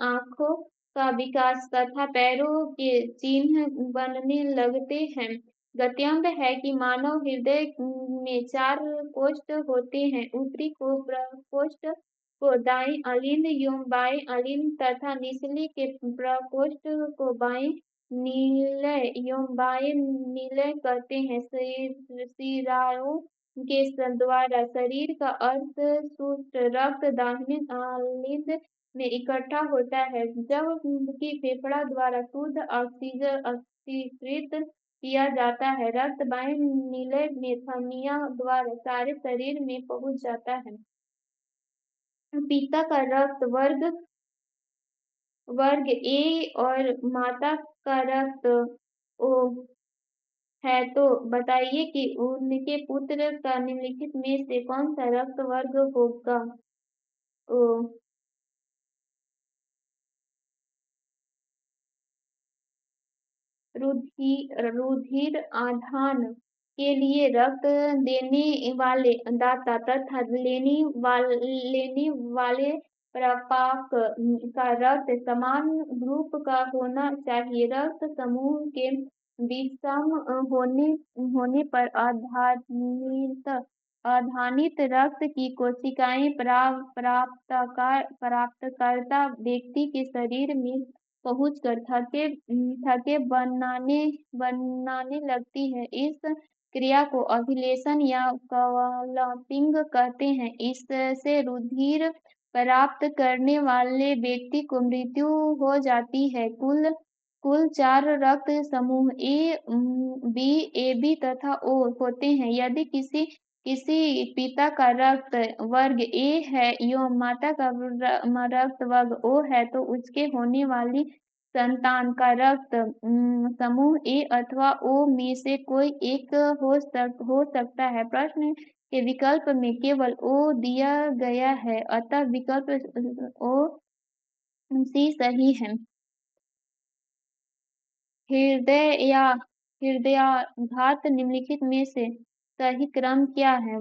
आंखों का विकास तथा पैरों के चिन्ह बनने लगते हैं। गत्यांग है कि मानव हृदय में 4 कोष्ठ होते हैं। ऊपरी प्रकोष्ठ को दाएं अलिंद एवं बाएं अलिंद तथा निचले के प्रकोष्ठ को बाएं निलय एवं बाएं निलय कहते हैं। शिराओं के द्वारा शरीर का अर्ध शुष्क रक्त दाहिने अलिंद में इकट्ठा होता है, जबकि फेफड़ा द्वारा शुद्ध ऑक्सीजन अस्वीकृत किया जाता है। रक्त बाएं निलय में धमनियों द्वारा सारे शरीर में पहुंच जाता है। पिता का रक्त वर्ग ए और माता का रक्त ओ है, तो बताइए कि उनके पुत्र का निम्नलिखित में से कौन सा रक्त वर्ग होगा? ओ रुधिर आधान के लिए रक्त देने वाले दाता तथा लेने वाले प्रापक का रक्त समान ग्रुप का होना चाहिए। रक्त समूह के विषम होने पर आधानित रक्त की कोशिकाएं प्राप्तकर्ता व्यक्ति के शरीर में पहुंचकर थके बनाने लगती है। इस क्रिया को अभिलेशन या क्लॉटिंग कहते हैं। इससे रुधिर प्राप्त करने वाले व्यक्ति को मृत्यु हो जाती है। कुल 4 रक्त समूह ए, बी, AB तथा O होते हैं। यदि किसी किसी पिता का रक्त वर्ग ए है एवं माता का रक्त वर्ग ओ है तो उसके होने वाली संतान का रक्त समूह ए अथवा ओ में से कोई एक हो सकता है। प्रश्न के विकल्प में केवल ओ दिया गया है, अतः विकल्प ओ सी सही है। हृदय या हृदयाघात निम्नलिखित में से सही क्रम क्या है?